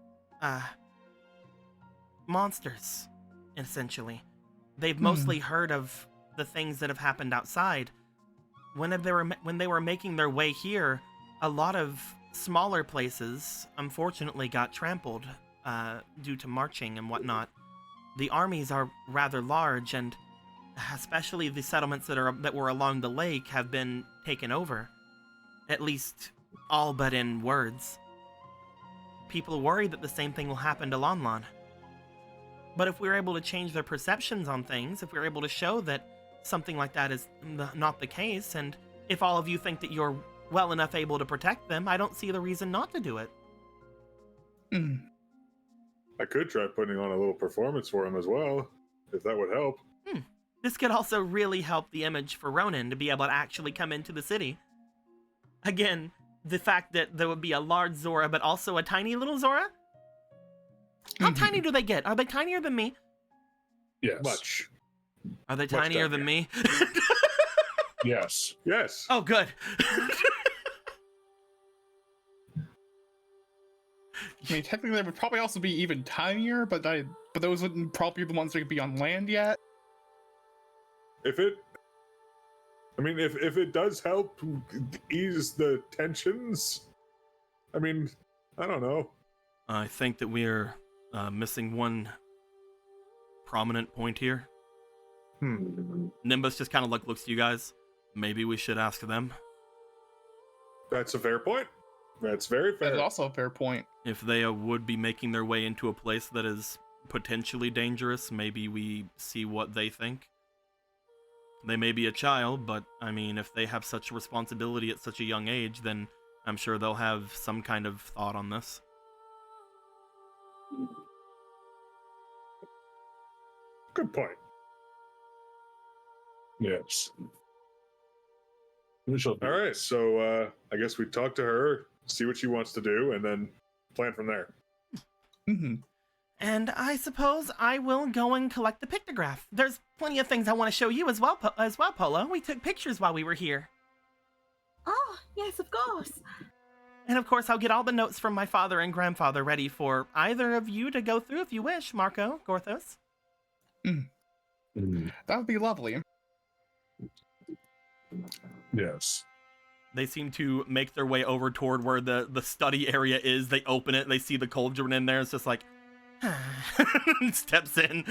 monsters, essentially. They've mostly heard of the things that have happened outside. When they were making their way here, a lot of smaller places, unfortunately, got trampled due to marching and whatnot. The armies are rather large, and especially the settlements that were along the lake have been taken over. At least, all but in words. People worry that the same thing will happen to Lonlon. But if we're able to change their perceptions on things, if we're able to show that something like that is not the case, and if all of you think that you're well enough able to protect them, I don't see the reason not to do it. I could try putting on a little performance for him as well, if that would help. This could also really help the image for Ronan to be able to actually come into the city. Again, the fact that there would be a large Zora, but also a tiny little Zora? How tiny do they get? Are they tinier than me? Yes. Much. Are they tinier than me? Yes. Yes. Oh, good. I mean, technically, they would probably also be even tinier, but those wouldn't probably be the ones that could be on land yet. If it does help ease the tensions, I mean, I don't know. I think that we're missing one prominent point here. Nimbus just kind of looks to you guys. Maybe we should ask them. That's a fair point. That's very fair. That's also a fair point. If they would be making their way into a place that is potentially dangerous, maybe we see what they think. They may be a child, but, I mean, if they have such a responsibility at such a young age, then I'm sure they'll have some kind of thought on this. Good point. Yes. We shall. All right, so I guess we talk to her, see what she wants to do, and then plan from there. And I suppose I will go and collect the pictograph. There's plenty of things I want to show you as well, Polo. We took pictures while we were here. Oh, yes, of course. And of course, I'll get all the notes from my father and grandfather ready for either of you to go through if you wish, Marco, Gorthos. That would be lovely. Yes. They seem to make their way over toward where the study area is. They open it, they see the cauldron in there. It's just like, steps in.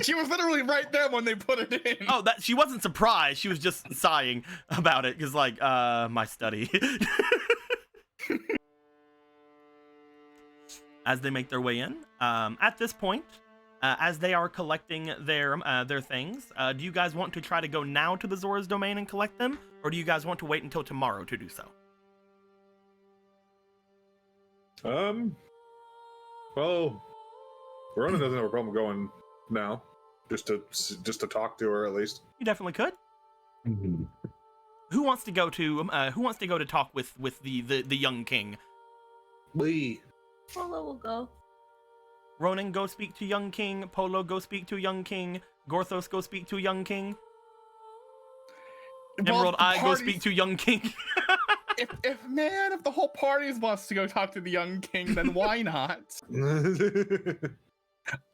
She was literally right there when they put it in. Oh, she wasn't surprised. She was just sighing about it because, like, my study. As they make their way in, at this point, as they are collecting their things, do you guys want to try to go now to the Zora's domain and collect them, or do you guys want to wait until tomorrow to do so? Well, Verona doesn't have a problem going now, just to talk to her at least. You definitely could. Who wants to go to talk with the young king? Lee. Polo will go. Ronan, go speak to young king. Polo, go speak to young king. Gorthos, go speak to young king. Emerald, I go speak to young king. if the whole party wants to go talk to the young king, then why not?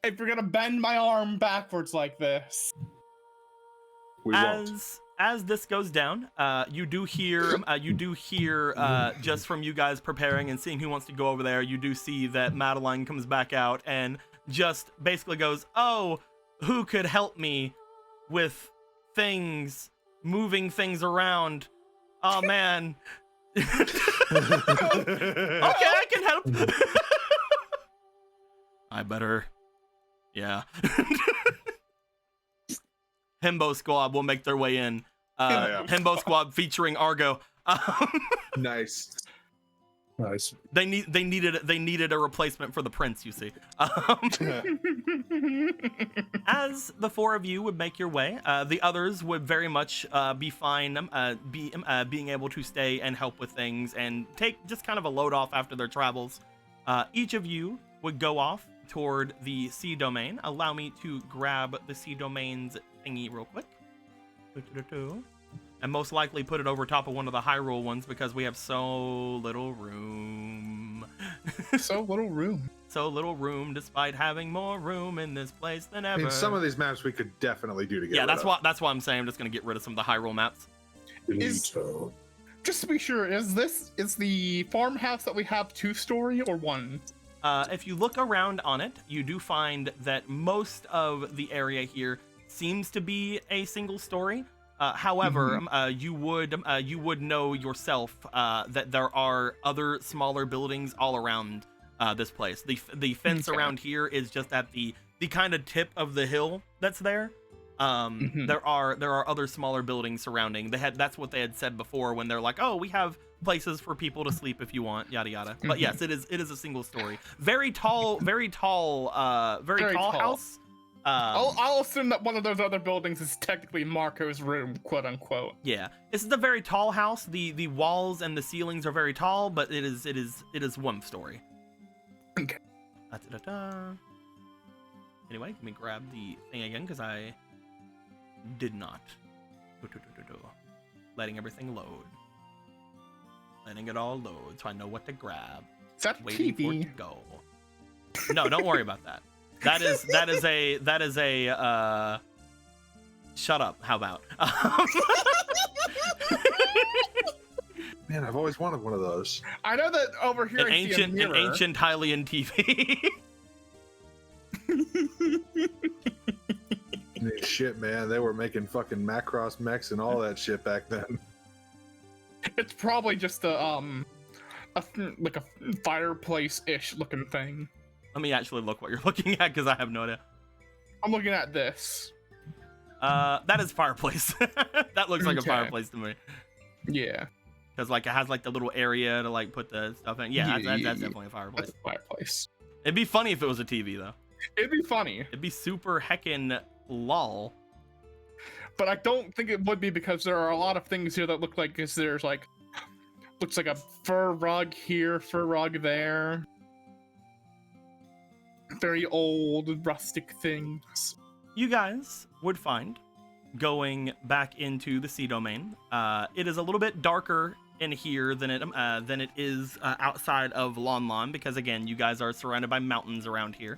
If you're gonna bend my arm backwards like this. We won't. As this goes down, you do hear just from you guys preparing and seeing who wants to go over there, you do see that Madeline comes back out and just basically goes, "Oh, who could help me with things, moving things around? Oh man." Okay, I can help. I better. Yeah. Himbo Squad will make their way in. Himbo Squad featuring Argo. Nice. They needed a replacement for the prince, you see. As the four of you would make your way, the others would very much be fine being able to stay and help with things and take just kind of a load off after their travels. Each of you would go off toward the sea domain. Allow me to grab the sea domain's thingy real quick. and most likely put it over top of one of the Hyrule ones because we have so little room. So little room. So little room, despite having more room in this place than I ever. mean, some of these maps we could definitely do together. Yeah, that's why I'm saying I'm just gonna get rid of some of the Hyrule maps. Finito. Just to be sure, is the farmhouse that we have 2-story or 1? If you look around on it, you do find that most of the area here seems to be a single story. However, you would know yourself that there are other smaller buildings all around this place. The fence around here is just at the kind of tip of the hill that's there. There are other smaller buildings surrounding. That's what they had said before when they're like, oh, we have places for people to sleep if you want, yada yada. But yes, it is a single story. Very tall house. I'll assume that one of those other buildings is technically Marco's room, quote unquote. Yeah, this is a very tall house. The walls and the ceilings are very tall, but it is one story. Okay. Anyway, let me grab the thing again because I did not. Letting everything load. Letting it all load so I know what to grab. Is that Waiting for it TV? to go. No, don't worry about that. That is a shut up. How about? Man, I've always wanted one of those. I know that over here an I see a mirror. ancient Hylian TV. I mean, shit, man, they were making fucking Macross mechs and all that shit back then. It's probably just like a fireplace-ish looking thing. Let me actually look what you're looking at because I have no idea. I'm looking at this. That is fireplace. That looks like a Okay. fireplace to me. Yeah. Because like it has like the little area to like put the stuff in. Yeah, that's definitely a fireplace. That's a fireplace. It'd be funny if it was a TV though. It'd be funny, It'd be super heckin' lol. but I don't think it would be because there are a lot of things here that look like there's like looks like a fur rug here, fur rug there. Very old, rustic things. You guys would find going back into the sea domain. It is a little bit darker in here than it is outside of Lon Lon because again, you guys are surrounded by mountains around here.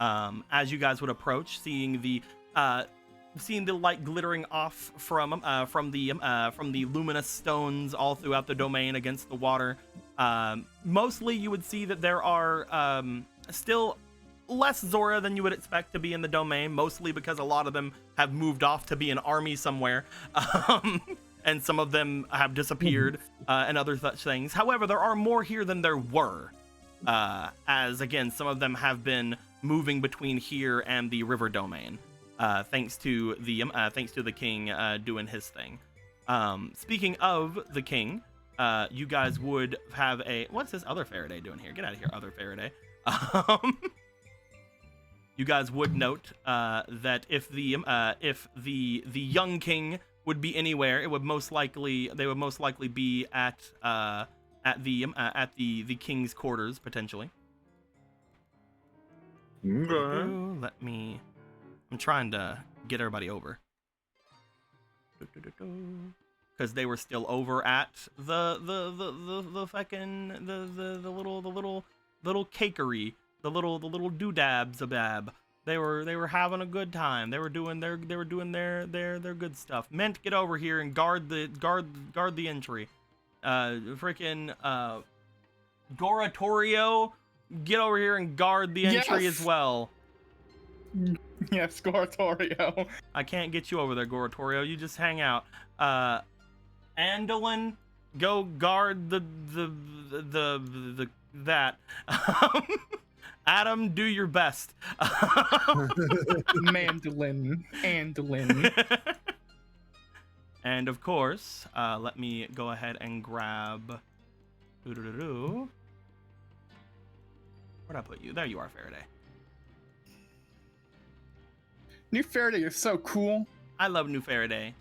As you guys would approach, seeing the light glittering off from the luminous stones all throughout the domain against the water. Mostly, you would see that there are still less Zora than you would expect to be in the domain, mostly because a lot of them have moved off to be an army somewhere, and some of them have disappeared, and other such things. However, there are more here than there were, as again, some of them have been moving between here and the river domain, thanks to the king doing his thing. Speaking of the king, you guys would have what's this other Faraday doing here? Get out of here, other Faraday. You guys would note that if the young king would be anywhere, they would most likely be at the king's quarters potentially. Okay. I'm trying to get everybody over because they were still over at the fucking the little cakery. The little doodabs abab. They were having a good time. They were doing their good stuff. Mint, get over here and guard the entry. Freaking Goratorio, get over here and guard the entry Yes! as well. Yes, Goratorio. I can't get you over there, Goratorio. You just hang out. Andolin, go guard that. Adam, do your best. Mandolin. And of course, let me go ahead and grab. Where'd I put you? There you are, Faraday. New Faraday is so cool. I love New Faraday.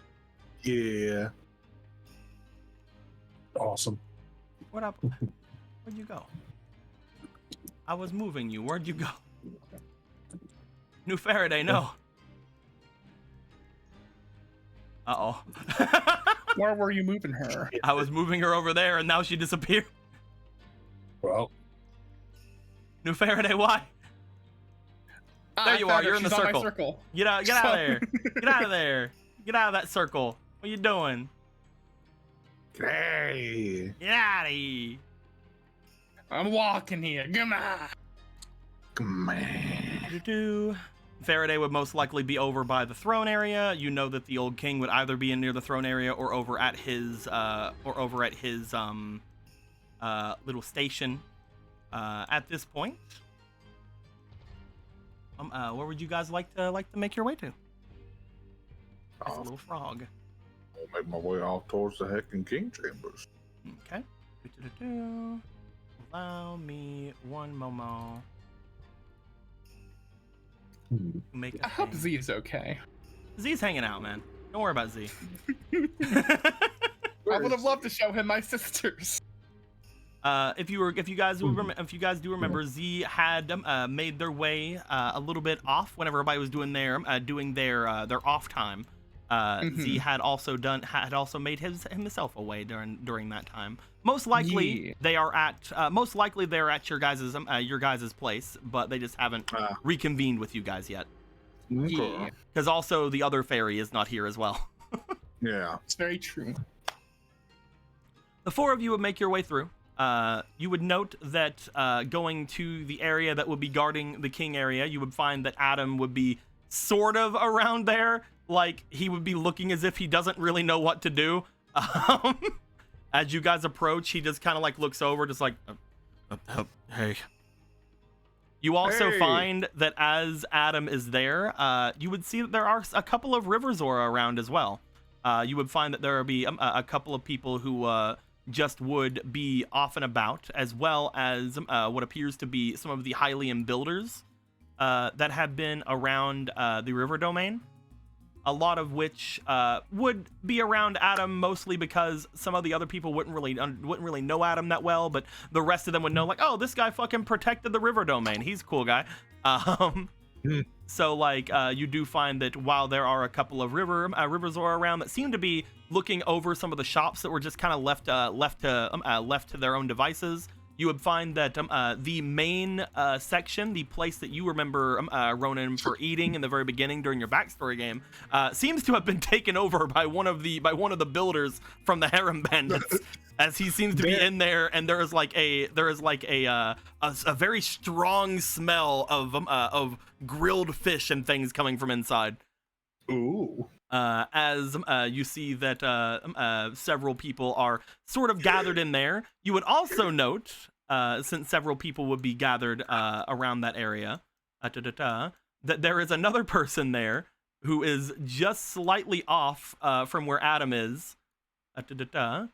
Yeah. Awesome. Where'd you go? I was moving you. Where'd you go? New Faraday, no. Uh-oh. Where were you moving her? I was moving her over there, and now she disappeared. Well, New Faraday, why? There you are. You're in the She's on my circle. circle. Get out of there. Get out of there. Get out of that circle. What are you doing? Hey. Get out of here. I'm walking here. Come on. Come on. Do-do. Faraday would most likely be over by the throne area. You know that the old king would either be in near the throne area or over at his little station at this point. Where would you guys like to make your way to? That's a little frog. I'll make my way off towards the heckin' king chambers. Okay. Do-do-do-do. Allow me one moment. Make a I hope thing. Z is okay. Z's hanging out, man. Don't worry about Z. I would have loved to show him my sisters. If you guys do remember, Z had made their way a little bit off whenever everybody was doing their off time. Z had also made himself away during that time. Most likely they are at your guys' place, but they just haven't reconvened with you guys yet. Okay. Because also the other fairy is not here as well. Yeah. It's very true. The four of you would make your way through. You would note that going to the area that would be guarding the king area, you would find that Adam would be sort of around there. Like, he would be looking as if he doesn't really know what to do. As you guys approach, he just kind of like looks over, just like, hey. You also find that as Adam is there, you would see that there are a couple of Riverzora around as well. You would find that there would be a couple of people who just would be off and about, as well as what appears to be some of the Hylian builders that have been around the river domain. A lot of which would be around Adam, mostly because some of the other people wouldn't really know Adam that well, but the rest of them would know, like, oh, this guy fucking protected the river domain. He's a cool guy. So like you do find that while there are a couple of Riverzora around that seem to be looking over some of the shops that were just kind of left to their own devices, you would find that the main section, the place that you remember Ronan for eating in the very beginning during your backstory game, seems to have been taken over by one of the builders from the Harem Bandits, as he seems to be in there, and there is like a very strong smell of grilled fish and things coming from inside. Ooh. As you see that several people are sort of gathered in there. You would also note, since several people would be gathered around that area, that there is another person there who is just slightly off from where Adam is, that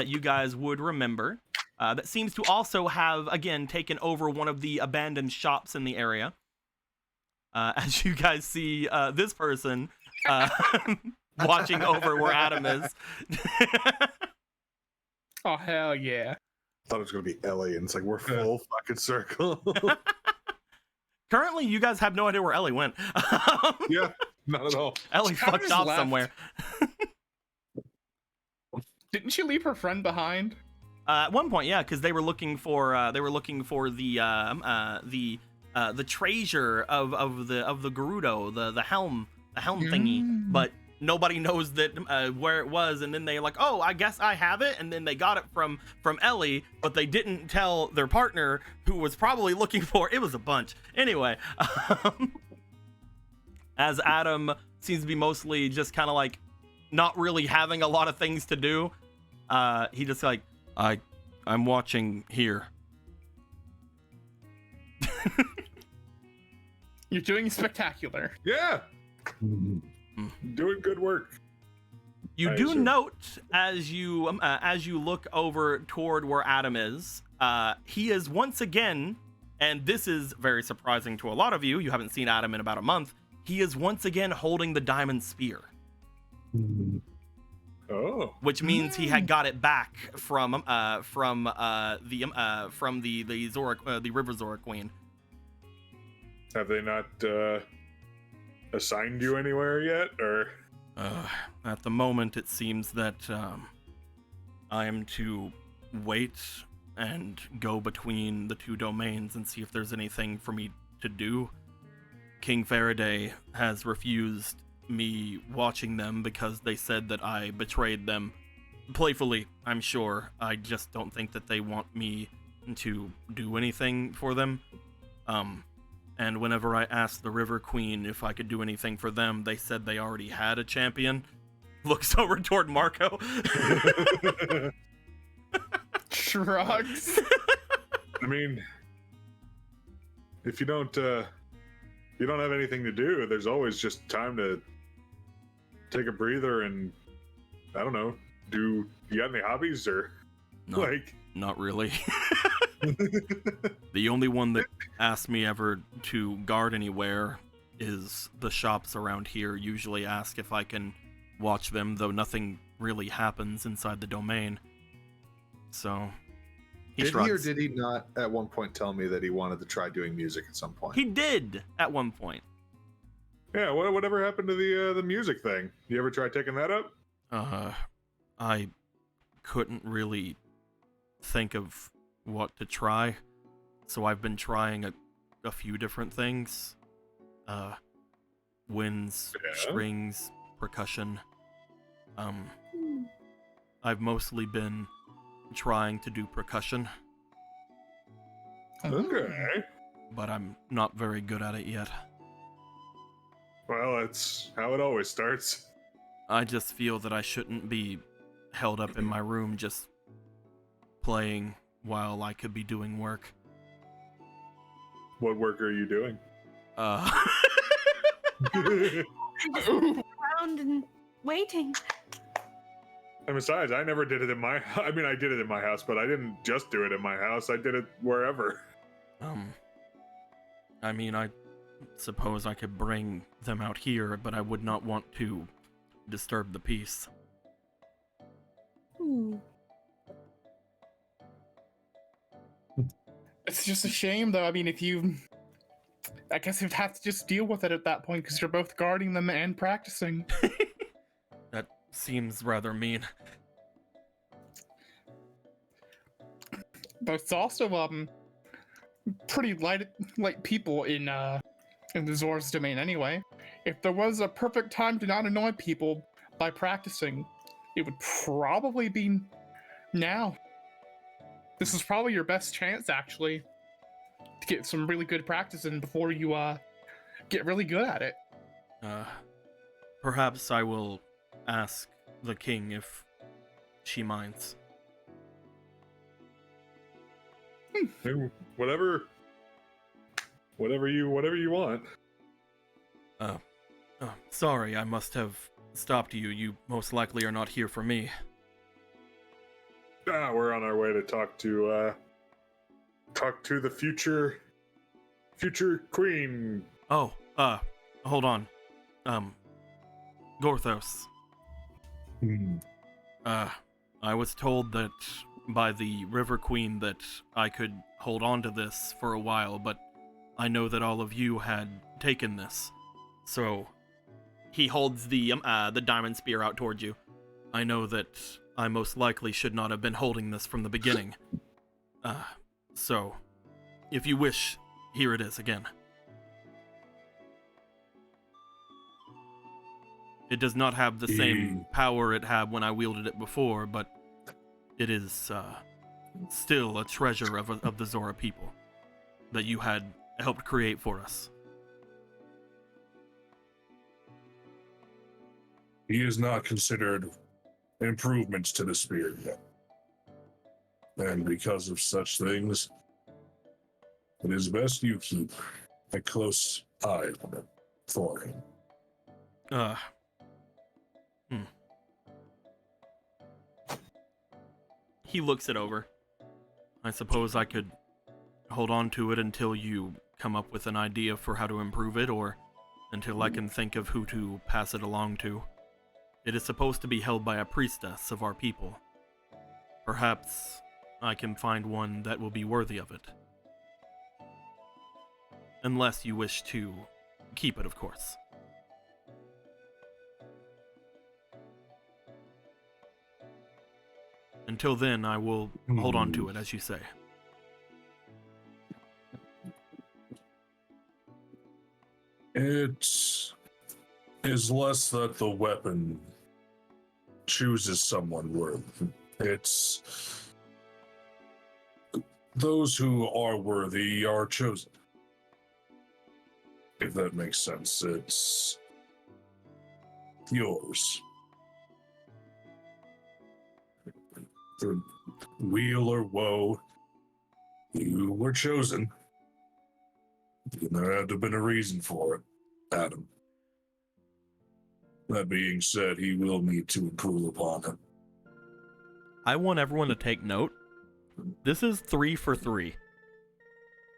you guys would remember, that seems to also have, again, taken over one of the abandoned shops in the area. As you guys see this person watching over where Adam is. Oh, hell yeah. Thought it was going to be Ellie, and it's like, we're full fucking circle. Currently, you guys have no idea where Ellie went. Yeah, not at all. Ellie She kinda fucked just off left. somewhere. Didn't she leave her friend behind? At one point, yeah, because they were looking for the treasure of the Gerudo, the helm thingy, but nobody knows that where it was, and then they're like, oh, I guess I have it, and then they got it from Ellie, but they didn't tell their partner, who was probably looking for it. Was a bunch anyway. As Adam seems to be mostly just kind of like not really having a lot of things to do, he just like, I'm watching here. You're doing spectacular. Yeah. Doing good work. You I do assume. note as you look over toward where Adam is, he is once again, and this is very surprising to a lot of you. You haven't seen Adam in about a month. He is once again holding the diamond spear, Oh. which means he had got it back from the River Zora Queen. Have they not assigned you anywhere yet, or? At the moment, it seems that I am to wait and go between the two domains and see if there's anything for me to do. King Faraday has refused me watching them because they said that I betrayed them. Playfully, I'm sure. I just don't think that they want me to do anything for them. And whenever I asked the River Queen if I could do anything for them, they said they already had a champion. Looks over toward Marco. Shrugs. I mean, if you don't have anything to do, there's always just time to take a breather and, I don't know, you got any hobbies or Not really. The only one that asked me ever to guard anywhere is the shops around here. Usually ask if I can watch them, though nothing really happens inside the domain. So did he or did he not at one point tell me that he wanted to try doing music at some point? He did at one point. Yeah, whatever happened to the music thing? You ever try taking that up? I couldn't really think of what to try, so I've been trying a few different things. Winds, strings, percussion. I've mostly been trying to do percussion. Okay. But I'm not very good at it yet. Well, that's how it always starts. I just feel that I shouldn't be held up in my room just playing while I could be doing work. What work are you doing? Around and waiting. And besides, I never did it I did it in my house, but I didn't just do it in my house. I did it wherever. I mean, I suppose I could bring them out here, but I would not want to disturb the peace. It's just a shame, though. I mean, I guess you'd have to just deal with it at that point, because you're both guarding them and practicing. That seems rather mean. But it's also, pretty light people in the Zora's domain anyway. If there was a perfect time to not annoy people by practicing, it would probably be now. This is probably your best chance, actually, to get some really good practice in before you get really good at it. Perhaps I will ask the king if she minds. Whatever you want. Sorry, I must have stopped you. You most likely are not here for me. We're on our way to talk to the future queen. Oh, hold on. Gorthos. I was told that by the River Queen that I could hold on to this for a while, but I know that all of you had taken this. So he holds the diamond spear out towards you. I know that I most likely should not have been holding this from the beginning. So if you wish, here it is again. It does not have the same power it had when I wielded it before, but it is still a treasure of the Zora people that you had helped create for us. He has not considered improvements to the spear yet. And because of such things, it is best you keep a close eye on it for him. He looks it over. I suppose I could hold on to it until you come up with an idea for how to improve it, or until I can think of who to pass it along to. It is supposed to be held by a priestess of our people. Perhaps I can find one that will be worthy of it. Unless you wish to keep it, of course. Until then, I will hold on to it, as you say. It is less that the weapon chooses someone worthy. It's those who are worthy are chosen. If that makes sense, it's yours. For weal or woe, you were chosen. And there had to have been a reason for it, Adam. That being said, he will need to improve upon it. I want everyone to take note. This is 3 for 3.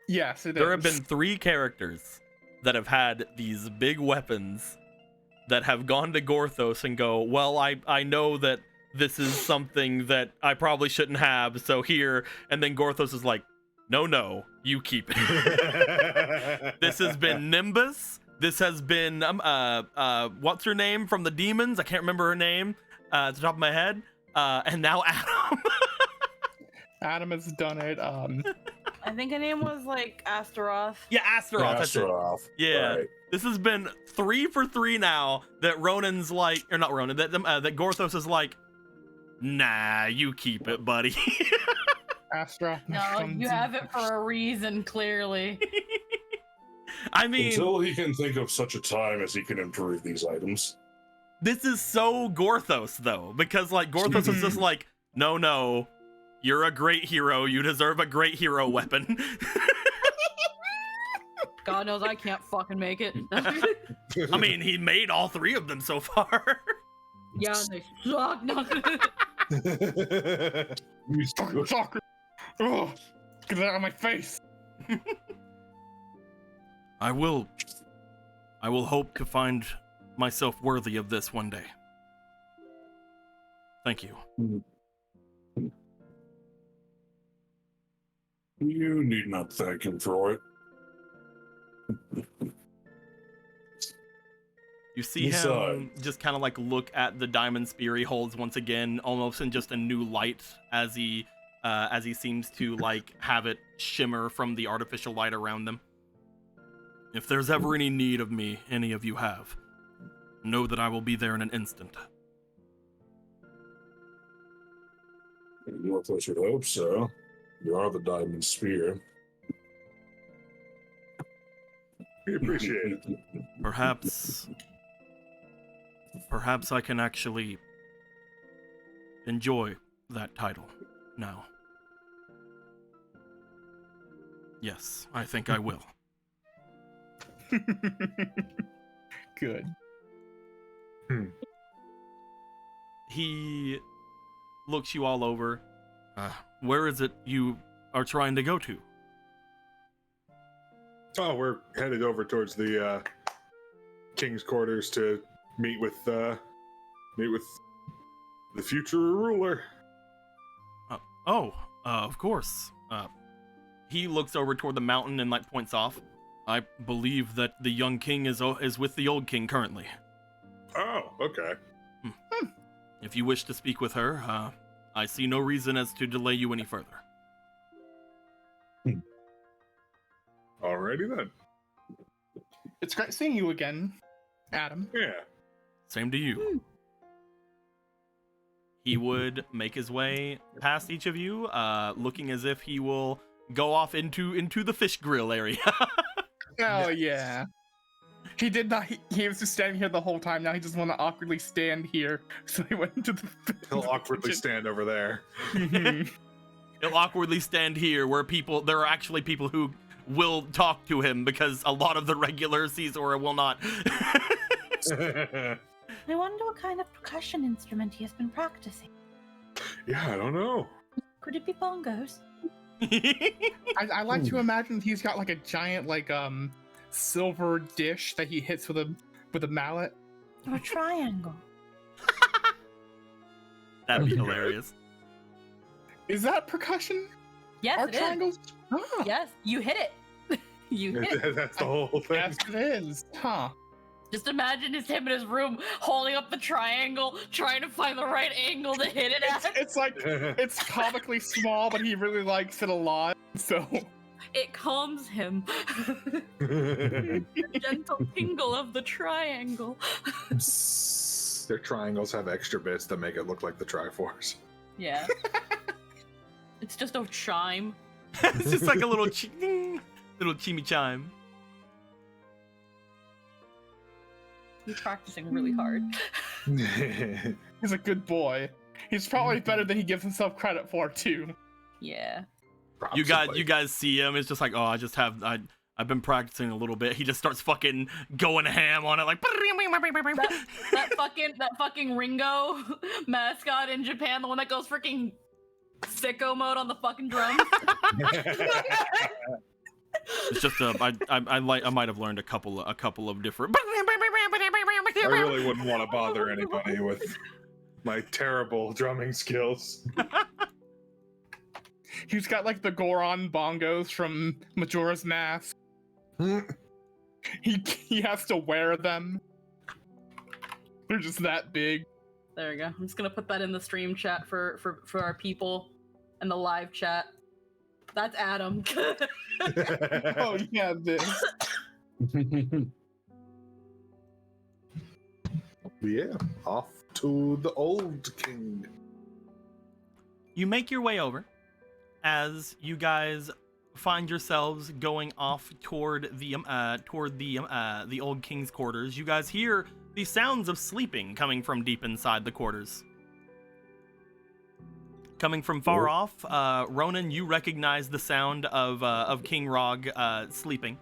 Yes, it There have is. been 3 characters that have had these big weapons that have gone to Gorthos and go, well, I know that this is something that I probably shouldn't have, so here. And then Gorthos is like, no, you keep it. This has been Nimbus. This has been, what's her name from the Demons? I can't remember her name at the top of my head. And now Adam. Adam has done it. I think her name was like Astaroth. Yeah, Astaroth. That's it. Astaroth. Yeah. Right. This has been 3 for 3 now that Ronan's like, or not Ronan, that Gorthos is like, nah, you keep it, buddy. Astra. No, you have it for a reason, clearly. I mean, Until he can think of such a time as he can improve these items. this is so Gorthos, though, because, like, Gorthos is just like, no, you're a great hero. You deserve a great hero weapon. God knows I can't fucking make it. I mean, he made all 3 of them so far. Yeah, they suck. No. You Fucking soccer. Oh, get that out of my face. I will hope to find myself worthy of this one day. Thank you. You need not thank him for it. You see him Besides- just kind of like look at the diamond spear he holds once again, almost in just a new light as he seems to like have it shimmer from the artificial light around them. If there's ever any need of me, any of you have, know that I will be there in an instant. North should hope so. You are the diamond spear. We appreciate it. Perhaps I can actually enjoy that title now. Yes, I think I will. Good. He looks you all over. Where is it you are trying to go to? Oh, we're headed over towards the king's quarters to meet with the future ruler. Of course. He looks over toward the mountain and like points off. I believe that the young king is with the old king currently. Oh, okay. If you wish to speak with her, I see no reason as to delay you any further. Alrighty then. It's great seeing you again, Adam. Yeah. Same to you. He would make his way past each of you, looking as if he will go off into the fish grill area. Oh yeah. He did not. He was just standing here the whole time. Now he just want to awkwardly stand here. So he went into the. He'll awkwardly stand over there. Mhm. He'll awkwardly stand here where there are actually people who will talk to him because a lot of the regular Caesar will not. I wonder what kind of percussion instrument he has been practicing. Yeah, I don't know. Could it be bongos? I like to imagine he's got like a giant silver dish that he hits with a mallet. Or a triangle? That'd be hilarious. Is that percussion? Yes, Are it is. triangles? Ah, Yes, you hit it. You hit it. That's the whole thing. yes, it is. Huh. Just imagine it's him in his room holding up the triangle, trying to find the right angle to hit it at. It's like it's comically small, but he really likes it a lot. So It calms him. The gentle tingle of the triangle. Their triangles have extra bits that make it look like the Triforce. Yeah. It's just a chime. It's just like a little little chimmy chime. He's practicing really hard. he's a good boy. He's probably better than he gives himself credit for too. Yeah. You guys see him. It's just like, oh, I've been practicing a little bit. He just starts fucking going ham on it, like that fucking Ringo mascot in Japan, the one that goes freaking sicko mode on the fucking drums. It's just I might have learned a couple of different. I really wouldn't want to bother anybody with my terrible drumming skills. He's got like the Goron bongos from Majora's Mask. He has to wear them. They're just that big. There we go. I'm just gonna put that in the stream chat for our people and the live chat. That's Adam. Oh yeah, this. Yeah, off to the old king. You make your way over as you guys find yourselves going off toward the old king's quarters. You guys hear the sounds of sleeping coming from deep inside the quarters. Coming from far off, Ronan, you recognize the sound of King Rog sleeping.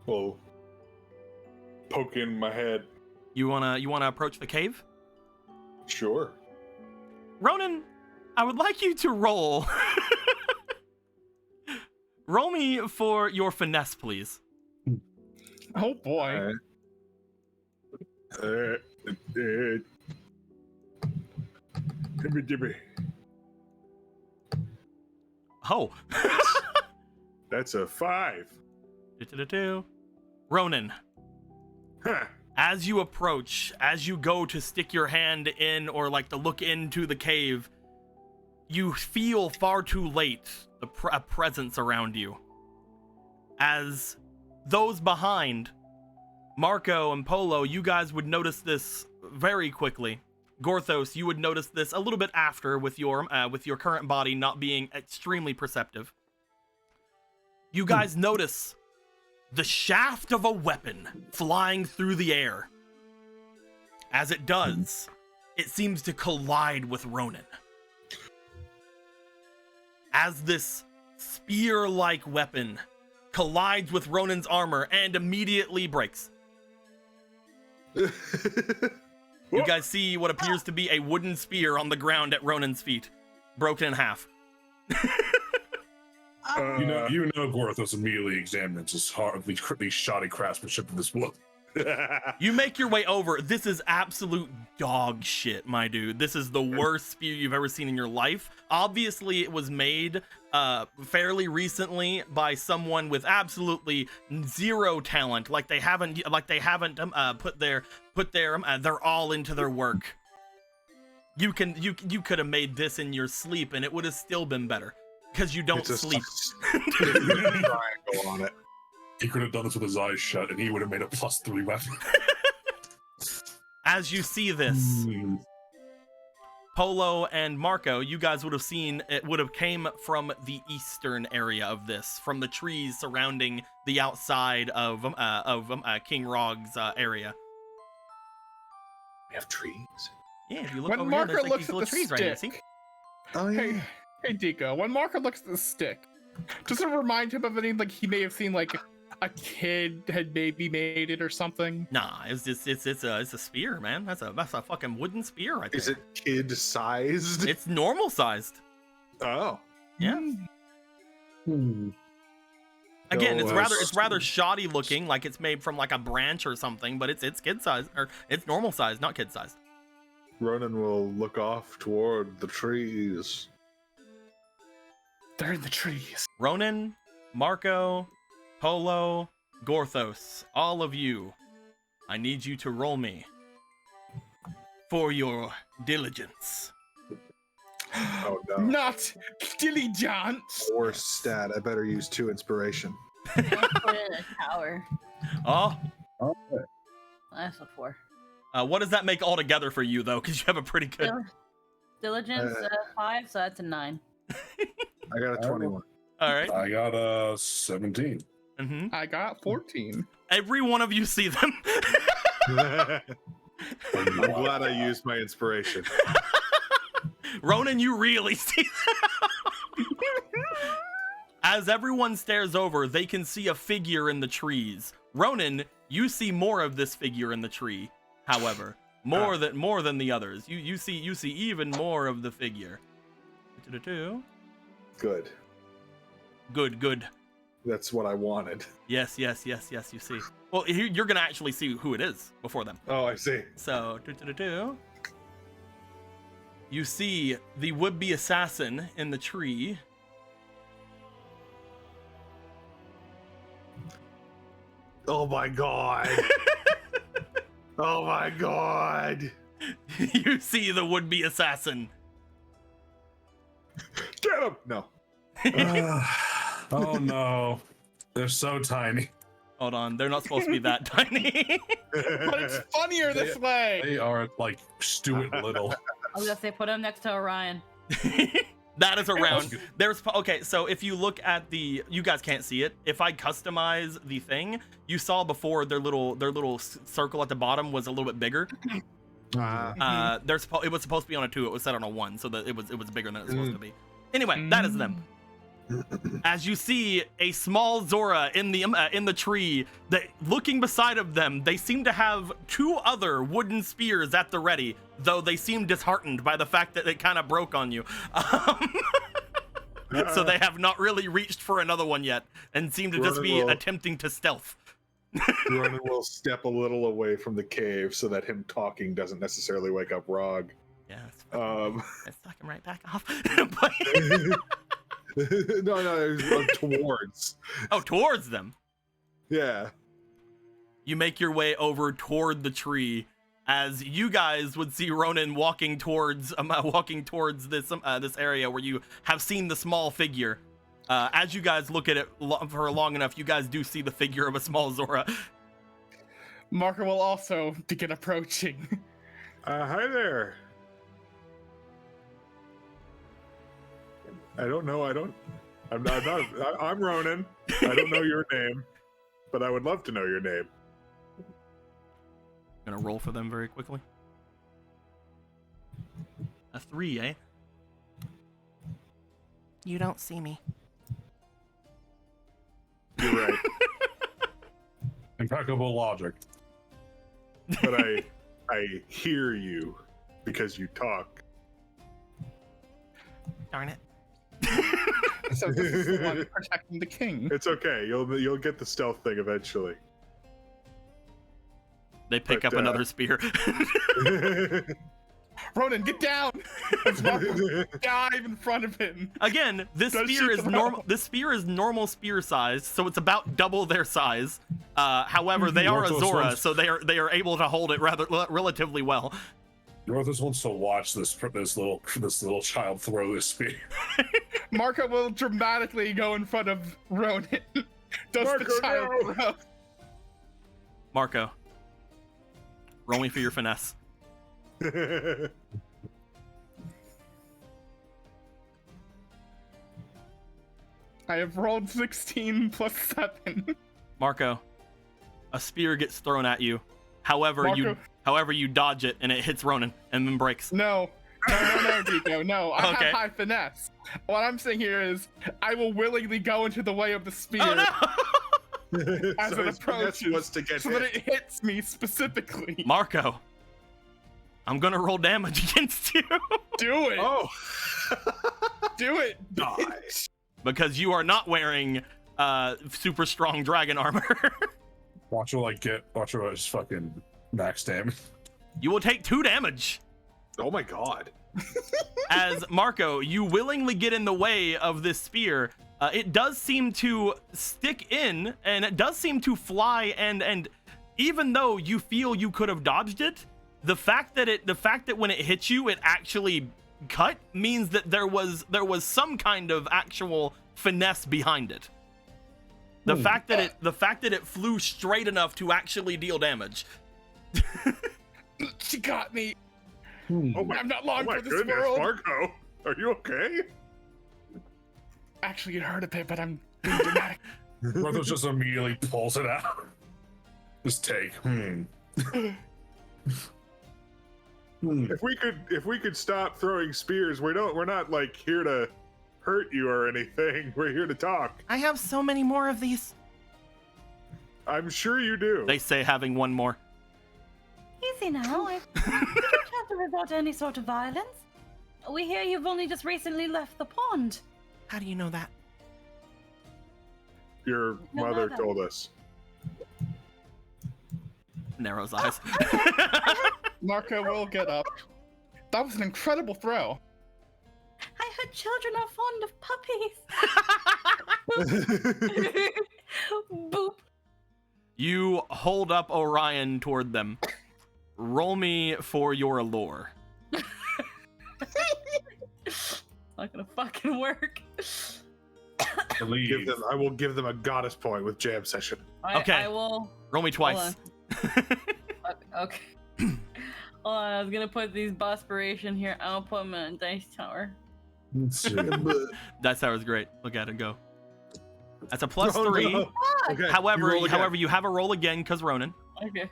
Well, poking my head. You wanna approach the cave? Sure. Ronan, I would like you to roll. Roll me for your finesse, please. Oh boy. Dibby. Oh. That's a 5. Ronan, Huh. as you approach, as you go to stick your hand in or like to look into the cave, you feel far too late a presence around you. As those behind, Marco and Polo, you guys would notice this very quickly. Gorthos, you would notice this a little bit after with your current body not being extremely perceptive. You guys notice the shaft of a weapon flying through the air. As it does, it seems to collide with Ronan. As this spear-like weapon collides with Ronan's armor and immediately breaks. You guys see what appears to be a wooden spear on the ground at Ronan's feet, broken in half. You know, Gorthos immediately examines the shoddy craftsmanship of this wood. You make your way over. This is absolute dog shit, my dude. This is the worst spear you've ever seen in your life. Obviously, it was made fairly recently by someone with absolutely zero talent. Like they haven't put their all into their work. You could have made this in your sleep, and it would have still been better because you don't sleep. Triangle on it. He could have done this with his eyes shut, and he would have made a +3 weapon. As you see this, Polo and Marco, you guys would have seen it would have came from the eastern area of this, from the trees surrounding the outside of King Rog's area. We have trees. Yeah, if you look When over Marco here, there's like looks these at little the trees right here. See? stick, Oh yeah. hey Deco, when Marco looks at the stick, does it remind him of anything like he may have seen like a kid had maybe made it or something? Nah, it's a spear, man. That's a fucking wooden spear right there. Is it kid sized? It's normal sized. Oh. Yeah. Again, it's rather shoddy looking, like it's made from like a branch or something, but it's kid size, or it's normal size, not kid sized. Ronan will look off toward the trees. They're in the trees. Ronan, Marco, Polo, Gorthos, all of you, I need you to roll me for your diligence. Oh no. Not diligence. Worst stat. I better use 2 inspiration. I'll put it in a tower. Oh, That's a 4. what does that make altogether for you though? Because you have a pretty good. Diligence 5, so that's a 9. I got a 21. All right. I got a 17. Mm-hmm. I got 14. Every one of you see them. I'm glad I used my inspiration. Ronan, you really see them. As everyone stares over, they can see a figure in the trees. Ronan, you see more of this figure in the tree. However, more than the others. You see even more of the figure. Good. Good. That's what I wanted. Yes, you see. Well, you're gonna actually see who it is before them. Oh, I see. So, you see the would-be assassin in the tree. Oh my god. Oh my god. You see the would-be assassin. Get him! No. Oh no. They're so tiny. Hold on, they're not supposed to be that tiny. But it's funnier this way. They are like Stuart Little. I was gonna say put him next to Orion. That is around. There's okay. So if you look at the, you guys can't see it. If I customize the thing, you saw before their little circle at the bottom was a little bit bigger. It was supposed to be on a 2. It was set on a 1, so that it was bigger than it was supposed to be. Anyway, that is them. As you see a small Zora in the tree, that looking beside of them, they seem to have 2 other wooden spears at the ready, though they seem disheartened by the fact that it kind of broke on you. So they have not really reached for another one yet, and seem to just be attempting to stealth. Ronan will step a little away from the cave so that him talking doesn't necessarily wake up Rog. Yeah, it's suck him right back off. No, it was towards. Oh, towards them. Yeah. You make your way over toward the tree, as you guys would see Ronan walking towards this area where you have seen the small figure. As you guys look at it for long enough, you guys do see the figure of a small Zora. Marker will also begin approaching. Hi there. I don't know. I'm not. I'm Ronan. I don't know your name, but I would love to know your name. Gonna roll for them very quickly. A 3, eh? You don't see me. You're right. Impeccable logic. But I hear you because you talk. Darn it. So this is the one protecting the king. It's okay. You'll get the stealth thing eventually. They pick up another spear. Ronan, get down! Dive in front of him. Again, this Don't spear shoot is them normal. out. This spear is normal spear size, so it's about double their size. However, they are a Northos Zora, wants- so they are able to hold it relatively well. Northus wants to watch this little child throw this spear. Marco will dramatically go in front of Ronan. Does Marco, the child no! throw? Marco, roll me for your finesse. I have rolled 16 plus 7. Marco, a spear gets thrown at you. However, you dodge it and it hits Ronan and then breaks. No, Dico, no. I Okay. have high finesse. What I'm saying here is, I will willingly go into the way of the spear Oh no! as So it his finesse approaches, was to get so hit. that it hits me specifically. Marco, I'm gonna roll damage against you Do it. Oh. Do it. Die. bitch. because you are not wearing super strong dragon armor. Watch her just fucking max damage. You will take 2 damage. Oh my god. As Marco, you willingly get in the way of this spear, It does seem to stick in, and it does seem to fly. And even though you feel you could have dodged it, the fact that when it hit you, it actually cut means that there was some kind of actual finesse behind it. The fact that it flew straight enough to actually deal damage. She got me. Oh my, I'm not long oh my for this goodness, world. Marco, are you okay? Actually, it hurt a bit, but I'm being dramatic. Brothos just immediately pulls it out. Just take. If we could stop throwing spears, we're not like here to hurt you or anything. We're here to talk. I have so many more of these. I'm sure you do. They say, having one more. Easy now. You don't have to resort to any sort of violence. We hear you've only just recently left the pond. How do you know that? Your mother told us. Narrows eyes. Marco will get up. That was an incredible throw. I heard children are fond of puppies. Boop. You hold up Orion toward them. Roll me for your allure. It's not gonna fucking work. I will give them a goddess point with jam session. Okay. I will. Roll me twice. Okay. Hold on, I was gonna put these Buspiration here. I'll put them in a dice tower. Let's see. That sounds great. Look at it go. That's a +3. No. Okay, However, you roll again. you have a roll again because Ronan. Okay.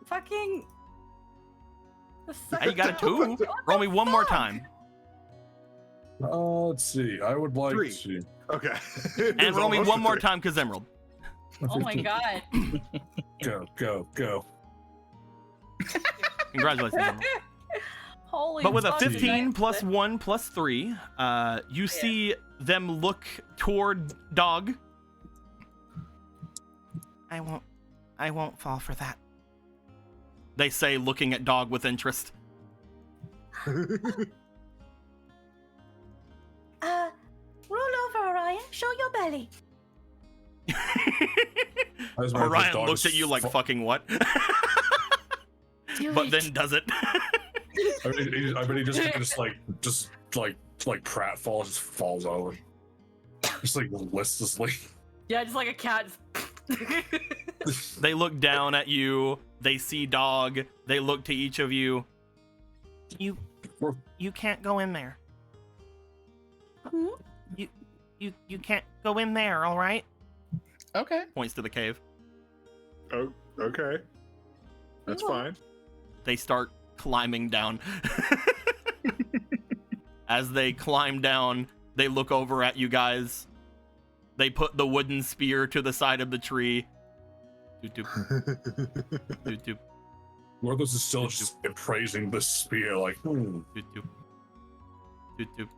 Fucking. Hey, you got a 2. Roll me one more time. Let's see. I would like 3. to. Okay. And roll me one more time because Emerald. Oh my god. Go. Congratulations, Emerald. Holy But with a fucking 15 shit. plus 1 plus 3, you see them look toward Dog. I won't fall for that. They say, looking at Dog with interest. Roll over, Orion. Show your belly. Orion looks at you like, fucking what? Do But it. then does it. I mean, he just like pratfalls, just falls over. Just like listlessly. Yeah, just like a cat. They look down at you. They see Dog. They look to each of you. You can't go in there. Hmm? You can't go in there, all right? Okay. Points to the cave. Oh, okay. That's Ooh. fine. They start climbing down. As they climb down, they look over at you guys. They put the wooden spear to the side of the tree. Doot doop. Doot doop. Morthos is still just praising the spear, like, Doot doop. Doot doop.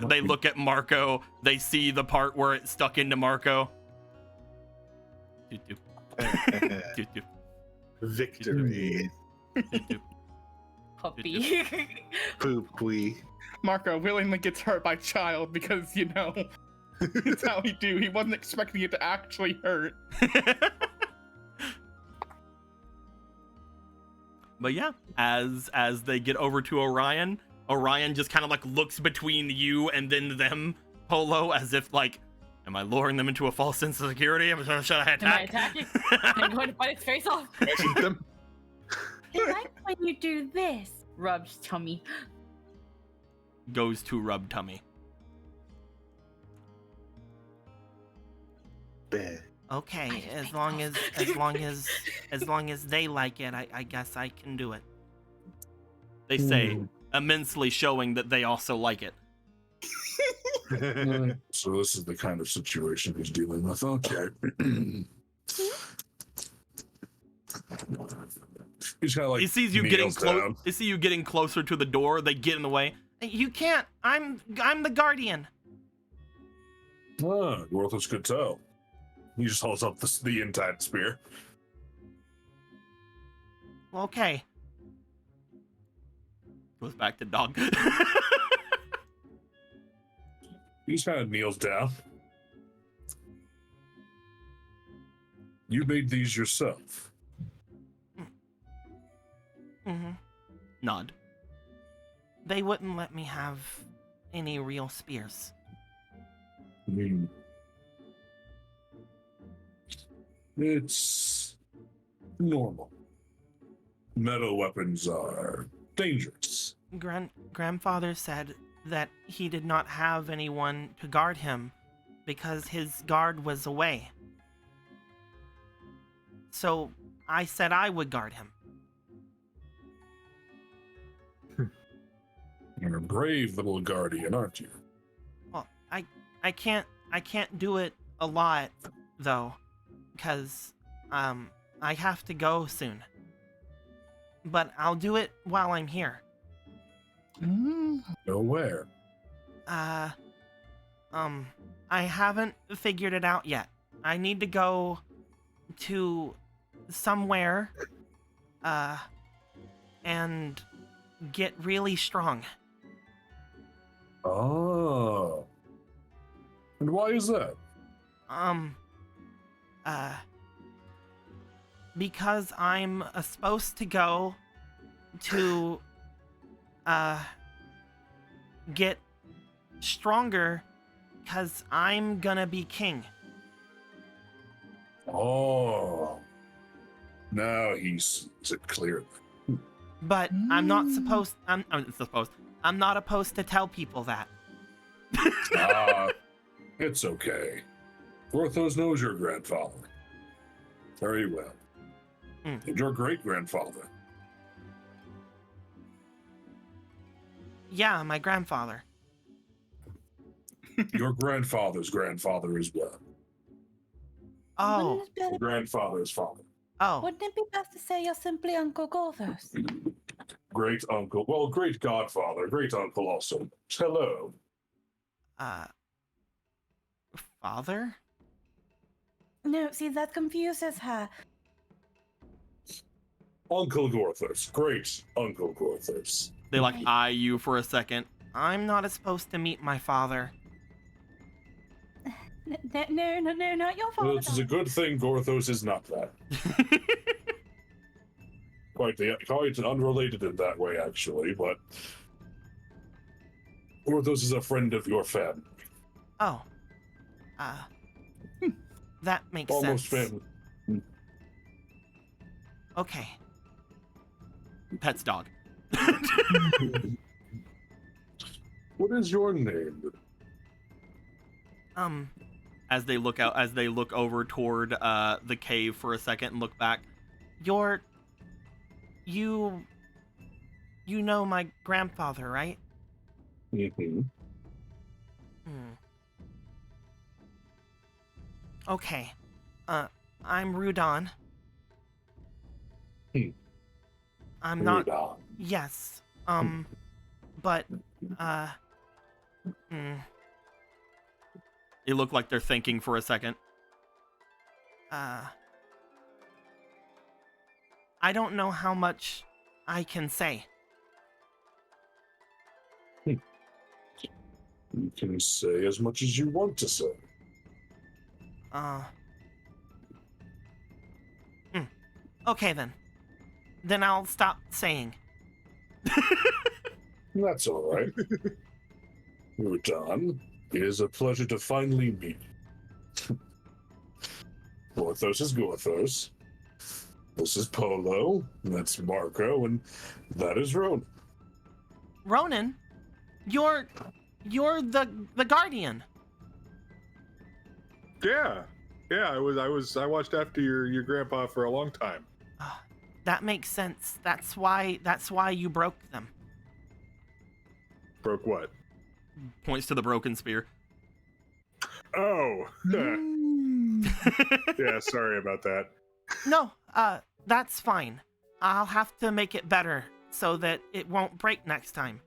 They look at Marco. They see the part where it stuck into Marco. Doot doop. Doot doop. Victory. Doot doop. Puppy. Poop wee. Marco willingly gets hurt by child because, you know, it's how he do. He wasn't expecting it to actually hurt. But yeah, as they get over to Orion just kind of like looks between you and then them, Polo, as if like, am I luring them into a false sense of security? Should I attack? Am I attacking? I'm going to bite its face off. Shoot them. I like when you do this. Rubs tummy. Goes to rub tummy. Bad. Okay, as long as they like it, I guess I can do it. They say, immensely showing that they also like it. So this is the kind of situation he's dealing with. Okay. He's kind of like He sees you getting kneels close. down. They see you getting closer to the door. They get in the way. You can't. I'm the guardian. Ah, Morthos could tell. He just holds up the intact spear. Okay. Goes back to Dog. He just kind of kneels down. You made these yourself. Mm-hmm. Nod. They wouldn't let me have any real spears. Hmm. It's normal. Metal weapons are dangerous. Grandfather said that he did not have anyone to guard him because his guard was away. So I said I would guard him. You're a brave little guardian, aren't you? Well, I can't do it a lot though, because I have to go soon. But I'll do it while I'm here. Go where? I haven't figured it out yet. I need to go to somewhere, and get really strong. Oh. And why is that? Because I'm supposed to go to, get stronger, because I'm gonna be king. Oh. Now he sees it clearly. But I'm not supposed, I'm not supposed to tell people that. It's okay. Porthos knows your grandfather very well. And your great-grandfather. Yeah, my grandfather. Your grandfather's grandfather as well. Oh, Wouldn't it be Your grandfather's father. oh, Wouldn't it be best to say you're simply Uncle Gorthos? Great uncle. Well, great godfather. Great uncle also. Hello. Father? No, see, that confuses her. Uncle Gorthos. Great Uncle Gorthos. They like eye you for a second. I'm not supposed to meet my father. No, not your father. Well, this is a good thing Gorthos is not that. Quite unrelated in that way, actually, but Gorthos is a friend of your family. Oh. That makes Almost sense. family. Okay. Pet's dog. What is your name? As they look over toward the cave for a second and look back. You know my grandfather, right? Mm-hmm. Okay. I'm Rudon. I'm not. Rudon. Yes. But, They look like they're thinking for a second. I don't know how much I can say. You can say as much as you want to say. Okay then. Then I'll stop saying. That's all right. Rudon, it is a pleasure to finally meet you. Gorthos is Gorthos. This is Polo. That's Marco, and that is Ronan. Ronan? You're the guardian. Yeah, I watched after your grandpa for a long time. That makes sense. That's why you broke them. Broke what? Points to the broken spear. Oh, yeah. Sorry about that. No, that's fine. I'll have to make it better so that it won't break next time.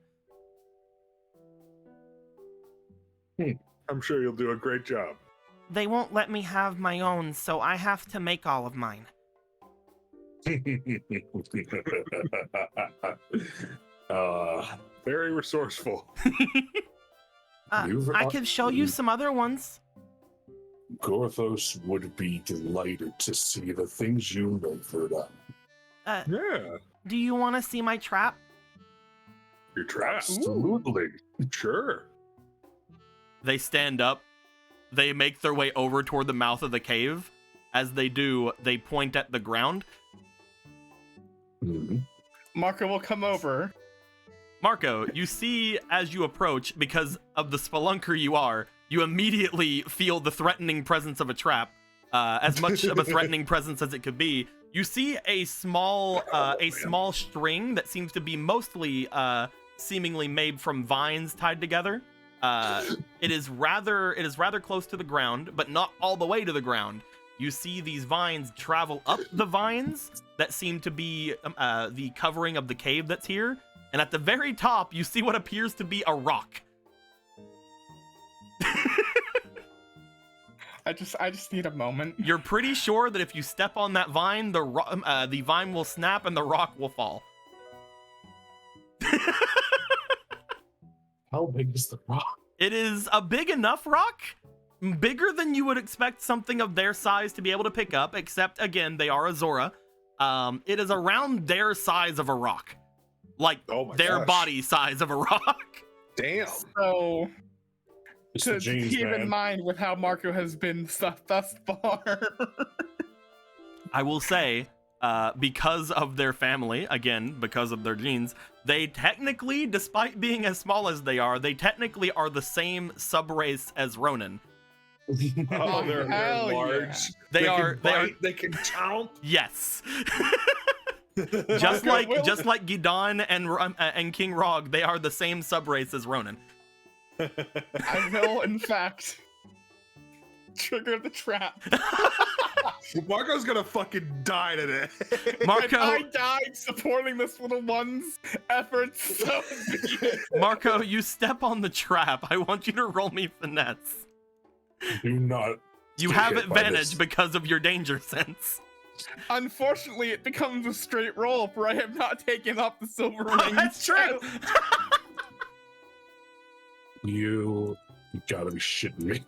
I'm sure you'll do a great job. They won't let me have my own, so I have to make all of mine. Very resourceful. I could show you some other ones. Gorthos would be delighted to see the things you know for them. Yeah. Do you want to see my trap? Your traps. Absolutely. Sure. They stand up. They make their way over toward the mouth of the cave. As they do, they point at the ground. Mhm. Marco will come over. Marco, you see as you approach, because of the spelunker you are, you immediately feel the threatening presence of a trap. As much of a threatening presence as it could be. You see a small string that seems to be mostly seemingly made from vines tied together. It is rather close to the ground, but not all the way to the ground. You see these vines travel up the vines that seem to be the covering of the cave that's here, and at the very top you see what appears to be a rock. I just need a moment. You're pretty sure that if you step on that vine, the vine will snap and the rock will fall. How big is the rock? It is a big enough rock, bigger than you would expect something of their size to be able to pick up, except, again, they are Azora. It is around their size of a rock. Like, their body size of a rock. Damn. So, to James, keep man. in mind with how Marco has been thus far. I will say, because of their family, again, because of their genes, they technically, despite being as small as they are the same subrace as Ronin. Oh, they're hell large. yeah. They can count. Yes. just like Gidon and King Rog, they are the same subrace as Ronin. I will, in fact, trigger the trap. Marco's gonna fucking die today. Marco, I died supporting this little one's efforts. So Marco, you step on the trap. I want you to roll me finesse. Do not. You get have hit by advantage this. because of your danger sense. unfortunately, it becomes a straight roll, for I have not taken up the silver ring. That's true. You gotta be shitting me.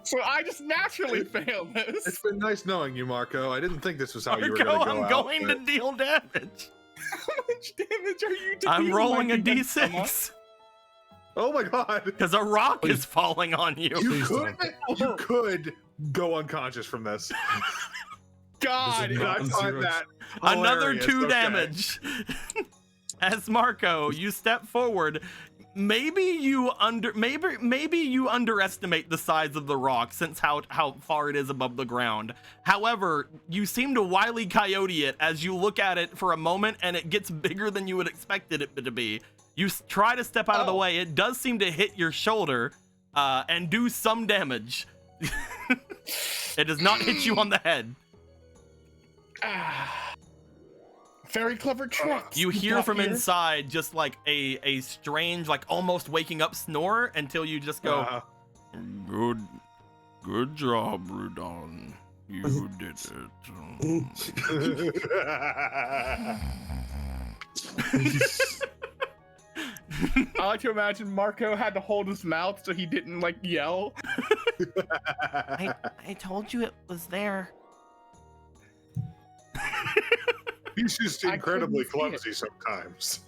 So I just naturally failed It's this. been nice knowing you, Marco. I didn't think this was how you were Marco, gonna go I'm out, going to but- deal damage. How much damage are you I'm dealing rolling a my defense, Emma? d6 Oh my god. because a rock is falling on you. You could go unconscious from this. God, This is Did I not find zero. that Another hilarious? 2 Okay. damage. As Marco, you step forward. Maybe you underestimate the size of the rock since how far it is above the ground. However, you seem to Wile E. Coyote it as you look at it for a moment and it gets bigger than you would expected it to be. You try to step out of the way. It does seem to hit your shoulder and do some damage. It does not hit you on the head. very clever trick. You hear from inside just like a strange, like almost waking up snore until you just go, Good job, Rudon. You did I like to imagine Marco had to hold his mouth so he didn't like yell. I told you it was there. He's just I incredibly couldn't see clumsy sometimes.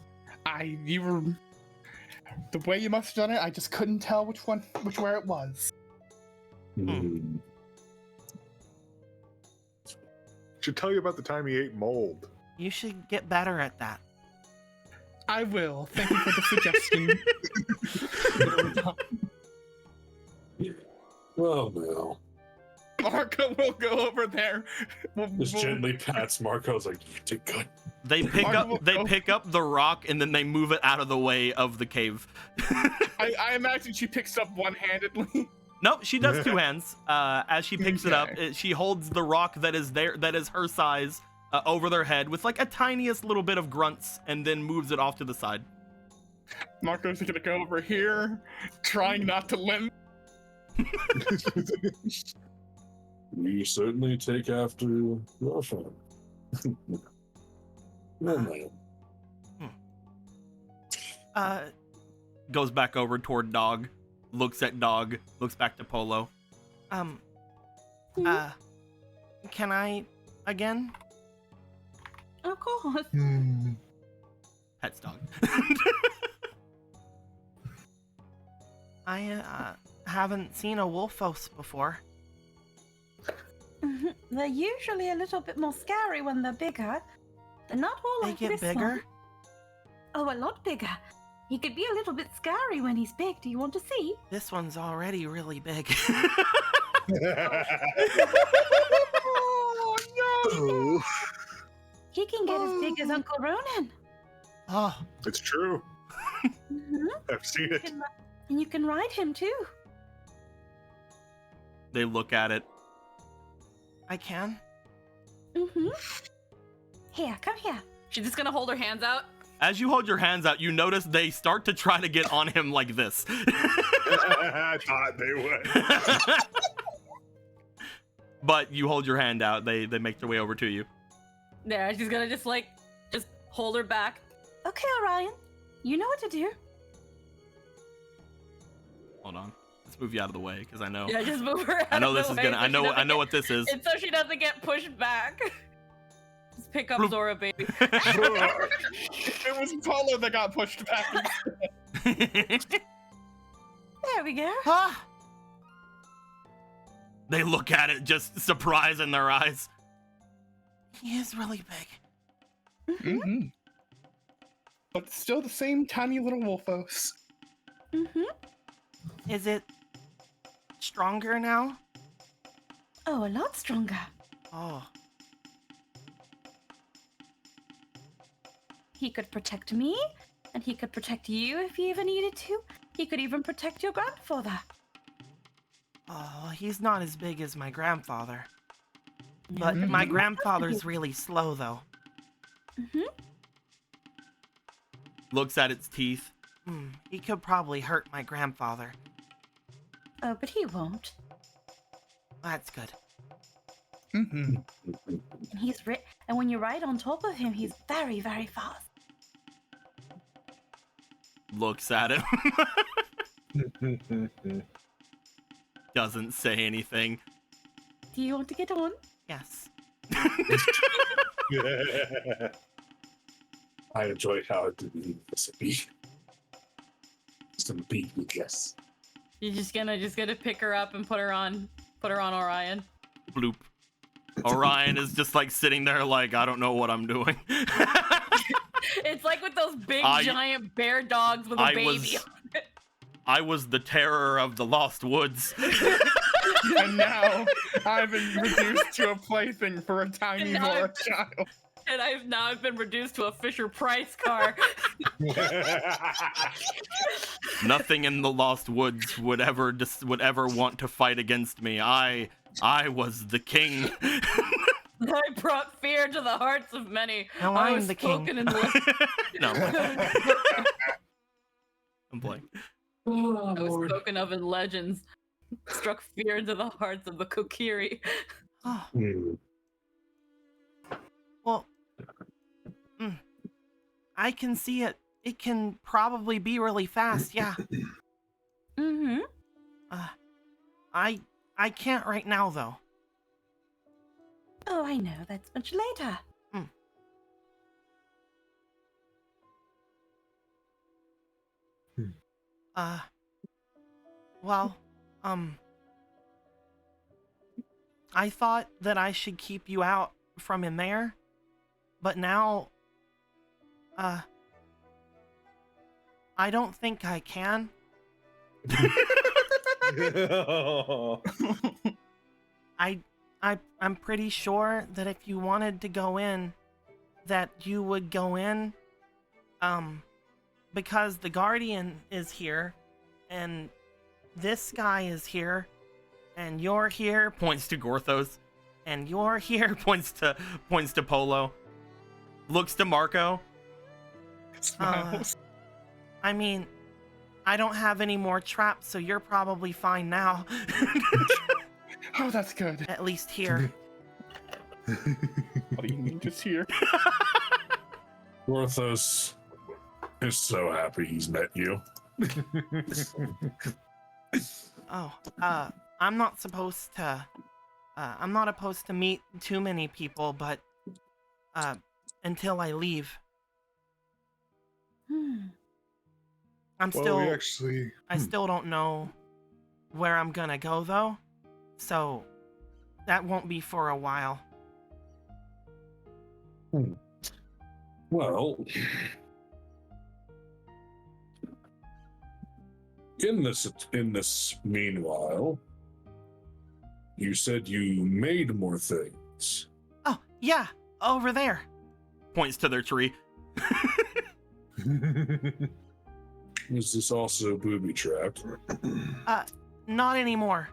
You were the way you must have done it. I just couldn't tell where it was. Hmm. Should tell you about the time he ate mold. You should get better at that. I will. Thank you for the suggestion. Well, now. Marco will go over there. Just gently pats Marco's like, you did good. They pick Marco up they will go- pick up the rock and then they move it out of the way of the cave. I imagine she picks up one-handedly. Nope, she does 2 hands. As she picks it up, Okay. she holds the rock that is her size over their head with like a tiniest little bit of grunts and then moves it off to the side. Marco's gonna go over here, trying not to limp. You certainly take after your father. No, man. Goes back over toward Dog. Looks at Dog. Looks back to Polo. Can I again? Of course. Pets Dog. I haven't seen a wolfos before. They're usually a little bit more scary when they're bigger. They're not all They like get this bigger? one. Oh, a lot bigger. He could be a little bit scary when he's big. Do you want to see? This one's already really big. Oh, He can get as big as Uncle Ronan. Oh, it's true. I've seen it. And you can ride him too. They look at it. I can? Here, come here. She's just gonna hold her hands out. As you hold your hands out, you notice they start to try to get on him like this. I thought they would. But you hold your hand out. They make their way over to you. Yeah, she's gonna just hold her back. Okay, Orion. You know what to do. Hold on. Let's move you out of the way because I know. Yeah, just move her out I know of this the is way gonna. so I she know. doesn't I know get- what this is. And so she doesn't get pushed back. Just pick up Bloop. Zora, baby. It was Polo that got pushed back. There we go. Ah! They look at it, just surprise in their eyes. He is really big. Mm-hmm. But still the same tiny little wolfos. Is it stronger now? Oh, a lot stronger. Oh, He could protect me, and he could protect you if he even needed to. He could even protect your grandfather. oh, he's not as big as my grandfather. But Mhm. my grandfather's really slow, though. Looks at its teeth. He could probably hurt my grandfather. Oh, but he won't. That's good. Mm-hmm. And and when you ride on top of him, he's very, very fast. Looks at him. Doesn't say anything. Do you want to get on? Yes. I enjoy how it did be. Some beat, yes. You're just gonna pick her up and put her on Orion. Bloop. Orion is just like sitting there like, I don't know what I'm doing. It's like with those big I- giant bear dogs with a I baby. I was the terror of the Lost Woods. And now I've been reduced to a plaything for a tiny And now Laura child. And I've been reduced to a Fisher Price car. Nothing in the Lost Woods would ever want to fight against me. I was the king. I brought fear to the hearts of many. Now I I'm was the king. spoken in No. I'm playing. I was spoken of in legends. Struck fear into the hearts of the Kokiri. Oh, Hmm. well. I can see it. It can probably be really fast, yeah. I can't right now, though. Oh, I know. That's much later. Well, I thought that I should keep you out from in there, but now, I don't think I can. I'm pretty sure that if you wanted to go in, that you would go in, because the Guardian is here, and this guy is here, and you're here, Points to Gorthos. and you're here. Points to Polo. Looks to Marco. Smiles. I mean, I don't have any more traps, so you're probably fine now. Oh, that's good. At least here. What do you mean just here? Porthos is so happy he's met you. Oh, I'm not supposed to. I'm not supposed to meet too many people, but until I leave. I'm Well, still. we actually. I still don't know where I'm gonna go though, so that won't be for a while. Well, in this meanwhile, you said you made more things. Oh, yeah, over there. Points to their tree. Is this also booby trapped? Not anymore.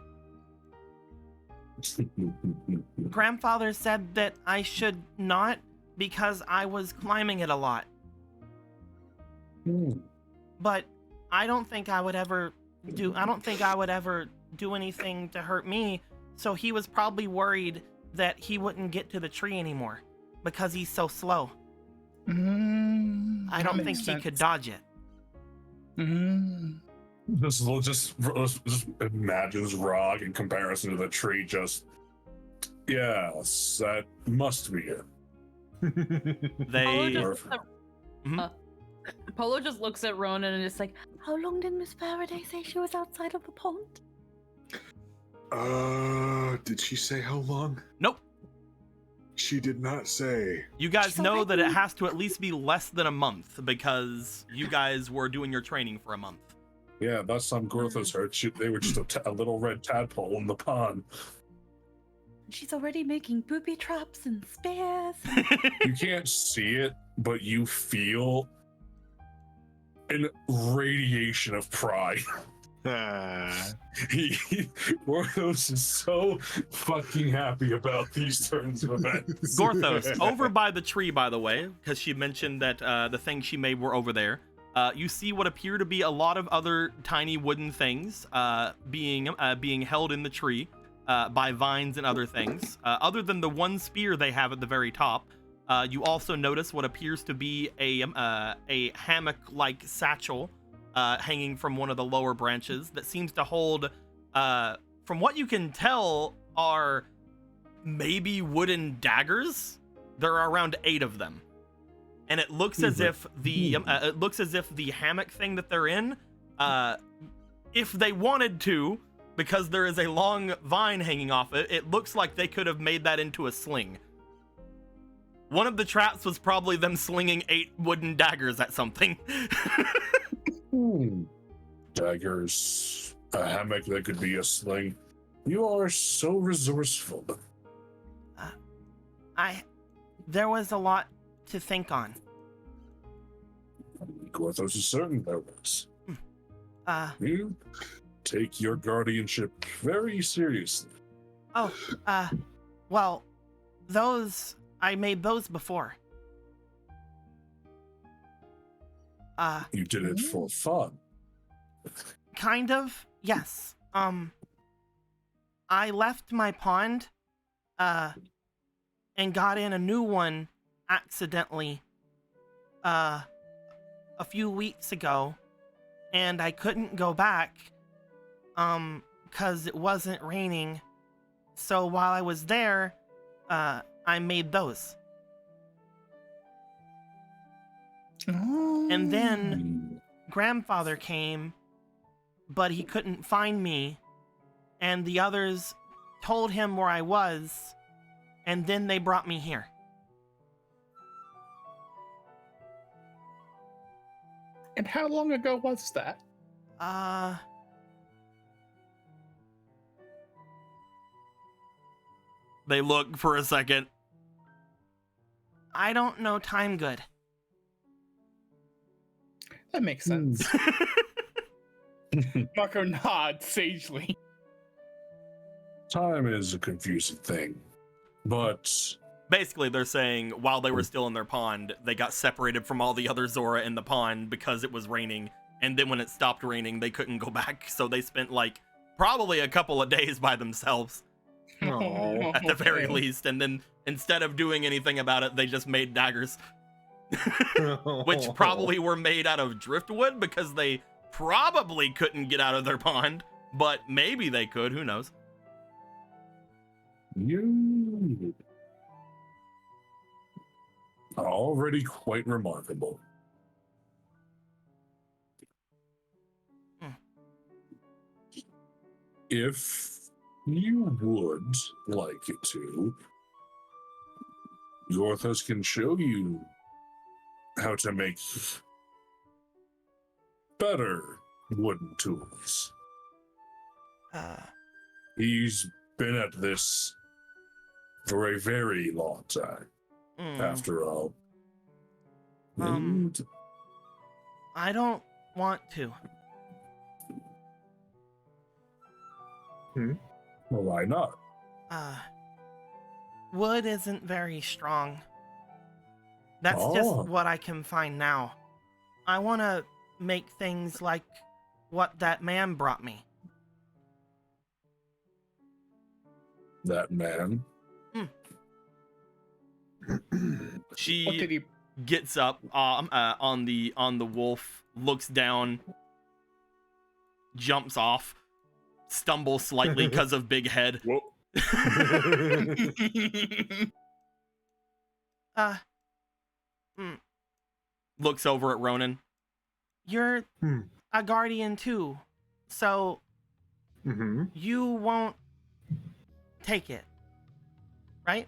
Grandfather said that I should not because I was climbing it a lot. But I don't think I would ever do anything to hurt me, so he was probably worried that he wouldn't get to the tree anymore because he's so slow. I don't think he could dodge it. Just imagines Rog in comparison to the tree. Yes, that must be it. Polo just looks at Ronan and is like, "How long did Miss Faraday say she was outside of the pond?" Did she say how long? Nope. She did not say. You guys know that it has to at least be less than a month because you guys were doing your training for a month. Yeah, last time Gorthos heard, they were just a little red tadpole in the pond. She's already making booby traps and spears. You can't see it, but you feel an radiation of pride. Gorthos is so fucking happy about these turns of events. Gorthos, over by the tree, by the way, because she mentioned that the things she made were over there. You see what appear to be a lot of other tiny wooden things being held in the tree by vines and other things. Other than the one spear they have at the very top, you also notice what appears to be a hammock-like satchel hanging from one of the lower branches that seems to hold, from what you can tell, are maybe wooden daggers. There are around 8 of them. And it looks as if the hammock thing that they're in, if they wanted to, because there is a long vine hanging off it, it looks like they could have made that into a sling. One of the traps was probably them slinging 8 wooden daggers at something. Daggers, a hammock that could be a sling. You are so resourceful. There was a lot to think on. Gorthos is certain there was. You take your guardianship very seriously. Well, I made those before. You did it for fun. Kind of, yes. I left my pond, and got in a new one accidentally, a few weeks ago, and I couldn't go back, 'cause it wasn't raining. So while I was there, I made those. And then grandfather came, but he couldn't find me, and the others told him where I was, and then they brought me here. And how long ago was that? They look for a second. I don't know time good. That makes sense. Marco nods sagely. Time is a confusing thing, but Basically, they're saying while they were still in their pond, they got separated from all the other Zora in the pond because it was raining. And then when it stopped raining, they couldn't go back. So they spent like probably a couple of days by themselves at the very least. And then instead of doing anything about it, they just made daggers, which probably were made out of driftwood because they probably couldn't get out of their pond, but maybe they could. Who knows? You are already quite remarkable. If you would like it to, Gorthos can show you how to make better wooden tools. He's been at this for a very long time, after all. And I don't want to. well, why not? Wood isn't very strong. That's just what I can find now. I want to make things like what that man brought me. That man? She gets up on the wolf, looks down, jumps off, stumbles slightly because of big head. Whoa. Looks over at Ronan. You're a guardian too, so you won't take it, right?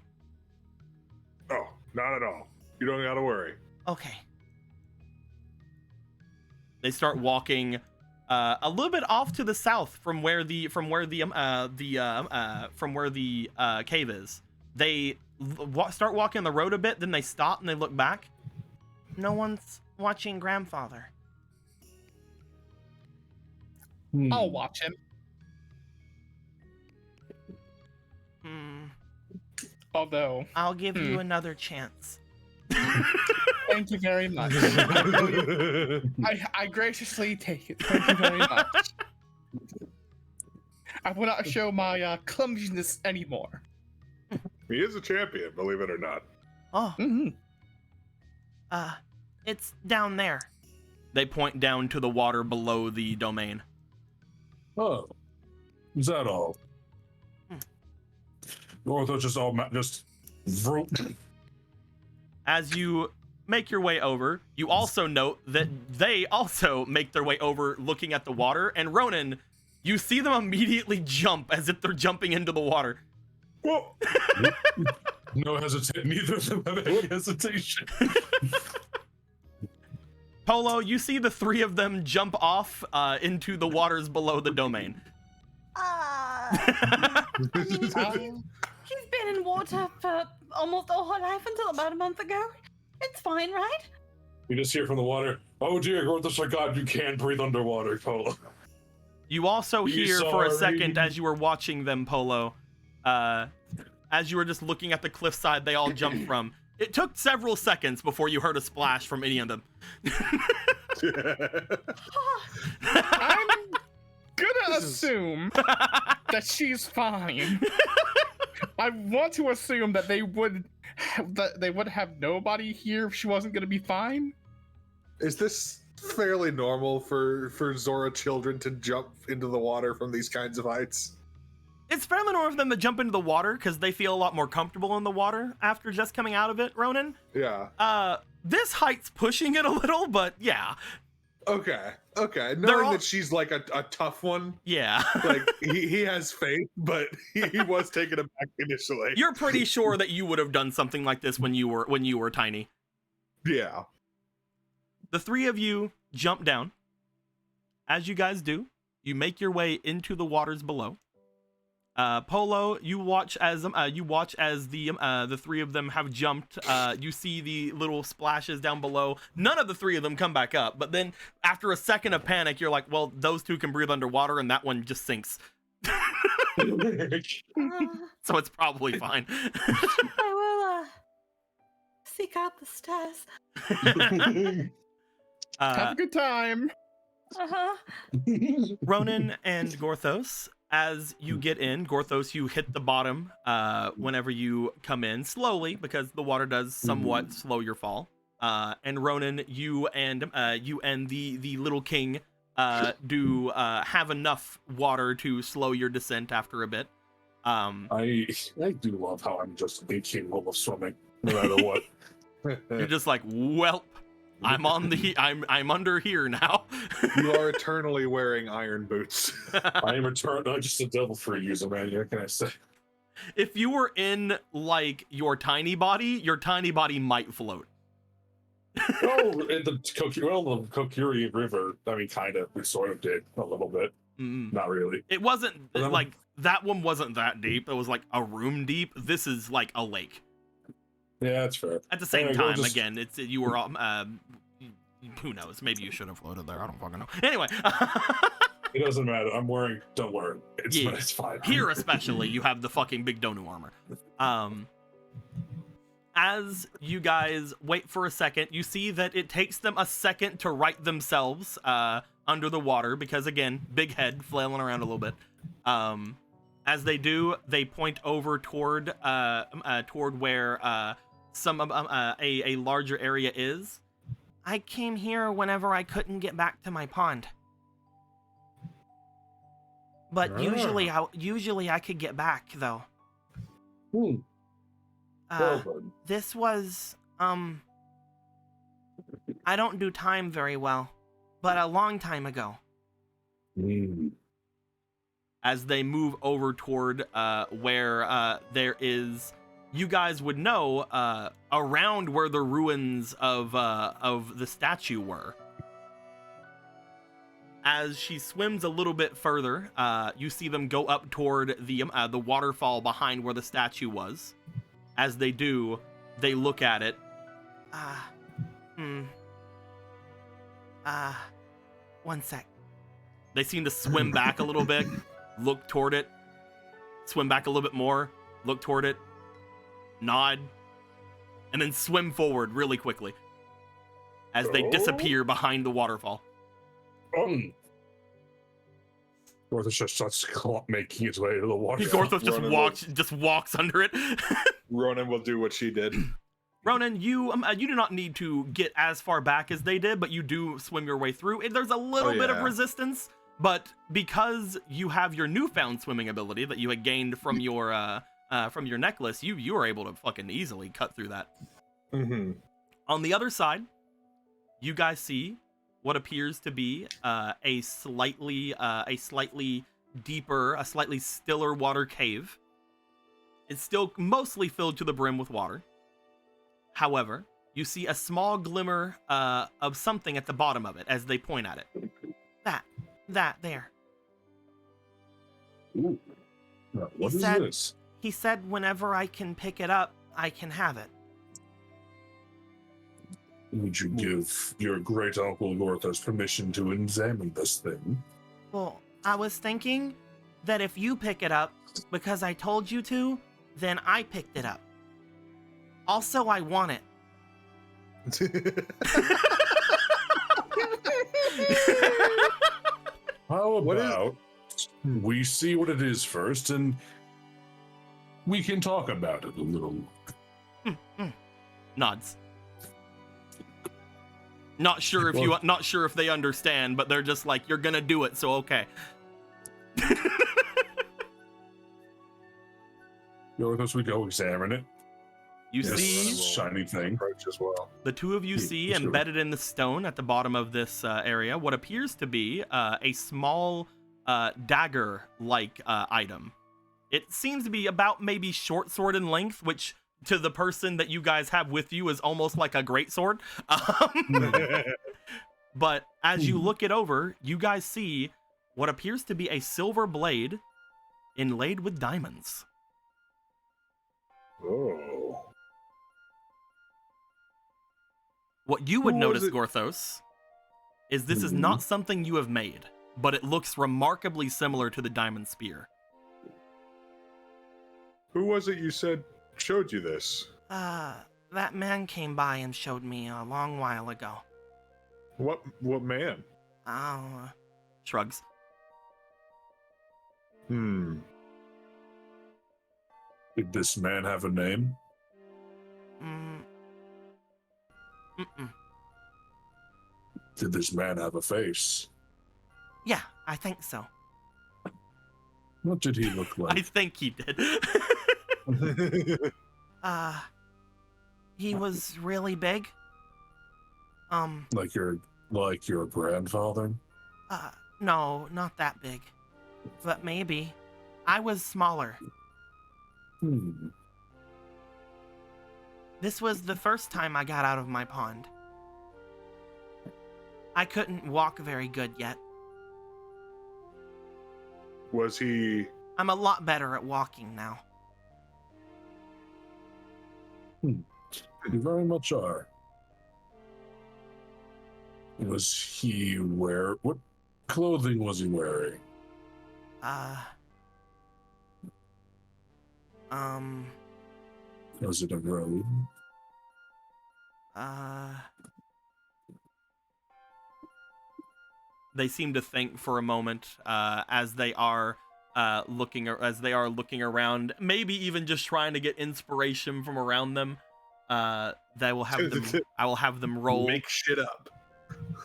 Oh, not at all. You don't gotta worry. Okay. They start walking a little bit off to the south from where the cave is. They start walking the road a bit, then they stop and they look back. No one's watching grandfather. I'll watch him. Although I'll give you another chance. Thank you very much. I graciously take it. Thank you very much. I will not show my clumsiness anymore. He is a champion, believe it or not. Oh. It's down there. They point down to the water below the domain. Oh, is that all? Gorthos just As you make your way over, you also note that they also make their way over looking at the water, and Ronan, you see them immediately jump as if they're jumping into the water. Whoa. No hesitation. Neither of them have any hesitation. Polo, you see the three of them jump off into the waters below the domain. He's been in water for almost all her life until about a month ago. It's fine, right? You just hear from the water, "Oh dear, Gorthos, my God, you can't breathe underwater, Polo." You also hear for a second as you were watching them, Polo, as you were just looking at the cliffside they all jumped from. It took several seconds before you heard a splash from any of them. I'm gonna assume that she's fine. I want to assume that they would have nobody here if she wasn't gonna be fine. Is this fairly normal for Zora children to jump into the water from these kinds of heights? It's fairly normal for them to jump into the water because they feel a lot more comfortable in the water after just coming out of it, Ronan. Yeah. This height's pushing it a little, but yeah. Okay. Knowing that she's like a tough one. Yeah. Like he has faith, but he was taken aback initially. You're pretty sure that you would have done something like this when you were tiny. Yeah. The three of you jump down. As you guys do, you make your way into the waters below. Polo, you watch as the three of them have jumped. You see the little splashes down below. None of the three of them come back up, but then after a second of panic, you're like, well, those two can breathe underwater and that one just sinks. So it's probably fine. I will seek out the stairs. Have a good time. Ronan and Gorthos, as you get in, Gorthos, you hit the bottom whenever you come in, slowly, because the water does somewhat slow your fall. And Ronan, you and the little king do have enough water to slow your descent after a bit. I do love how I'm just incapable of swimming, no matter what. You're just like, welp, I'm under here now. You are eternally wearing iron boots. I am just a devil free user, man. What can I say? If you were in like your tiny body might float. The Kokiri River, I mean, kind of. We sort of did a little bit. Not really. It wasn't like that one wasn't that deep. It was like a room deep. This is like a lake. Yeah, that's fair. At the same time, again, you were who knows? Maybe you should have floated there. I don't fucking know. Anyway, it doesn't matter. I'm wearing. Don't worry. It's fine. Here, especially, you have the fucking big Donu armor. As you guys wait for a second, you see that it takes them a second to right themselves under the water because, again, big head flailing around a little bit. As they do, they point over toward where a larger area is. I came here whenever I couldn't get back to my pond. But usually I could get back though. This was I don't do time very well, but a long time ago. As they move over toward where there is, you guys would know, around where the ruins of the statue were. As she swims a little bit further, you see them go up toward the waterfall behind where the statue was. As they do, they look at it. One sec. They seem to swim back a little bit, look toward it, swim back a little bit more, look toward it, nod, and then swim forward really quickly as they disappear behind the waterfall. Gorthus just starts making his way to the water. Gorthus just walks under it. Ronan will do what she did. Ronan, you do not need to get as far back as they did, but you do swim your way through. There's a little bit of resistance, but because you have your newfound swimming ability that you had gained from your necklace, you are able to fucking easily cut through that. On the other side, you guys see what appears to be a slightly deeper, a slightly stiller water cave. It's still mostly filled to the brim with water. However, you see a small glimmer of something at the bottom of it as they point at it. That there. Ooh. What is this? He said whenever I can pick it up, I can have it. Would you give your great uncle Gorthus permission to examine this thing? Well, I was thinking that if you pick it up because I told you to, then I picked it up. Also, I want it. How about we see what it is first, and we can talk about it a little. Nods. Not sure if they understand, but they're just like, you're gonna do it, so okay. Gorthus, we go examine it. You see shiny thing. As well. The two of you see embedded in the stone at the bottom of this area what appears to be a small dagger-like item. It seems to be about maybe short sword in length, which to the person that you guys have with you is almost like a great sword. But as you look it over, you guys see what appears to be a silver blade inlaid with diamonds. Oh. What you would notice, Gorthos, is this is not something you have made, but it looks remarkably similar to the diamond spear. Who was it you said showed you this? That man came by and showed me a long while ago. What man? Shrugs. Did this man have a name? Did this man have a face? Yeah, I think so. What did he look I like? think he did. He was really big. Like your grandfather? No, not that big. But maybe. I was smaller. This was the first time I got out of my pond. I couldn't walk very good yet. Was he? I'm a lot better at walking now. You very much are. What clothing was he wearing? Was it a robe? They seem to think for a moment as they are looking around, maybe even just trying to get inspiration from around them. I will have them roll. Make shit up.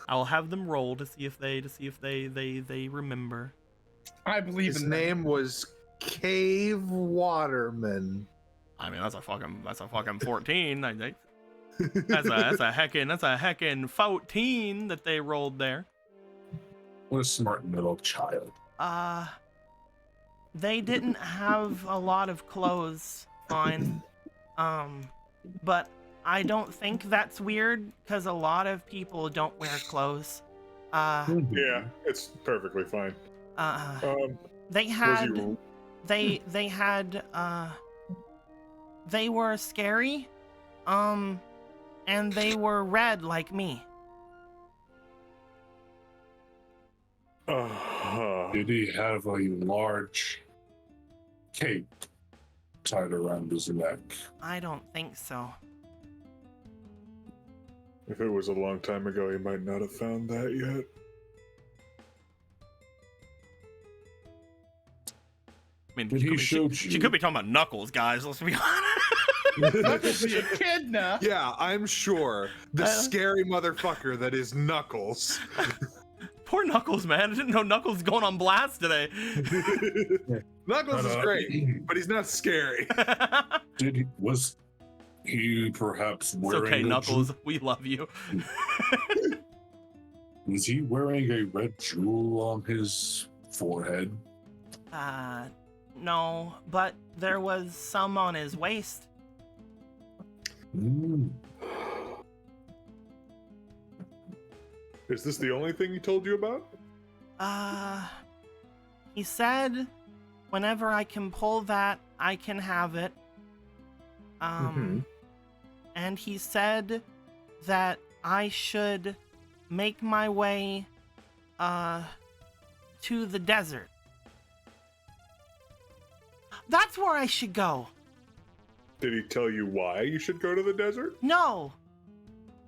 I will have them roll to see if they remember. I believe His in them. name was Cave Waterman. I mean, that's a fucking 14. I think that's a heckin' 14 that they rolled there. What a smart little child. They didn't have a lot of clothes on. But I don't think that's weird because a lot of people don't wear clothes. Yeah, it's perfectly fine. They had they were scary, and they were red like me. Did he have a large cape tied around his neck? I don't think so. If it was a long time ago, he might not have found that yet. I mean, Did he show she you? could be talking about Knuckles, guys. Let's be honest. Knuckles is a kid now. Yeah, I'm sure. The scary motherfucker that is Knuckles. Poor Knuckles, man. I didn't know Knuckles was going on blast today. Knuckles is great, but he's not scary. Was he perhaps It's wearing okay, Knuckles. We love you. Was he wearing a red jewel on his forehead? No, but there was some on his waist. Is this the only thing he told you about? He said whenever I can pull that, I can have it. And he said that I should make my way to the desert. That's where I should go. Did he tell you why you should go to the desert? No.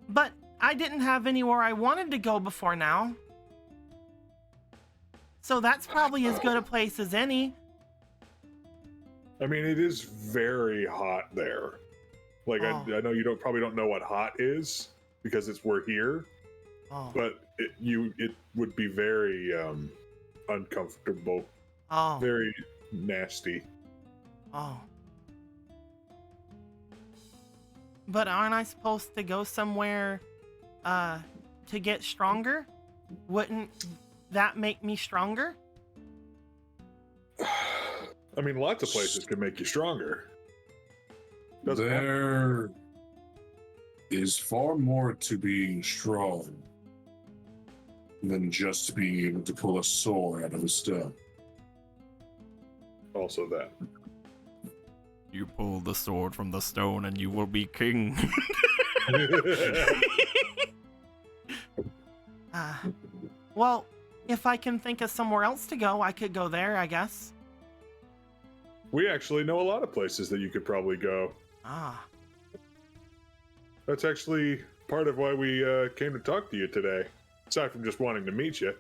But I didn't have anywhere I wanted to go before now. So that's probably as good a place as any. I mean, it is very hot there. Like, I know you probably don't know what hot is because we're here, but it would be very uncomfortable. Very nasty. But aren't I supposed to go somewhere to get stronger? Wouldn't that make me stronger? I mean, lots of places can make you stronger. There is far more to being strong than just being able to pull a sword out of a stone. Also that. You pull the sword from the stone and you will be king. Well, if I can think of somewhere else to go, I could go there, I guess. We actually know a lot of places that you could probably go. That's actually part of why we came to talk to you today, aside from just wanting to meet you.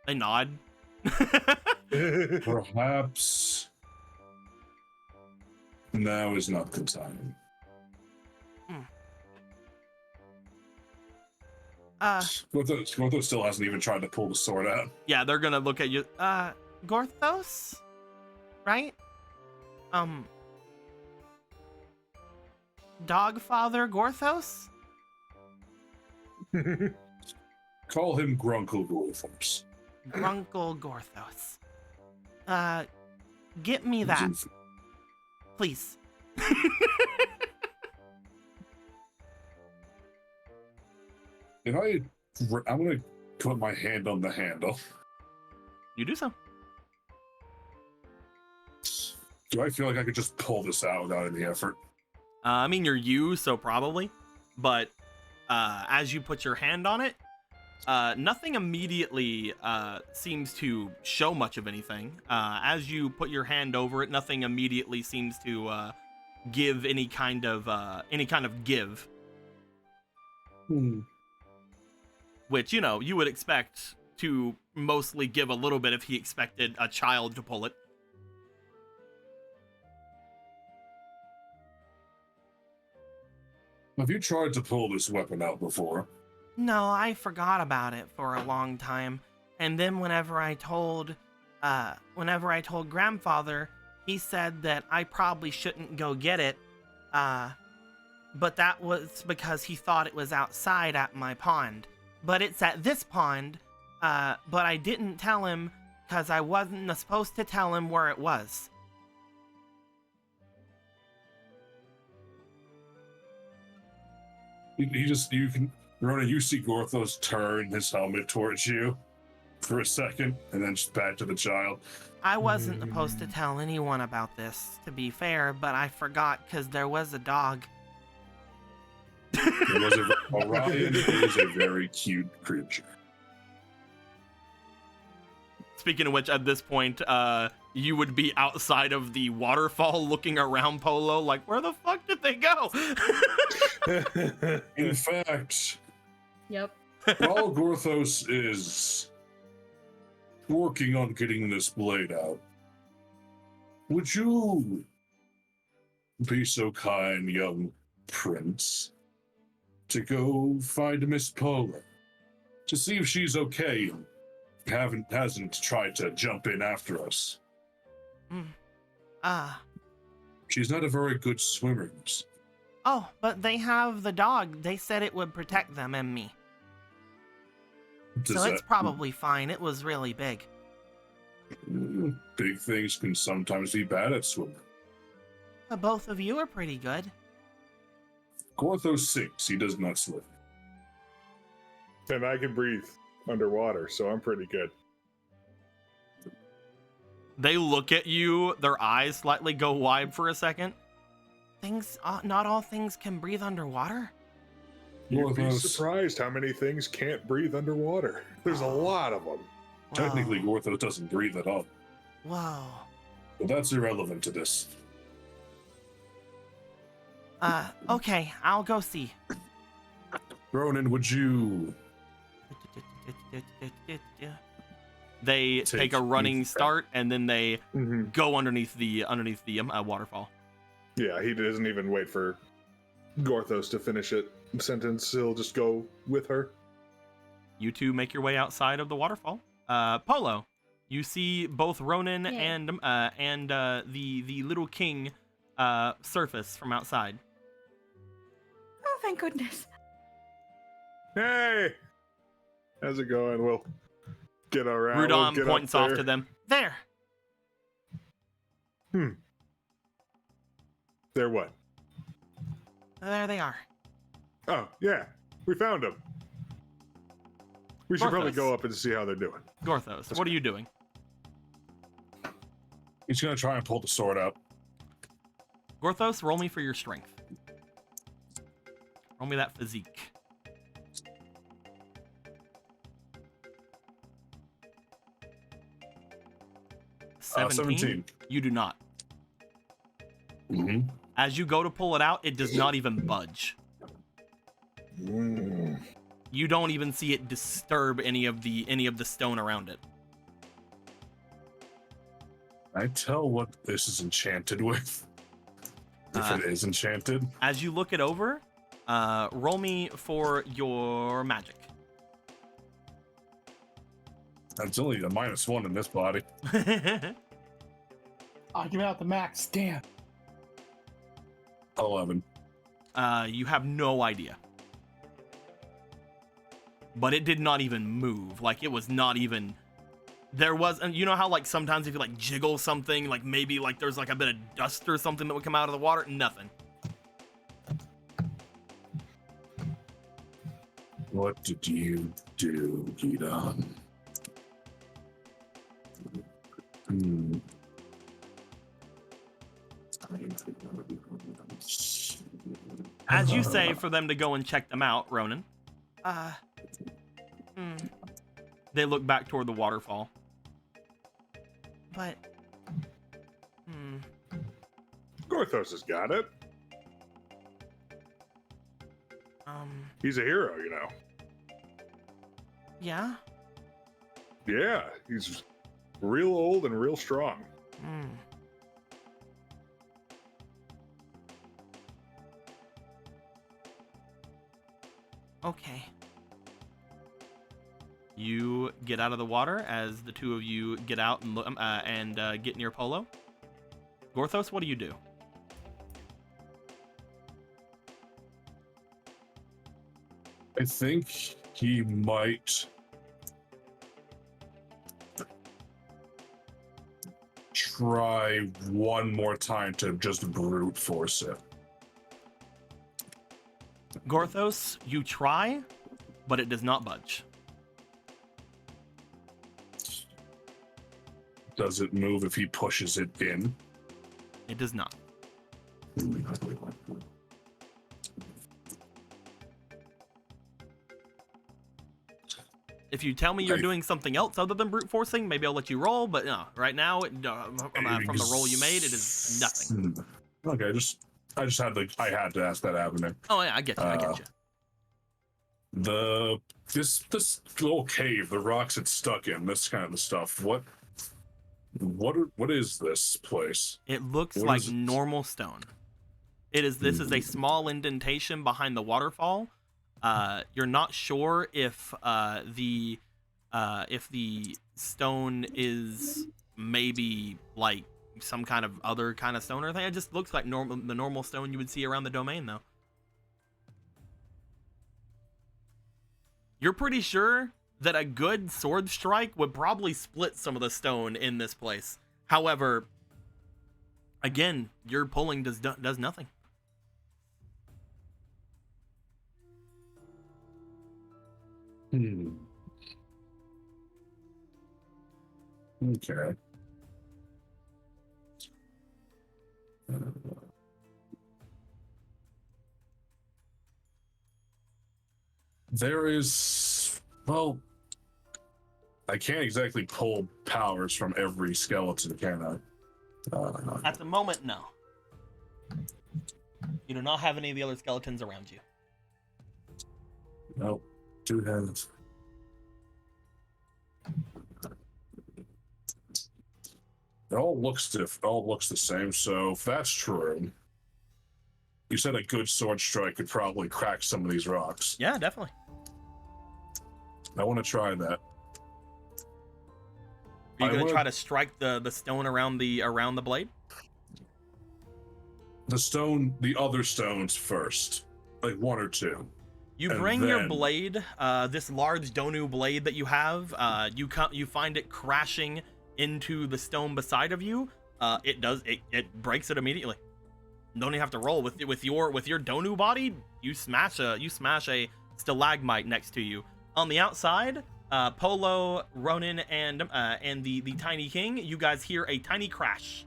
They nod. Perhaps now is not the time. Gorthos still hasn't even tried to pull the sword out. Yeah, they're gonna look at you. Gorthos? Right? Dogfather Gorthos? Call him Grunkle Gorthos. Grunkle Gorthos. Get me that. Please. I'm gonna put my hand on the handle. You do so. Do I feel like I could just pull this out without any effort? I mean, you're you, so probably. But as you put your hand on it, nothing immediately seems to show much of anything. As you put your hand over it, nothing immediately seems to give any kind of give. Which, you would expect to mostly give a little bit if he expected a child to pull it. Have you tried to pull this weapon out before? No, I forgot about it for a long time. And then whenever I told grandfather, he said that I probably shouldn't go get it. But that was because he thought it was outside at my pond. But it's at this pond, but I didn't tell him because I wasn't supposed to tell him where it was. Rona, you see Gorthos turn his helmet towards you for a second, and then just back to the child. I wasn't supposed to tell anyone about this, to be fair, but I forgot because there was a dog. Orion is a very cute creature. Speaking of which, at this point, you would be outside of the waterfall looking around Polo like, where the fuck did they go? In fact, Yep. while Gorthos is working on getting this blade out, would you be so kind, young prince, to go find Miss Polo to see if she's okay and hasn't tried to jump in after us? She's not a very good swimmer. Oh, but they have the dog. They said it would protect them and me. So it's probably fine. It was really big. Big things can sometimes be bad at swimming. But both of you are pretty good. Gorthos sinks. He does not swim. And I can breathe underwater, so I'm pretty good. They look at you, their eyes slightly go wide for a second. Not all things can breathe underwater? You'd be Gorthos, surprised how many things can't breathe underwater. There's a lot of them. technically Gorthos doesn't breathe at all. Whoa. But that's irrelevant to this. Okay, I'll go see. Ronan, would you... They take a running start and then they Mm-hmm. go underneath the waterfall. Yeah, he doesn't even wait for Gorthos to finish it sentence. He'll just go with her. You two make your way outside of the waterfall. Polo, you see both Ronan and the little king surface from outside. Oh, thank goodness. Hey, how's it going? We'll get around. Rudon we'll points off to them. There. They're what? There they are. Oh, yeah, we found them. We should probably Gorthos. go up and see how they're doing. Gorthos, what are you doing? He's gonna try and pull the sword out. Gorthos, roll me for your strength. Roll me that physique. Uh, 17. You do not. Mm-hmm. As you go to pull it out, it does not even budge. You don't even see it disturb any of the stone around it. I tell what this is enchanted with. If it is enchanted. As you look it over, roll me for your magic. That's only a -1 in this body. I'll give out the max. Damn. 11. You have no idea. But it did not even move. Like, it was not even... There was... And you know how, like, sometimes if you, like, jiggle something, like, maybe, like, there's, like, a bit of dust or something that would come out of the water? Nothing. What did you do, Gita? As you say for them to go and check them out, Ronan. They look back toward the waterfall. But... Gorthos has got it. He's a hero, you know. Yeah? Yeah, he's real old and real strong. Okay. You get out of the water as the two of you get out and look, get near Polo. Gorthos, what do you do? I think he might try one more time to just brute force it. Gorthos, you try, but it does not budge. Does it move if he pushes it in? It does not. If you tell me you're doing something else other than brute forcing, maybe I'll let you roll, but no, right now, from the roll you made, it is nothing. Okay, I had to ask that avenue. Oh yeah, I get you. This little cave, the rocks it's stuck in, this kind of stuff. What is this place? It looks like normal stone. This is a small indentation behind the waterfall. You're not sure if the stone is maybe like some kind of other kind of stone or thing. It just looks like the normal stone you would see around the domain, though. You're pretty sure that a good sword strike would probably split some of the stone in this place. However, again, your pulling does nothing. Okay. There is, well, I can't exactly pull powers from every skeleton, can I? At the moment, no. You do not have any of the other skeletons around you. Nope. 2 hands. It all looks the same, so if that's true, you said a good sword strike could probably crack some of these rocks. Yeah, definitely. I want to try that. Are you going to try to strike the stone around the blade? The other stones first, like 1 or 2. You bring your blade, this large Donu blade that you have. You find it crashing into the stone beside of you. It breaks it immediately. Don't even have to roll with your Donu body. You smash a stalagmite next to you. On the outside, Polo, Ronan, and the Tiny King, you guys hear a tiny crash.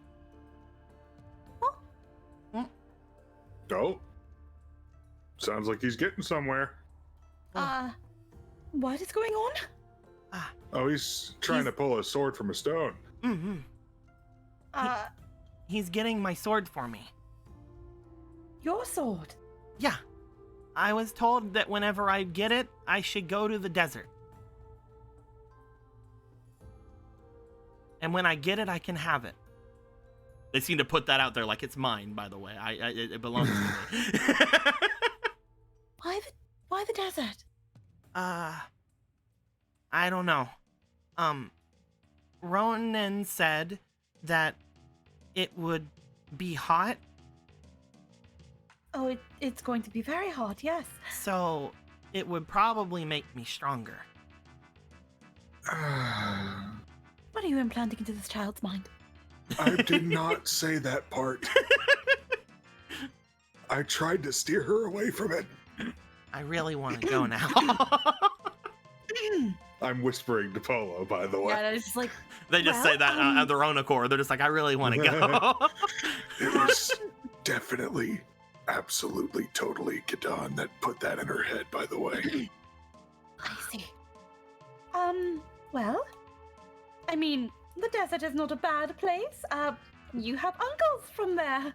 Oh. Sounds like he's getting somewhere. What is going on? Oh, he's trying to pull a sword from a stone. He's getting my sword for me. Your sword? Yeah. I was told that whenever I get it, I should go to the desert. And when I get it, I can have it. They seem to put that out there like it's mine, by the way. It belongs to me. Why the desert? I don't know. Ronan said that it would be hot, Oh, it's going to be very hot, yes. so it would probably make me stronger. What are you implanting into this child's mind? I did not say that part. I tried to steer her away from it. I really want to go now. I'm whispering to Polo, by the way. Yeah, it's just like They just say that of their own accord. They're just like, I really want to go. It was definitely, absolutely, totally Kadon that put that in her head, by the way. I see. Well, I mean, the desert is not a bad place. You have uncles from there.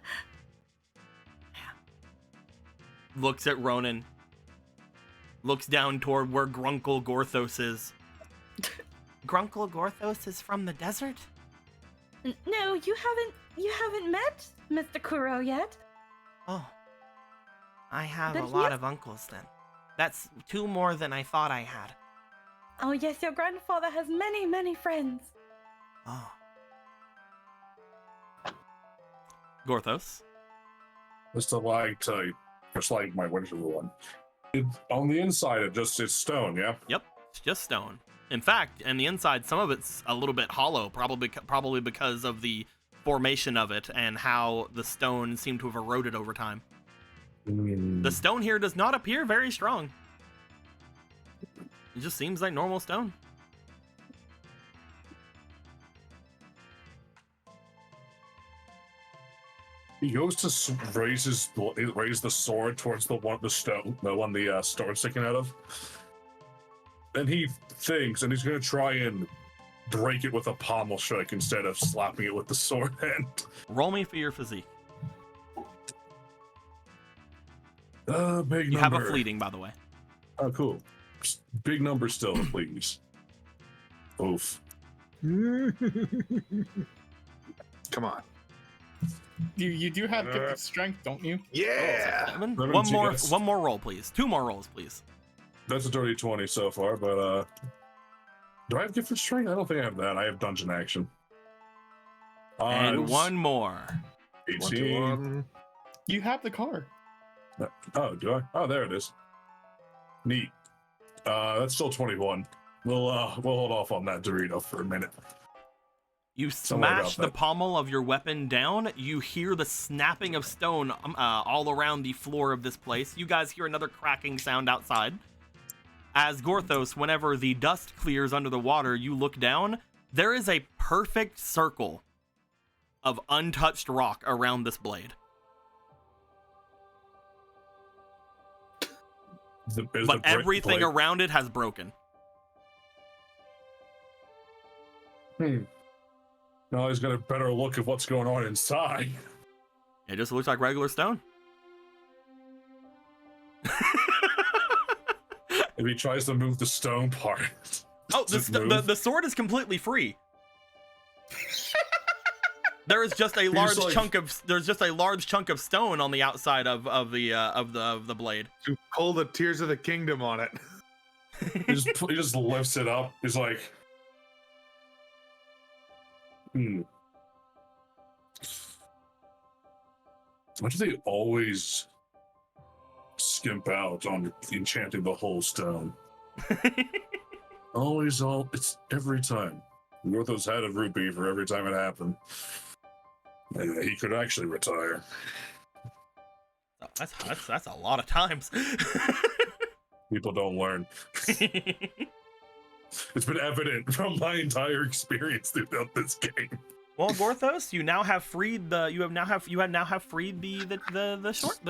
Looks at Ronan. Looks down toward where Grunkle Gorthos is. Grunkle Gorthos is from the desert? No, you haven't met Mr. Kuro yet. Oh. I have But a he lot has- of uncles then. That's 2 more than I thought I had. Oh yes, your grandfather has many, many friends. Oh. Gorthos. Just a lag type, just like my winter one. On the inside, it's stone, yeah? Yep, it's just stone. In fact, and the inside, some of it's a little bit hollow, probably because of the formation of it and how the stone seemed to have eroded over time. The stone here does not appear very strong. It just seems like normal stone. He goes to raise the sword towards the one the sword sticking out of. Then he thinks, and he's going to try and break it with a pommel strike instead of slapping it with the sword end. Roll me for your physique. Big You number. have a fleeting, by the way. Oh, cool. Big number still, please. Oof. Come on. You do have gifted strength, don't you? Yeah. 7. Seven, One yes. more roll, please. 2 more rolls, please. That's a dirty 20 so far, but do I have gifted strength? I don't think I have that. I have dungeon action. And 1 more. 18. 21. You have the car. Oh, do I? Oh, there it is. Neat. That's still 21. We'll hold off on that Dorito for a minute. You Don't worry smash about the that. pommel of your weapon down. You hear the snapping of stone all around the floor of this place. You guys hear another cracking sound outside. As Gorthos, whenever the dust clears under the water, you look down. There is a perfect circle of untouched rock around this blade. But everything around it has broken. Now he's got a better look at what's going on inside. It just looks like regular stone. If he tries to move the stone part. Oh, does it move? the sword is completely free. There is just a large chunk of stone on the outside of the blade. To pull the Tears of the Kingdom on it. He just lifts it up. He's like, Why do they always skimp out on enchanting the whole stone? It's every time. Gorthos had a rupee for every time it happened. Yeah, he could actually retire. Oh, that's a lot of times. People don't learn. It's been evident from my entire experience throughout this game. Well, Gorthos, you now have freed the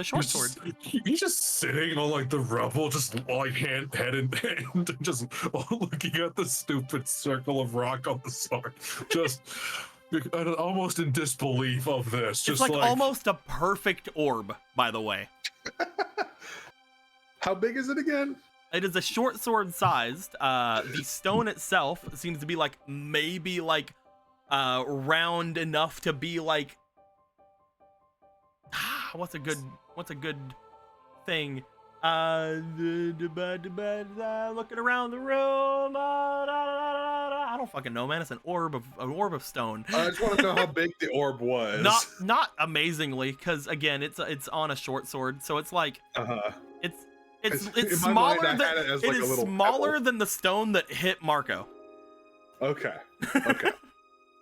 short sword. He's just sitting on like the rubble, just like head in hand, just looking at the stupid circle of rock on the sword, just almost in disbelief of this. It's Just like almost a perfect orb, by the way. How big is it again? It is a short sword sized. The stone itself seems to be like maybe like round enough to be like what's a good thing? Looking around the room. I don't fucking know, man. It's an orb of stone. I just want to know how big the orb was. Not amazingly, because again, it's on a short sword, so it's like it's smaller than it is smaller than the stone that hit Marco. Okay. Am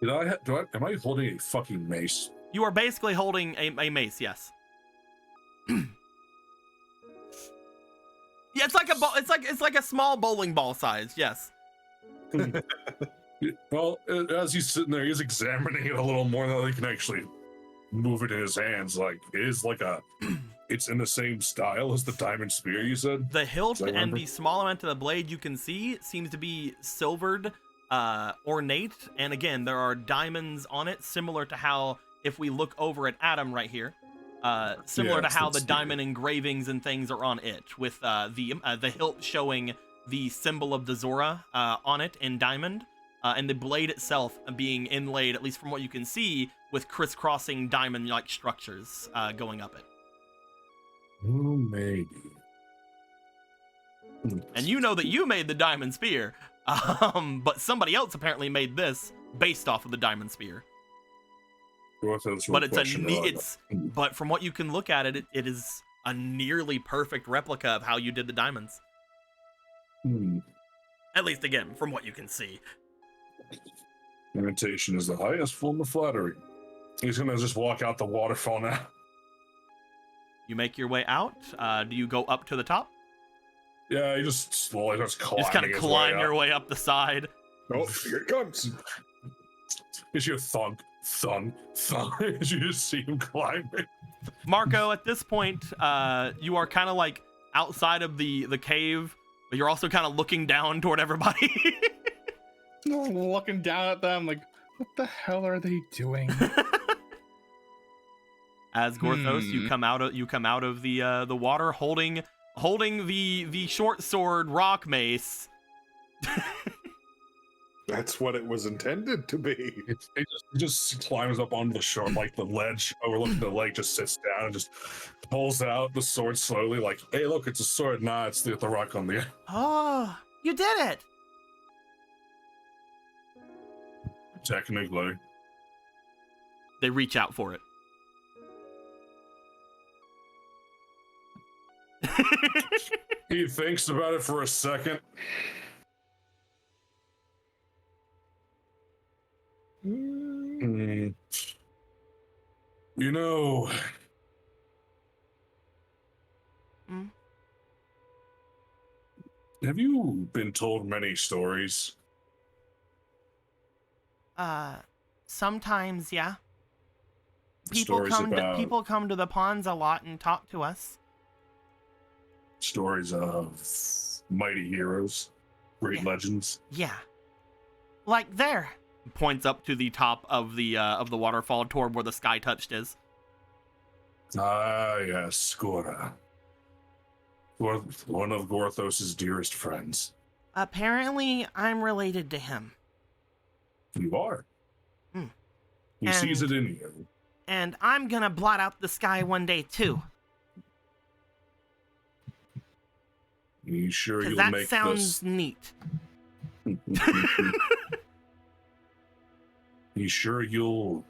I holding a fucking mace? You are basically holding a mace, yes. Yeah, it's like a small bowling ball size, yes. Well, as he's sitting there, he's examining it a little more than he can actually move it in his hands. Like it is like it's in the same style as the diamond spear you said. The hilt and the small amount of the blade you can see seems to be silvered, ornate, and again there are diamonds on it, similar to how if we look over at Adam right here. Similar to how the diamond engravings and things are on it, with the hilt showing the symbol of the Zora on it in diamond, and the blade itself being inlaid, at least from what you can see, with crisscrossing diamond-like structures going up it. Oh, maybe. And you know that you made the diamond spear, but somebody else apparently made this based off of the diamond spear. But from what you can look at it, it is a nearly perfect replica of how you did the diamonds. At least again, from what you can see. Imitation is the highest form of flattery. He's gonna just walk out the waterfall now. You make your way out. Do you go up to the top? Yeah, you just slowly starts climbing. Just kind of climb your way up the side. Oh, here it comes. Is your thunk, as you just see him climbing. Marco, at this point, you are kind of like outside of the cave, but you're also kind of looking down toward everybody. Looking down at them like, what the hell are they doing? As Gorthos, you come out of the water holding the short sword rock mace. That's what it was intended to be. It just climbs up onto the shore, like the ledge overlooking the lake, just sits down and just pulls out the sword slowly, like, hey, look, it's a sword. Nah, it's the rock on the end. Oh, you did it! Technically. They reach out for it. He thinks about it for a second. You know, have you been told many stories? Sometimes, yeah. People Stories come to the ponds a lot and talk to us. Stories of mighty heroes, great legends. Yeah. Like there. Points up to the top of the waterfall toward where the sky touched is. Ah, yes, Gora. One of Gorthos's dearest friends. Apparently, I'm related to him. You are. He sees it in you. And I'm gonna blot out the sky one day, too. You sure you'll that make sounds this? Neat. You sure you'll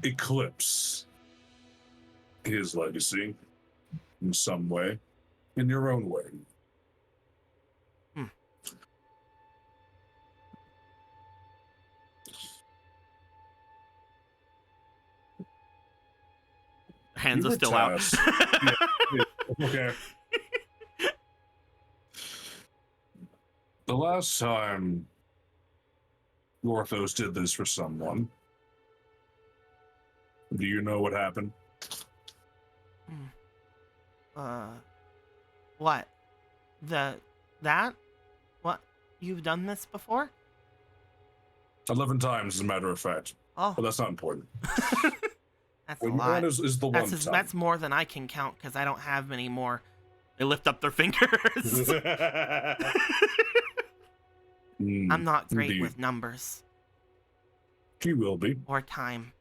eclipse his legacy in some way, in your own way? Hands are still out. Okay. The last time Gorthos did this for someone, do you know what happened? What? That? What? You've done this before? 11 times, as a matter of fact. Oh. But that's not important. That's a lot. One is the one time. That's more than I can count, because I don't have many more. They lift up their fingers. I'm not great indeed. with numbers. You will be. Or time.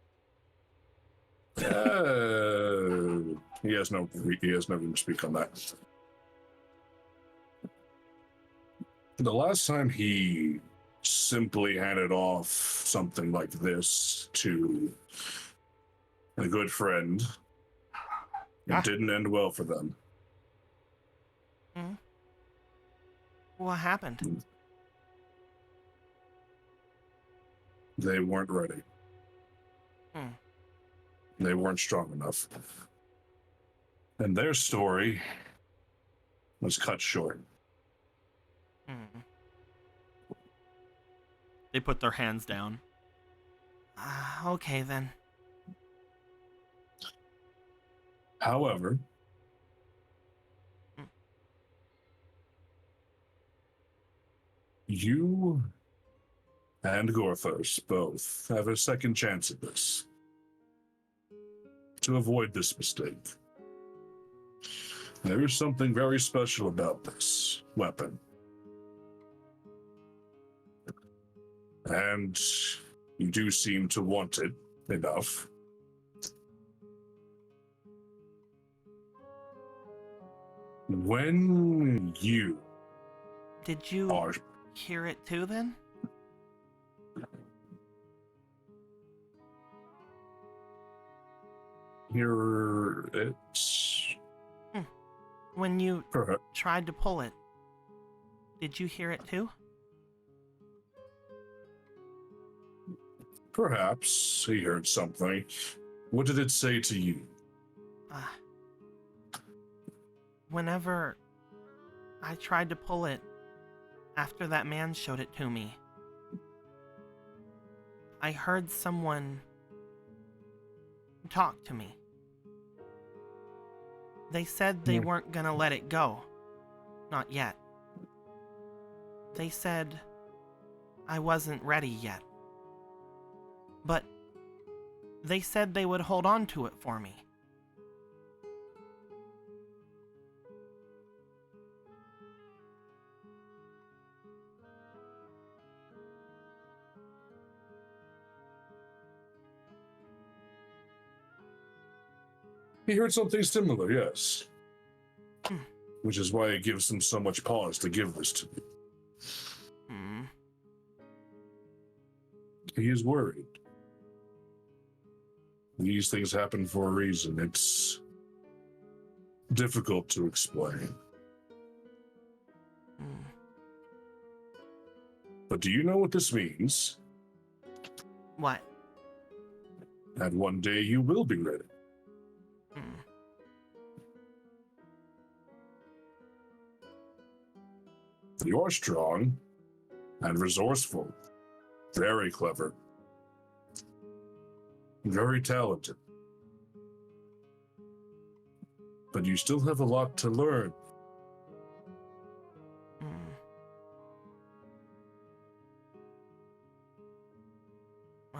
He has no room to speak on that. The last time he simply handed off something like this to a good friend, it didn't end well for them. What happened? They weren't ready. They weren't strong enough. And their story was cut short. They put their hands down. Okay, then. However, you and Gorthos both have a second chance at this. To avoid this mistake. There is something very special about this weapon. And you do seem to want it enough. When you Did you are hear it too, then? hear it, When you perhaps, tried to pull it, did you hear it too? perhaps he heard something. What did it say to you? Whenever I tried to pull it, after that man showed it to me, I heard someone talk to me. They said they weren't gonna let it go. Not yet. They said I wasn't ready yet. But they said they would hold on to it for me. He heard something similar, yes. Which is why it gives him so much pause to give this to me. He is worried. These things happen for a reason. It's difficult to explain. But do you know what this means? What? That one day you will be ready. You are strong and resourceful, very clever, very talented. But you still have a lot to learn.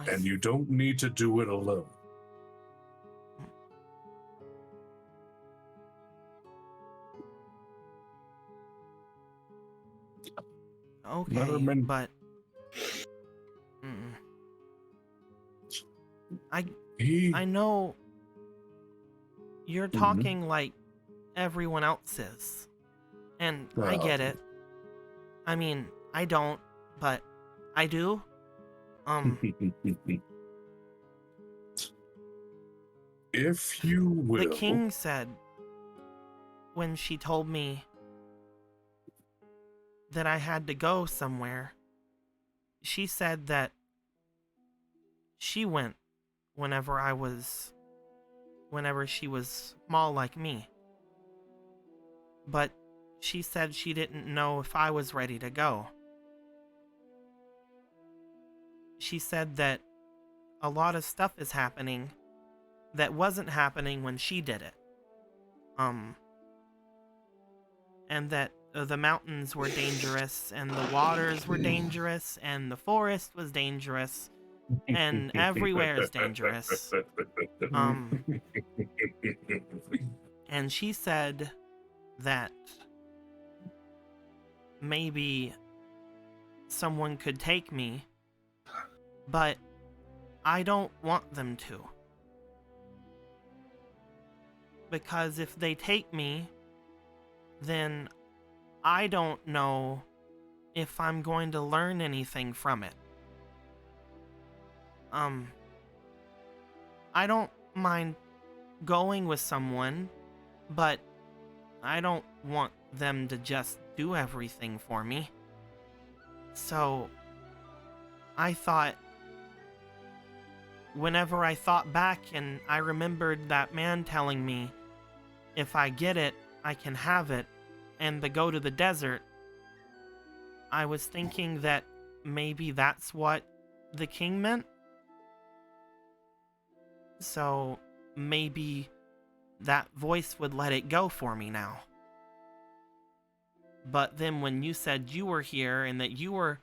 And you don't need to do it alone. Okay, but I know you're talking like everyone else is, and I get it. I mean, I don't, but I do. If you will. The king said when she told me that I had to go somewhere, she said that she went whenever she was small like me. But she said she didn't know if I was ready to go. She said that a lot of stuff is happening that wasn't happening when she did it. And that the mountains were dangerous, and the waters were dangerous, and the forest was dangerous, and everywhere is dangerous. And she said that maybe someone could take me, but I don't want them to. Because if they take me, then I don't know if I'm going to learn anything from it. I don't mind going with someone, but I don't want them to just do everything for me. So, I thought, whenever I thought back and I remembered that man telling me, if I get it, I can have it, and to go to the desert, I was thinking that maybe that's what the king meant. So maybe that voice would let it go for me now. But then when you said you were here and that you were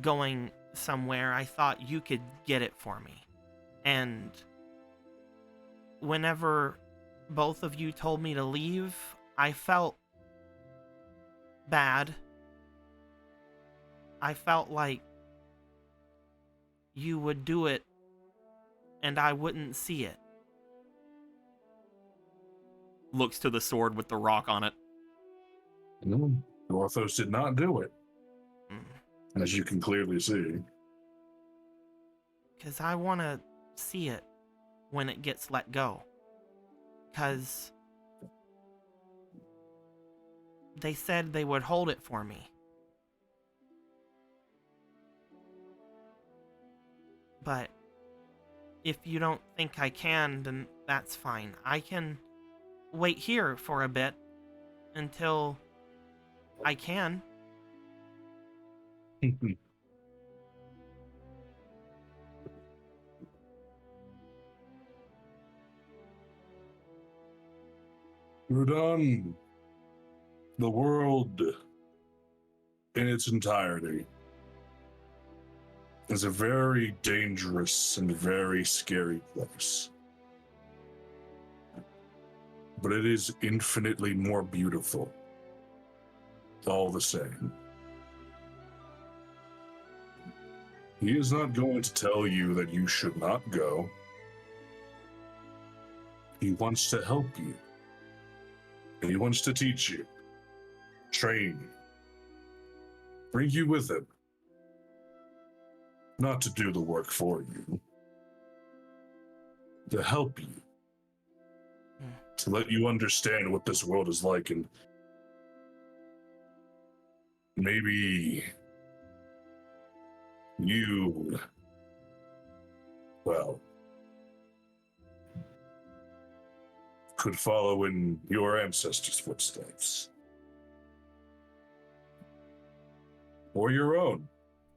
going somewhere, I thought you could get it for me. And whenever both of you told me to leave, I felt bad. I felt like you would do it and I wouldn't see it. Looks to the sword with the rock on it. No, Gorthos did not do it, as you can clearly see. Because I want to see it when it gets let go. Because they said they would hold it for me. But if you don't think I can, then that's fine. I can wait here for a bit until I can. Rudon, the world in its entirety is a very dangerous and very scary place. But it is infinitely more beautiful, all the same. He is not going to tell you that you should not go. He wants to help you. He wants to teach you, train you, bring you with him. Not to do the work for you, to help you, to let you understand what this world is like, and maybe you, well, could follow in your ancestors' footsteps. Or your own.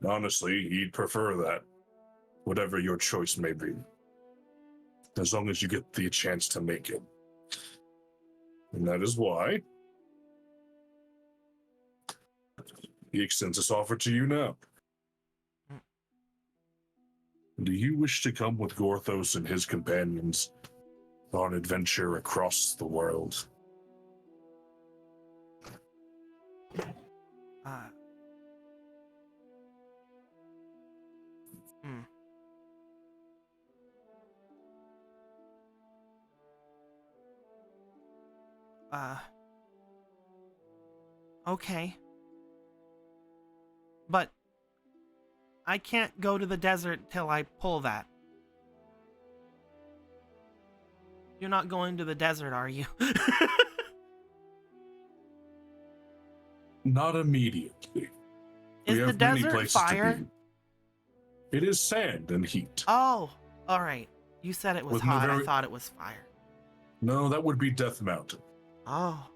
Honestly, he'd prefer that. Whatever your choice may be. As long as you get the chance to make it. And that is why he extends this offer to you now. Do you wish to come with Gorthos and his companions on an adventure across the world? Okay. But I can't go to the desert till I pull that. You're not going to the desert, are you? Not immediately. Is the desert fire? To be. It is sand and heat. Oh, alright. You said it was Within a hot. very- I thought it was fire. No, that would be Death Mountain. Oh.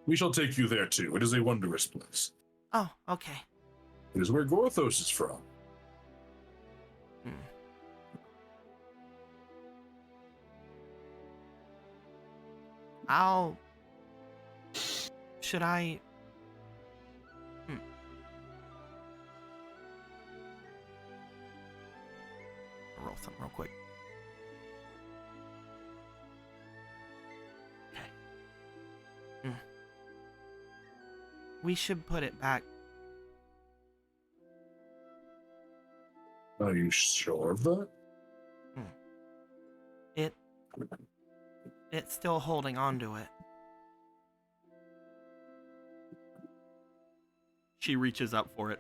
We shall take you there too. It is a wondrous place. Oh, okay. It is where Gorthos is from. Should I... I'll roll something real quick. Okay. We should put it back. Are you sure of that? It's still holding on to it. She reaches up for it.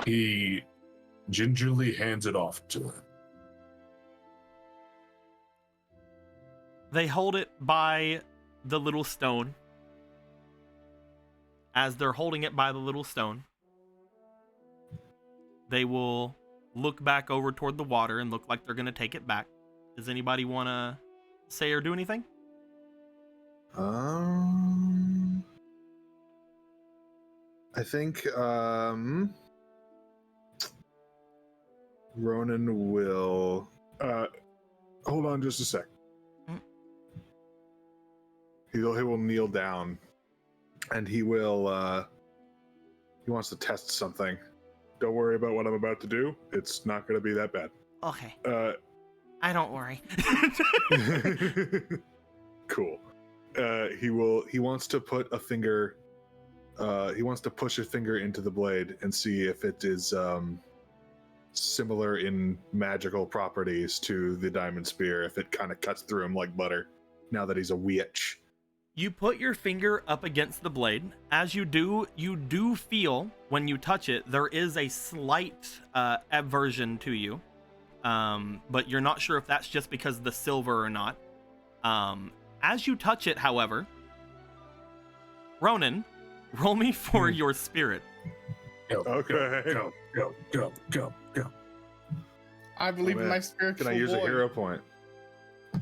He gingerly hands it off to her. They hold it by the little stone. As they're holding it by the little stone, they will look back over toward the water and look like they're going to take it back. Does anybody want to say or do anything? I think Ronan will hold on just a sec. He will kneel down and he will he wants to test something. Don't worry about what I'm about to do. It's not going to be that bad. Okay. I don't worry. Cool. He wants to put a finger he wants to push a finger into the blade and see if it is similar in magical properties to the diamond spear, if it kind of cuts through him like butter now that he's a witch. You put your finger up against the blade. As you do feel, when you touch it, there is a slight aversion to you. But you're not sure if that's just because of the silver or not. As you touch it, however, Ronan, roll me for your spirit. Go, Okay. Go. I believe in man. my spiritual Can I use boy. a hero point?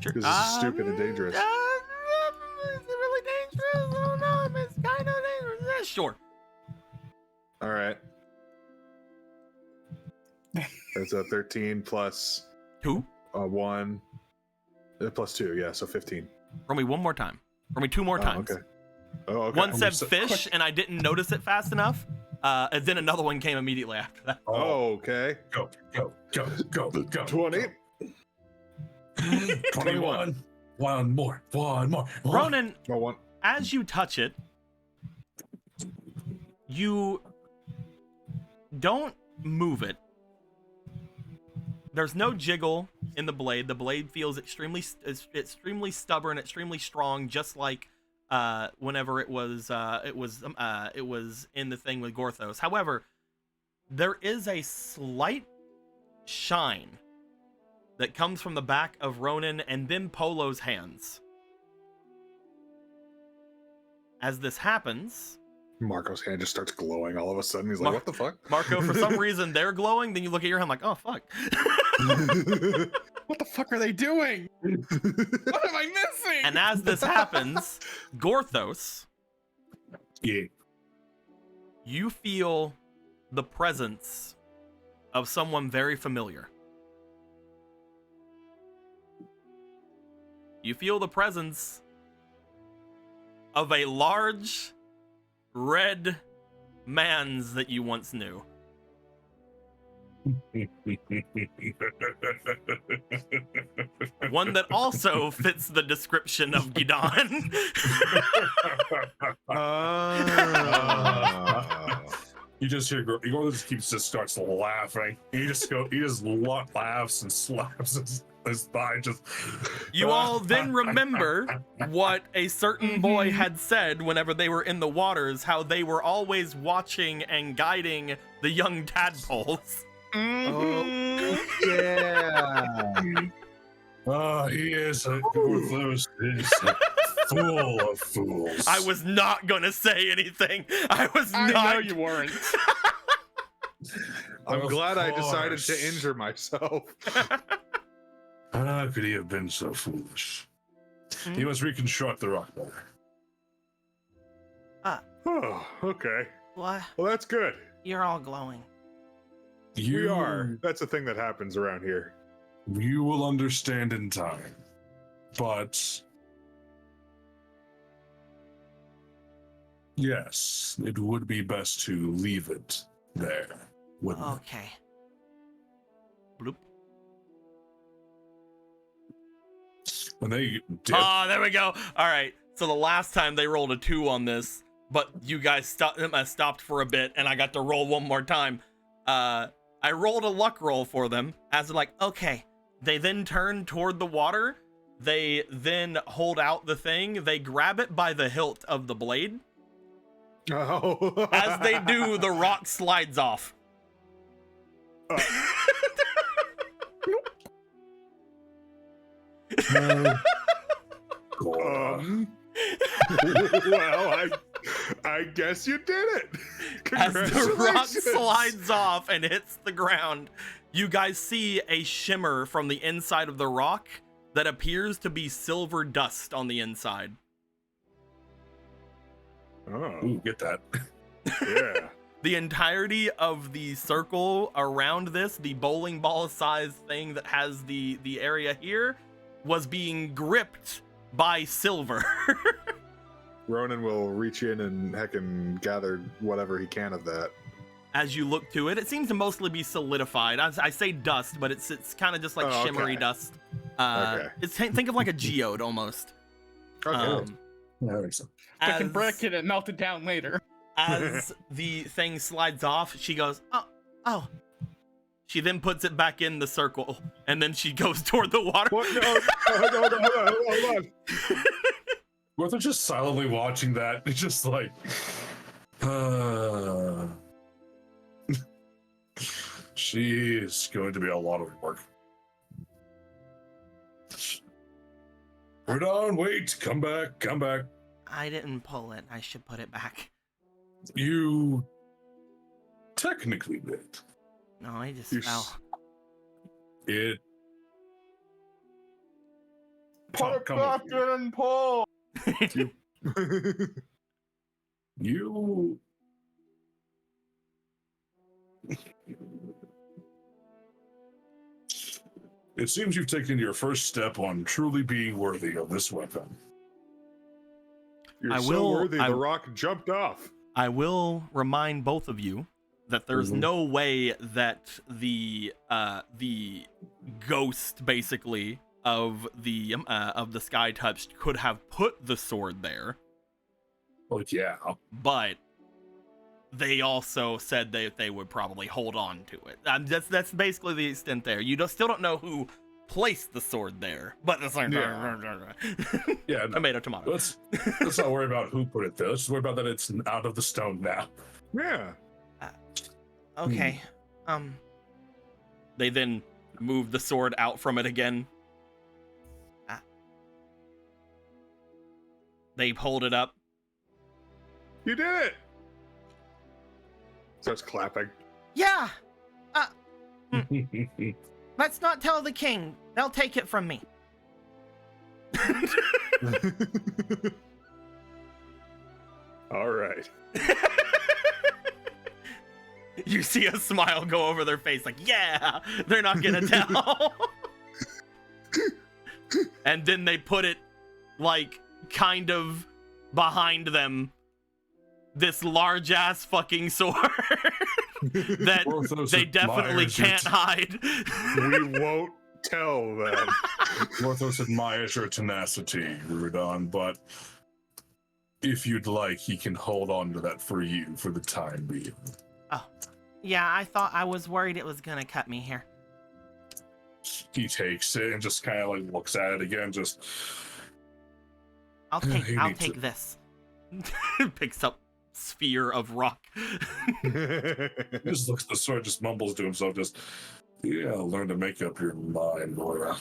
Sure. Because this is stupid and dangerous. Is it really dangerous? I don't know if it's kind of dangerous. Yeah, sure. All right. That's a 13 plus 2. 1 plus 2. Yeah, so 15. Roll me one more time. Roll me 2 more times. Okay. Oh, okay. One said fish, and I didn't notice it fast enough. And then another one came immediately after that. Oh, okay. Go. 20. 21. One more. Ronan, Oh, one. as you touch it, you don't move it. There's no jiggle in the blade. The blade feels extremely stubborn, extremely strong, just like whenever it was in the thing with Gorthos. However, there is a slight shine that comes from the back of Ronan and then Polo's hands. As this happens, Marco's hand just starts glowing all of a sudden. He's like, what the fuck? Marco, for some reason, they're glowing. Then you look at your hand like, oh, fuck. What the fuck are they doing? What am I missing? And as this happens, Gorthos, Yeah. you feel the presence of someone very familiar. You feel the presence of a large red man's that you once knew. One that also fits the description of Gidon. You just hear Igor just starts laughing. He just laughs and slaps his thigh. You all then remember what a certain boy had said whenever they were in the waters, how they were always watching and guiding the young tadpoles. Oh, yeah. He is Gorthos is full of fools. I was not gonna say anything. I know you weren't. I'm Of glad I decided to course. injure myself. How could he have been so foolish? He must reconstruct the rock better. Oh, okay. What? Well, that's good. You're all glowing. We are. That's a thing that happens around here. You will understand in time. But yes, it would be best to leave it there, wouldn't it? Okay. Bloop. When they dip, Oh, there we go. All right. So the last time they rolled a 2 on this, but you guys stopped for a bit, and I got to roll one more time. I rolled a luck roll for them as they're like, okay. They then turn toward the water. They then hold out the thing. They grab it by the hilt of the blade, Oh. As they do, the rock slides off. Well, I guess you did it. As the rock slides off and hits the ground, you guys see a shimmer from the inside of the rock that appears to be silver dust on the inside. Oh, Ooh, get that. yeah. The entirety of the circle around this, the bowling ball size thing that has the area here, was being gripped by silver. Ronan will reach in and heckin' gather whatever he can of that. As you look to it, it seems to mostly be solidified. I say dust, but it's kind of just like shimmery dust. Okay. Think of like a geode almost. Okay. Yeah, that makes sense. I can break it and melt it down later. As the thing slides off, she goes, oh. She then puts it back in the circle, and then she goes toward the water. What? No, hold on. They're just silently watching that. It's just like, she's going to be a lot of work. We're done. Wait, come back. I didn't pull it. I should put it back. You technically did. No, I just You fell. It. Put it Come back with me. in, Paul. You. It seems you've taken your first step on truly being worthy of this weapon. You're I so will- worthy. I- The rock jumped off. I will remind both of you that there's no way that the ghost, basically, of the Sky Touched could have put the sword there, Well, yeah. but they also said that they would probably hold on to it. That's basically the extent there. You still don't know who placed the sword there, but the same Yeah. No. tomato. Let's not worry about who put it there. Let's just worry about that it's out of the stone now. Yeah. Okay. They then move the sword out from it again. They hold it up. You did it. Starts clapping. Yeah. Let's not tell the king. They'll take it from me. All right. You see a smile go over their face, like, yeah, they're not gonna tell. And then they put it, like, kind of behind them, this large ass fucking sword that Porthos they definitely admires your can't hide. We won't tell them. Porthos admires your tenacity, Rudon, but if you'd like, he can hold on to that for you for the time being. Yeah, I was worried it was gonna cut me here. He takes it and just kind of like looks at it again, just I'll He take needs it. this. Picks up sphere of rock. just looks at the sword, just mumbles to himself, just, yeah, learn to make up your mind, boy.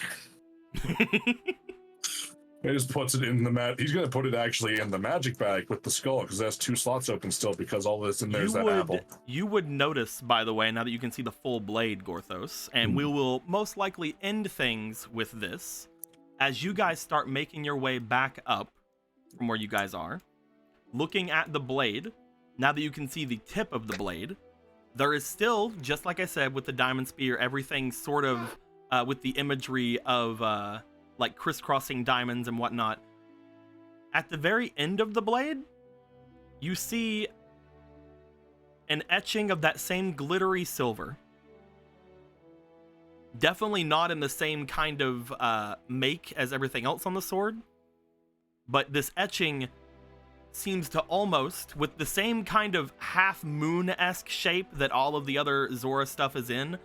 He just puts it in the he's gonna put it actually in the magic bag with the skull, because that's 2 slots open still, because all this in there's that apple. You would notice, by the way, now that you can see the full blade, Gorthos, and we will most likely end things with this, as you guys start making your way back up from where you guys are, looking at the blade, now that you can see the tip of the blade, there is still, just like I said, with the diamond spear, everything sort of with the imagery of like crisscrossing diamonds and whatnot. At the very end of the blade, you see an etching of that same glittery silver. Definitely not in the same kind of make as everything else on the sword, but this etching seems to almost, with the same kind of half moon-esque shape that all of the other Zora stuff is in,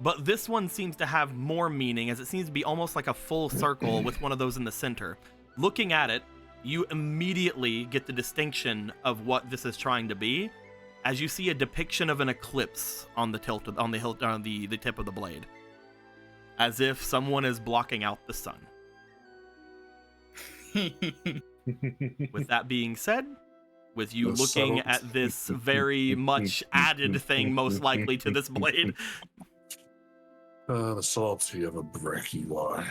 but this one seems to have more meaning, as it seems to be almost like a full circle with one of those in the center. Looking at it, you immediately get the distinction of what this is trying to be, as you see a depiction of an eclipse on the tip of the blade, as if someone is blocking out the sun. With that being said, with you The looking subtle- at this very much added thing, most likely to this blade, The salty of a brick you are.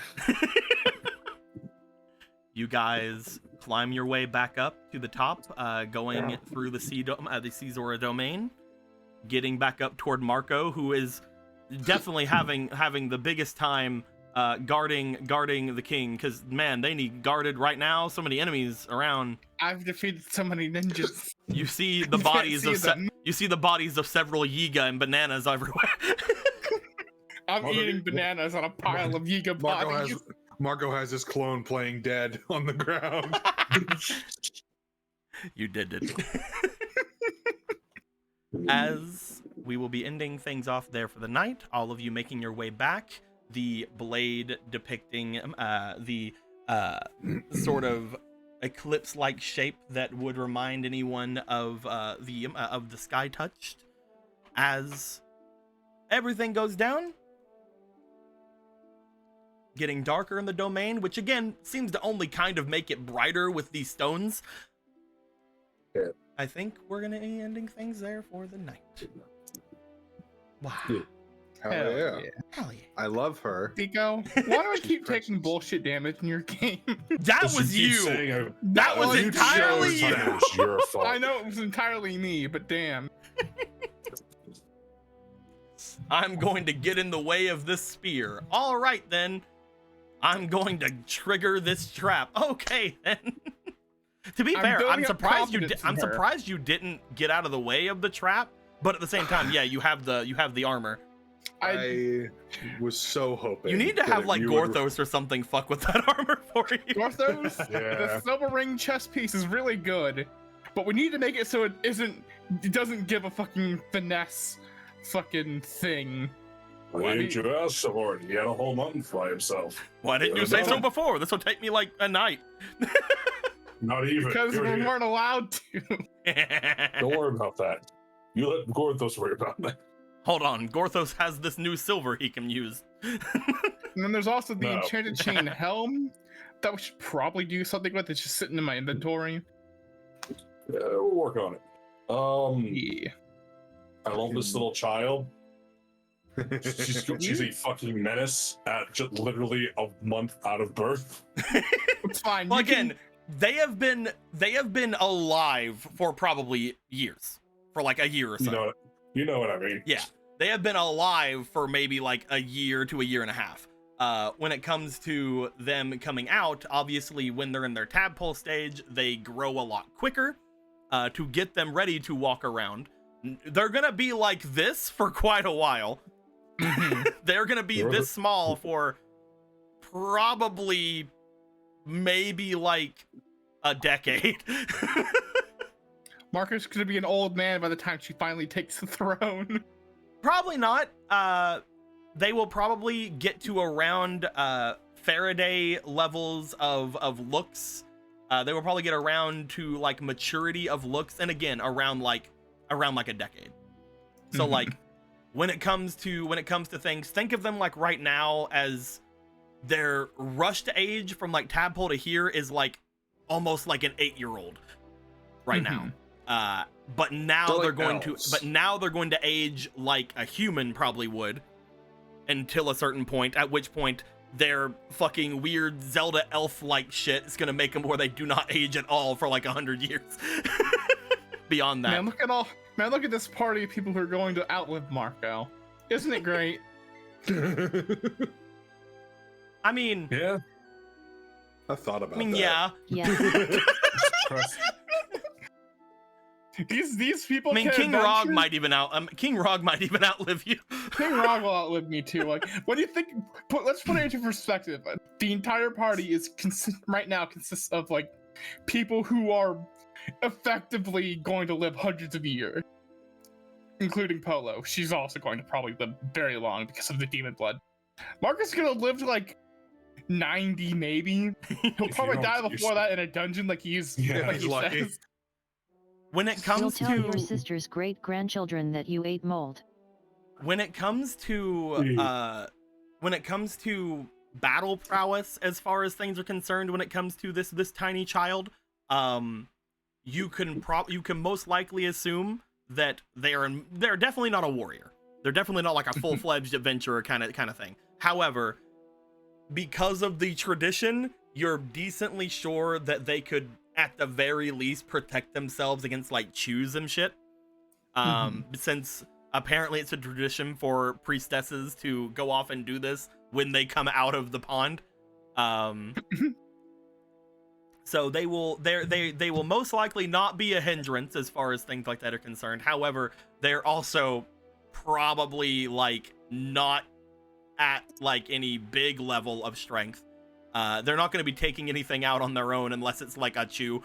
you guys climb your way back up to the top, going through the Caesora domain, getting back up toward Marco, who is definitely having the biggest time guarding the king, because man, they need guarded right now. So many enemies around. I've defeated so many ninjas. You see the You can't bodies see of them. you see the bodies of several Yiga and bananas everywhere. I'm Marco, eating bananas on a pile of Yiga bodies. Marco has his clone playing dead on the ground. You did it. As we will be ending things off there for the night, all of you making your way back, the blade depicting the sort of eclipse-like shape that would remind anyone of the Sky Touched. As everything goes down, getting darker in the domain, which again seems to only kind of make it brighter with these stones. Yeah. I think we're gonna be ending things there for the night. Wow. Yeah. Hell yeah. Hell yeah. I love her. Pico, why do I She's keep precious. taking bullshit damage in your game? That Just was keep you. saying That was you entirely chose you. that it was your fault. I know it was entirely me, but damn. I'm going to get in the way of this spear. All right then. I'm going to trigger this trap. Okay then. To be I'm fair, building I'm up surprised confidence in her. surprised you didn't get out of the way of the trap, but at the same time, yeah, you have the armor. I was so hoping. You need to have that like you would- Gorthos or something fuck with that armor for you. Gorthos, Yeah. the silver ring chest piece is really good, but we need to make it so it doesn't give a fucking finesse fucking thing. Why didn't you ask for it? He had a whole month by himself. Why didn't you say so before? This will take me like a night. Not even. Because we You're here. weren't allowed to. Don't worry about that. You let Gorthos worry about that. Hold on, Gorthos has this new silver he can use. And then there's also the No. enchanted chain helm that we should probably do something with. It's just sitting in my inventory. Yeah, we'll work on it. Yeah. I love this little child. She's a fucking menace at just literally a month out of birth. It's fine. Well, you can- again, they have been alive for probably years, for like a year or so. You know what I mean. Yeah, they have been alive for maybe like a year to a year and a half. When it comes to them coming out, obviously when they're in their tadpole stage, they grow a lot quicker. To get them ready to walk around, they're gonna be like this for quite a while. They're gonna be this small for probably maybe like a decade. Marco's gonna be an old man by the time she finally takes the throne. Probably not. They will probably get to around Faraday levels of looks. They will probably get around to like maturity of looks, and again around like a decade. So like when it comes to things, think of them like right now as their rush to age from like tadpole to here is like almost like an 8-year-old right now. But now So, they're like, going elves. to they're going to age like a human probably would until a certain point, at which point their fucking weird Zelda elf-like shit is gonna make them where they do not age at all for like 100 years. Beyond that. Man, look at this party of people who are going to outlive Marco. Isn't it great? I mean, Yeah. I thought about that. yeah. Yeah. These people. I mean, can King Rog adventure. might even outlive you. King Rog will outlive me too. Like, what do you think? Let's put it into perspective. The entire party is right now consists of like people who are effectively going to live hundreds of years, including Polo. She's also going to probably live very long because of the demon blood. Marcus is gonna live like 90 maybe. He'll probably die before that in a dungeon, like he's he's lucky. says. When it You'll comes tell your to sister's great-grandchildren that you ate mold. when it comes to battle prowess, as far as things are concerned, when it comes to this tiny child, you can most likely assume that they're definitely not a warrior. They're definitely not like a full-fledged adventurer kind of thing. However, because of the tradition, you're decently sure that they could, at the very least, protect themselves against like chews and shit. Since apparently it's a tradition for priestesses to go off and do this when they come out of the pond. So they will most likely not be a hindrance as far as things like that are concerned. However, they're also probably like not at like any big level of strength. They're not going to be taking anything out on their own unless it's like a chew.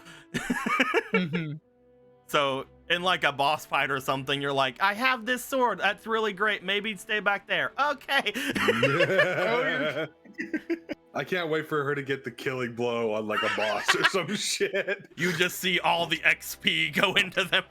So in like a boss fight or something, you're like, I have this sword. That's really great. Maybe stay back there. Okay. I can't wait for her to get the killing blow on like a boss or some shit. You just see all the XP go into them.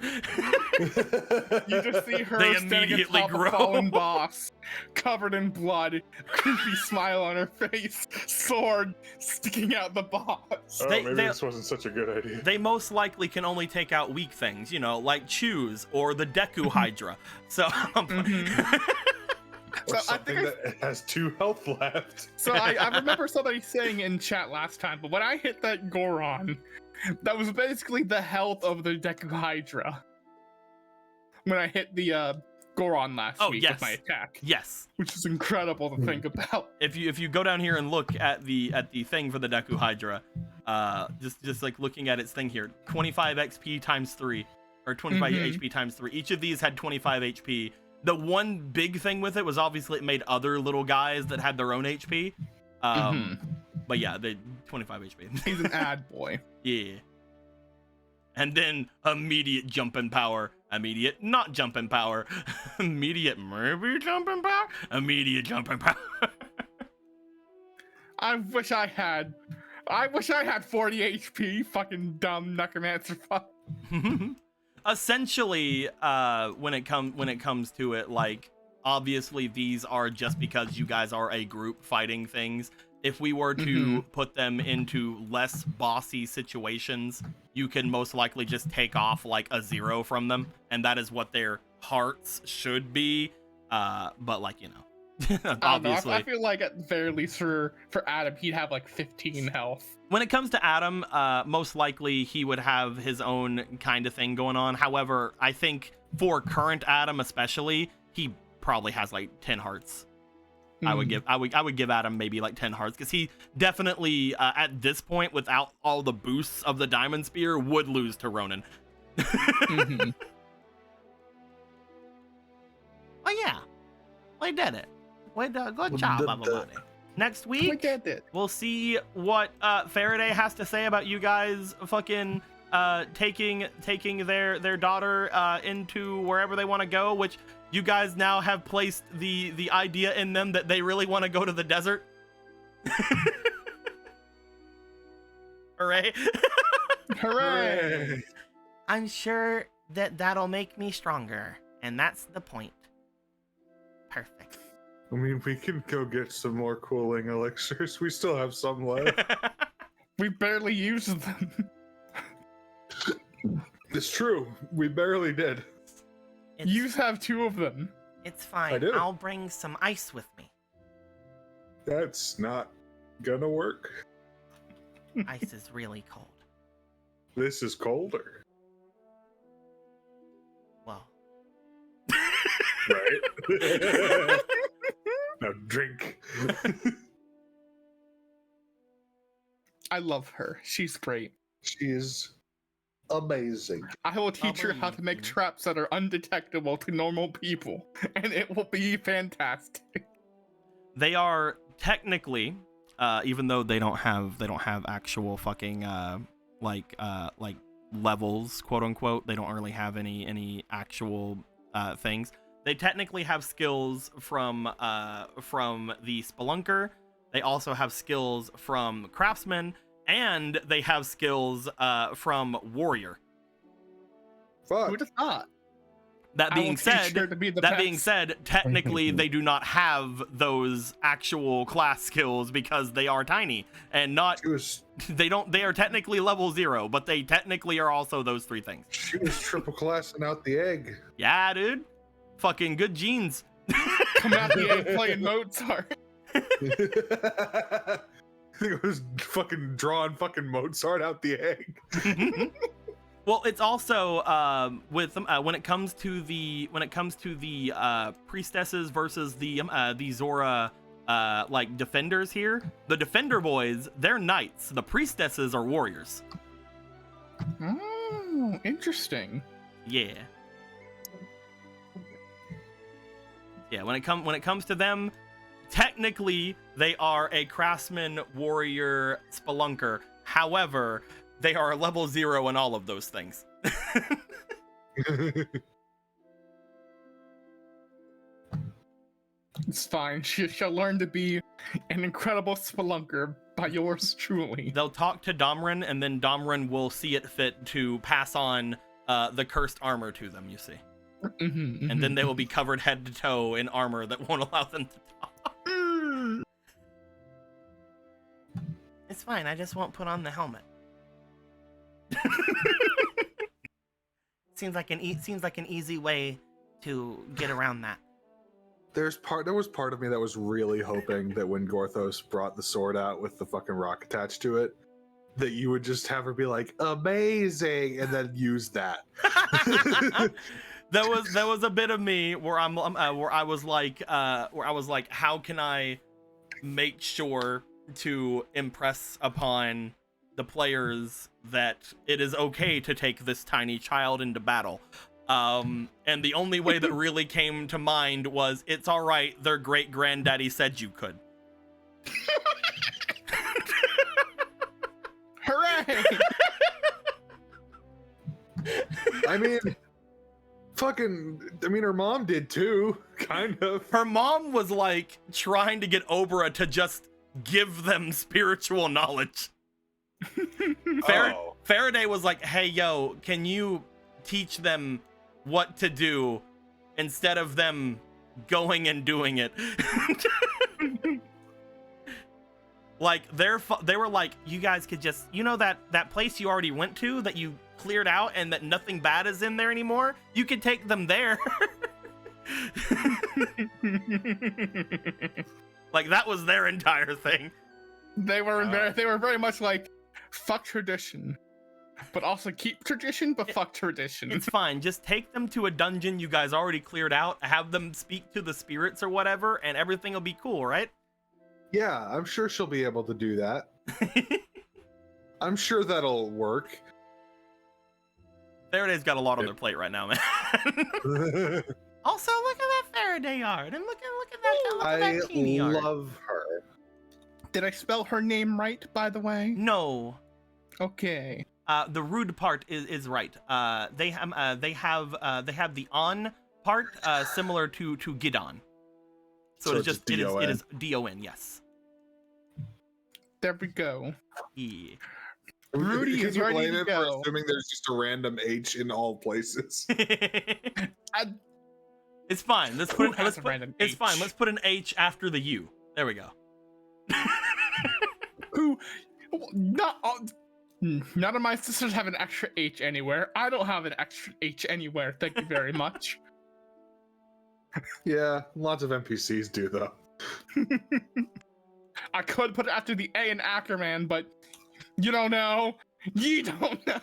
You just see her They standing immediately atop grow. a fallen boss, covered in blood, creepy smile on her face, sword sticking out the boss. Oh, They- maybe they- this wasn't such a good idea. They most likely can only take out weak things, like chews or the Deku Hydra. So, Or So I something think that has 2 health left. So I remember somebody saying in chat last time, but when I hit that Goron, that was basically the health of the Deku Hydra. When I hit the Goron last week with my attack. Yes. Which is incredible to think about. If you go down here and look at the thing for the Deku Hydra, just like looking at its thing here, 25 XP times 3, or 25 HP times 3. Each of these had 25 HP. The one big thing with it was obviously it made other little guys that had their own HP. But yeah, they 25 HP. He's an ad boy. Yeah. And then immediate jump in power. Immediate not jump in power. Immediate maybe jump in power. Immediate jump in power. I wish I had 40 HP, fucking dumb necromancer fuck. Essentially, when it comes to it, like, obviously these are just because you guys are a group fighting things. If we were to put them into less bossy situations, you can most likely just take off like a 0 from them, and that is what their hearts should be. But like, obviously. I feel like at the very least for Adam, he'd have like 15 health. When it comes to Adam, most likely he would have his own kind of thing going on. However, I think for current Adam especially, he probably has like 10 hearts. I would give Adam maybe like 10 hearts, because he definitely at this point, without all the boosts of the Diamond Spear, would lose to Ronan. Oh yeah, we did it. Good job, everybody. Next week, We did it. we'll see what Faraday has to say about you guys fucking taking their daughter into wherever they want to go, which you guys now have placed the idea in them that they really want to go to the desert. Hooray. Hooray! I'm sure that'll make me stronger, and that's the point. Perfect. I mean, we can go get some more cooling elixirs. We still have some left. We barely used them. It's true. We barely did. You have 2 of them. It's fine. I do. I'll bring some ice with me. That's not gonna work. Ice is really cold. This is colder. Well, Right? Now drink. I love her. She's great. She is amazing. I will teach her how to make traps that are undetectable to normal people, and it will be fantastic. They are technically, even though they don't have actual fucking like levels, quote unquote. They don't really have any actual things. They technically have skills from the Spelunker, They also have skills from craftsman, and they have skills from warrior. Fuck. Who'd have thought? That I being will take said, sure to be the that being best. said, technically they do not have those actual class skills because they are tiny and not. She was They don't. They are technically level 0, but they technically are also those 3 things. triple classing out the egg. Yeah, dude. Fucking good genes. Come out the egg playing Mozart. I think it was fucking drawing fucking Mozart out the egg. Well, it's also with when it comes to the priestesses versus the Zora like defenders here. The defender boys, they're knights. The priestesses are warriors. Oh, interesting. Yeah. Yeah, when it comes to them, technically they are a craftsman, warrior, spelunker. However, they are level 0 in all of those things. It's fine. She'll learn to be an incredible spelunker by yours truly. They'll talk to Domran, and then Domran will see it fit to pass on the cursed armor to them, you see. And then they will be covered head to toe in armor that won't allow them to talk. It's fine. I just won't put on the helmet. Seems like an easy way to get around that. There was part of me that was really hoping that when Gorthos brought the sword out with the fucking rock attached to it, that you would just have her be like, amazing, and then use that. There was a bit of me where I was like, how can I make sure to impress upon the players that it is okay to take this tiny child into battle. And the only way that really came to mind was, it's all right, their great granddaddy said you could. Hooray! I mean, her mom did too, kind of. Her mom was like trying to get Obra to just give them spiritual knowledge. Faraday was like, hey, yo, can you teach them what to do instead of them going and doing it? Like, they were like, you guys could just, that place you already went to that you cleared out and that nothing bad is in there anymore, you could take them there. Like, that was their entire thing. They were very much like, fuck tradition, but also keep tradition, but fuck tradition. It's fine. Just take them to a dungeon you guys already cleared out, have them speak to the spirits or whatever, and everything will be cool, right? Yeah, I'm sure she'll be able to do that. I'm sure that'll work. Faraday's got a lot on their plate right now, man. Also, look at that Faraday yard, and look at that teeny yard. I love her. Did I spell her name right, by the way? No. Okay. The rude part is right. They have the on part similar to Gidon. So it is D-O-N, yes. There we go. Yeah. Rudy is ready to go. For assuming there's just a random H in all places. It's fine. Let's put an H after the U. There we go. None of my sisters have an extra H anywhere. I don't have an extra H anywhere. Thank you very much. Yeah, lots of NPCs do though. I could put it after the A in Ackerman, but you don't know. You don't know.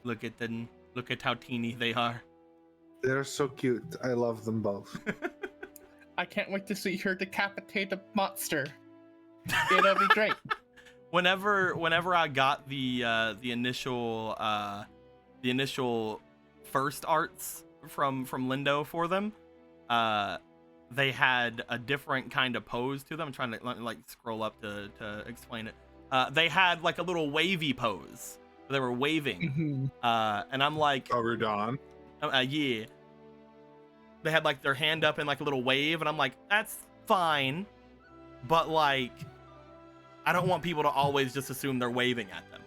Look at how teeny they are. They're so cute. I love them both. I can't wait to see her decapitate a monster. It'll be great. Whenever I got the initial first arts from Lindo for them, they had a different kind of pose to them. I'm trying to like scroll up to explain it. They had like a little wavy pose. They were waving, and I'm like, Rudon. Yeah. they had like their hand up in like a little wave, and I'm like, that's fine, but like, I don't want people to always just assume they're waving at them.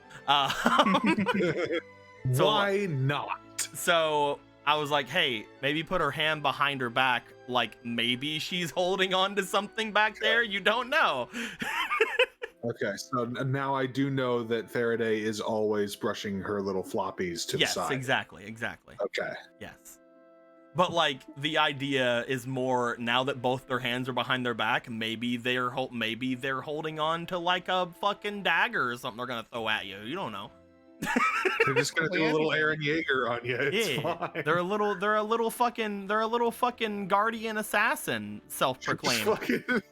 So, Why not? So I was like, hey, maybe put her hand behind her back, like maybe she's holding on to something back there. You don't know. Okay, so now I do know that Faraday is always brushing her little floppies to the side. Yes, exactly. Okay. Yes. But like the idea is more now that both their hands are behind their back, maybe they're holding on to like a fucking dagger or something they're gonna throw at you. You don't know. They're just gonna do a little Aaron Yeager on you. It's fine. They're a little fucking guardian assassin, self-proclaimed.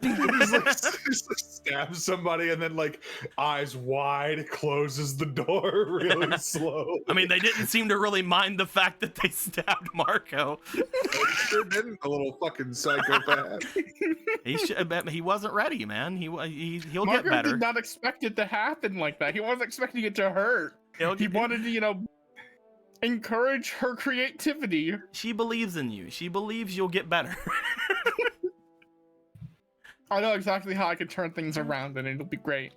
Just stab somebody and then like eyes wide, closes the door really slow. I mean, they didn't seem to really mind the fact that they stabbed Marco. They sure didn't, a little fucking psychopath. He wasn't ready, man. He'll Marco get better. did not expect it to happen like that. He wasn't expecting it to hurt. He wanted to, encourage her creativity. She believes in you. She believes you'll get better. I know exactly how I can turn things around, and it'll be great.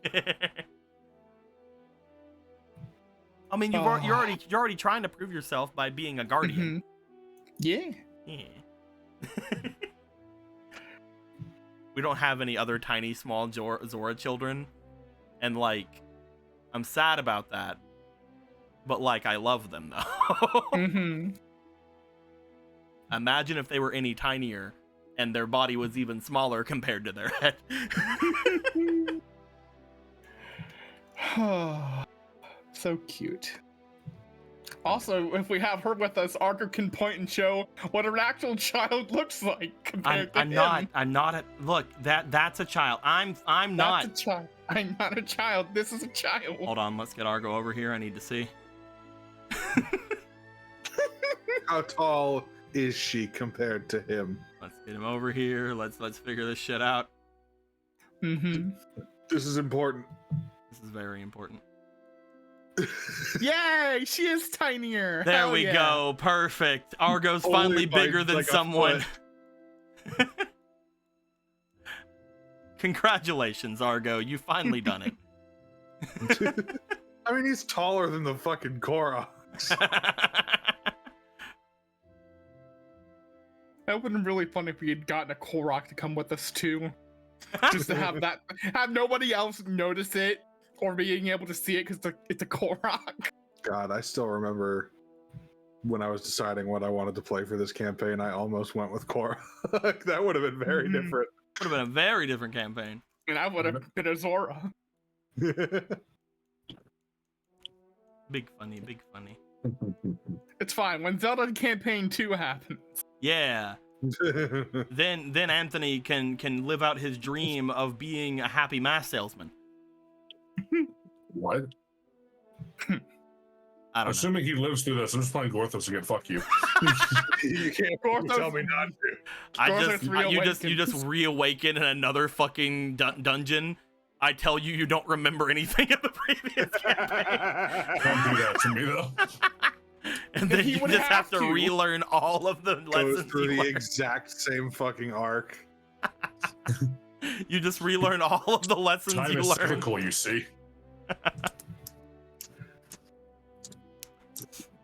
I mean, you're already trying to prove yourself by being a guardian. Yeah. We don't have any other tiny, small Zora children, and like, I'm sad about that. But like, I love them though. Imagine if they were any tinier and their body was even smaller compared to their head. So cute. Also, if we have her with us, Argo can point and show what an actual child looks like compared to him. I'm not. Look, that's a child. I'm not. That's a child. I'm not a child. This is a child. Hold on, let's get Argo over here. I need to see. How tall is she compared to him? Let's get him over here. Let's figure this shit out. This is important. This is very important. Yay! She is tinier. There Hell we yeah. go. Perfect. Argo's finally bigger than like someone. Congratulations, Argo. You finally done it. I mean, he's taller than the fucking Korok. That would have been really fun if we had gotten a Korok to come with us too. Just to have nobody else notice it or being able to see it because it's a Korok. God, I still remember when I was deciding what I wanted to play for this campaign, I almost went with Korok. That would have been very different. Would have been a very different campaign. And I would have been a Zora. Big funny. It's fine. When Zelda Campaign 2 happens. Yeah. Then Anthony can live out his dream of being a happy mask salesman. What? I don't Assuming he lives through this, I'm just playing Gorthos again. Fuck you. You can't tell me not to. You just reawaken in another fucking dungeon. I tell you, you don't remember anything of the previous campaign. Don't do that to me though. And then you just have to relearn all of the lessons. Go through you the learned. exact same fucking arc. You just relearn all of the lessons Time you is learned. cyclical, you see.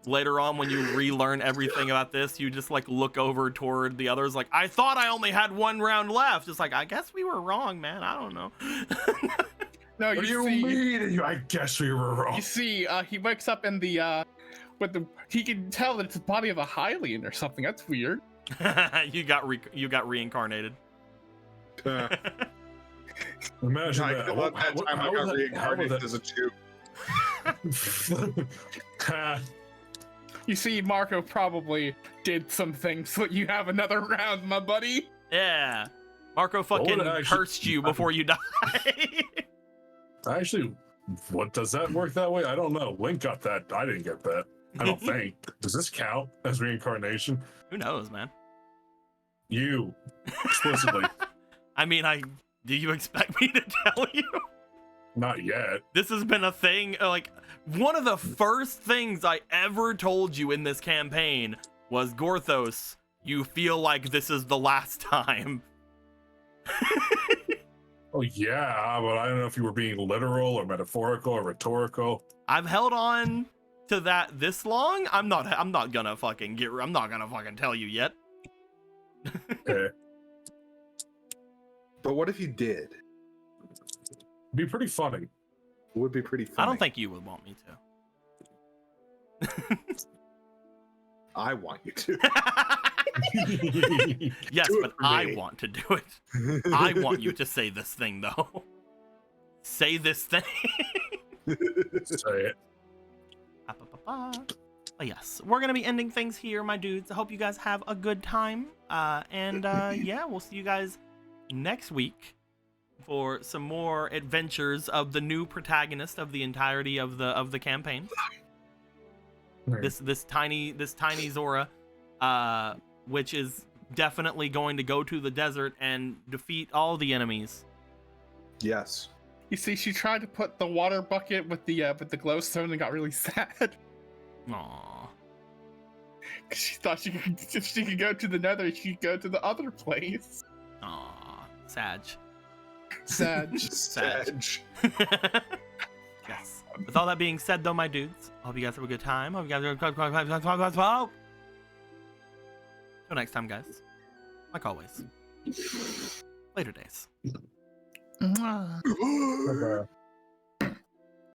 Later on, when you relearn everything about this, you just like look over toward the others like, I thought I only had one round left. It's like, I guess we were wrong, man. I don't know. No, What do you mean? I guess we were wrong. You see, he wakes up in the he can tell that it's the body of a Hylian or something. That's weird. you got reincarnated. Imagine I that. love that time I got reincarnated as a Jew. You see, Marco probably did some things so you have another round, my buddy. Yeah. Marco fucking cursed you before you die. Actually, what does that work that way? I don't know. Link got that. I didn't get that. I don't think. Does this count as reincarnation? Who knows, man? You explicitly. I mean, do you expect me to tell you? Not yet. This has been a thing. Like, one of the first things I ever told you in this campaign was, Gorthos, You feel like this is the last time. Oh yeah, but I don't know if you were being literal or metaphorical or rhetorical. I've held on to that this long. I'm not gonna fucking tell you yet. Okay. But what if you did? Be pretty funny. It would be pretty funny. I don't think you would want me to. I want you to. Yes, Do it but for I me. want to do it. I want you to say this thing, though. Say this thing. Say it. But yes, we're gonna be ending things here, my dudes. I hope you guys have a good time. Yeah, we'll see you guys next week for some more adventures of the new protagonist of the entirety of the campaign. This tiny Zora, which is definitely going to go to the desert and defeat all the enemies. Yes. You see, she tried to put the water bucket with the glowstone and got really sad. Aww. Cause she thought if she could go to the nether, she could go to the other place. Aww. Sag. Sad. Sag. Yes. With all that being said, though, my dudes, I hope you guys have a good time. Hope you guys have Till next time, guys. Like always. Later days. Mwah. Okay.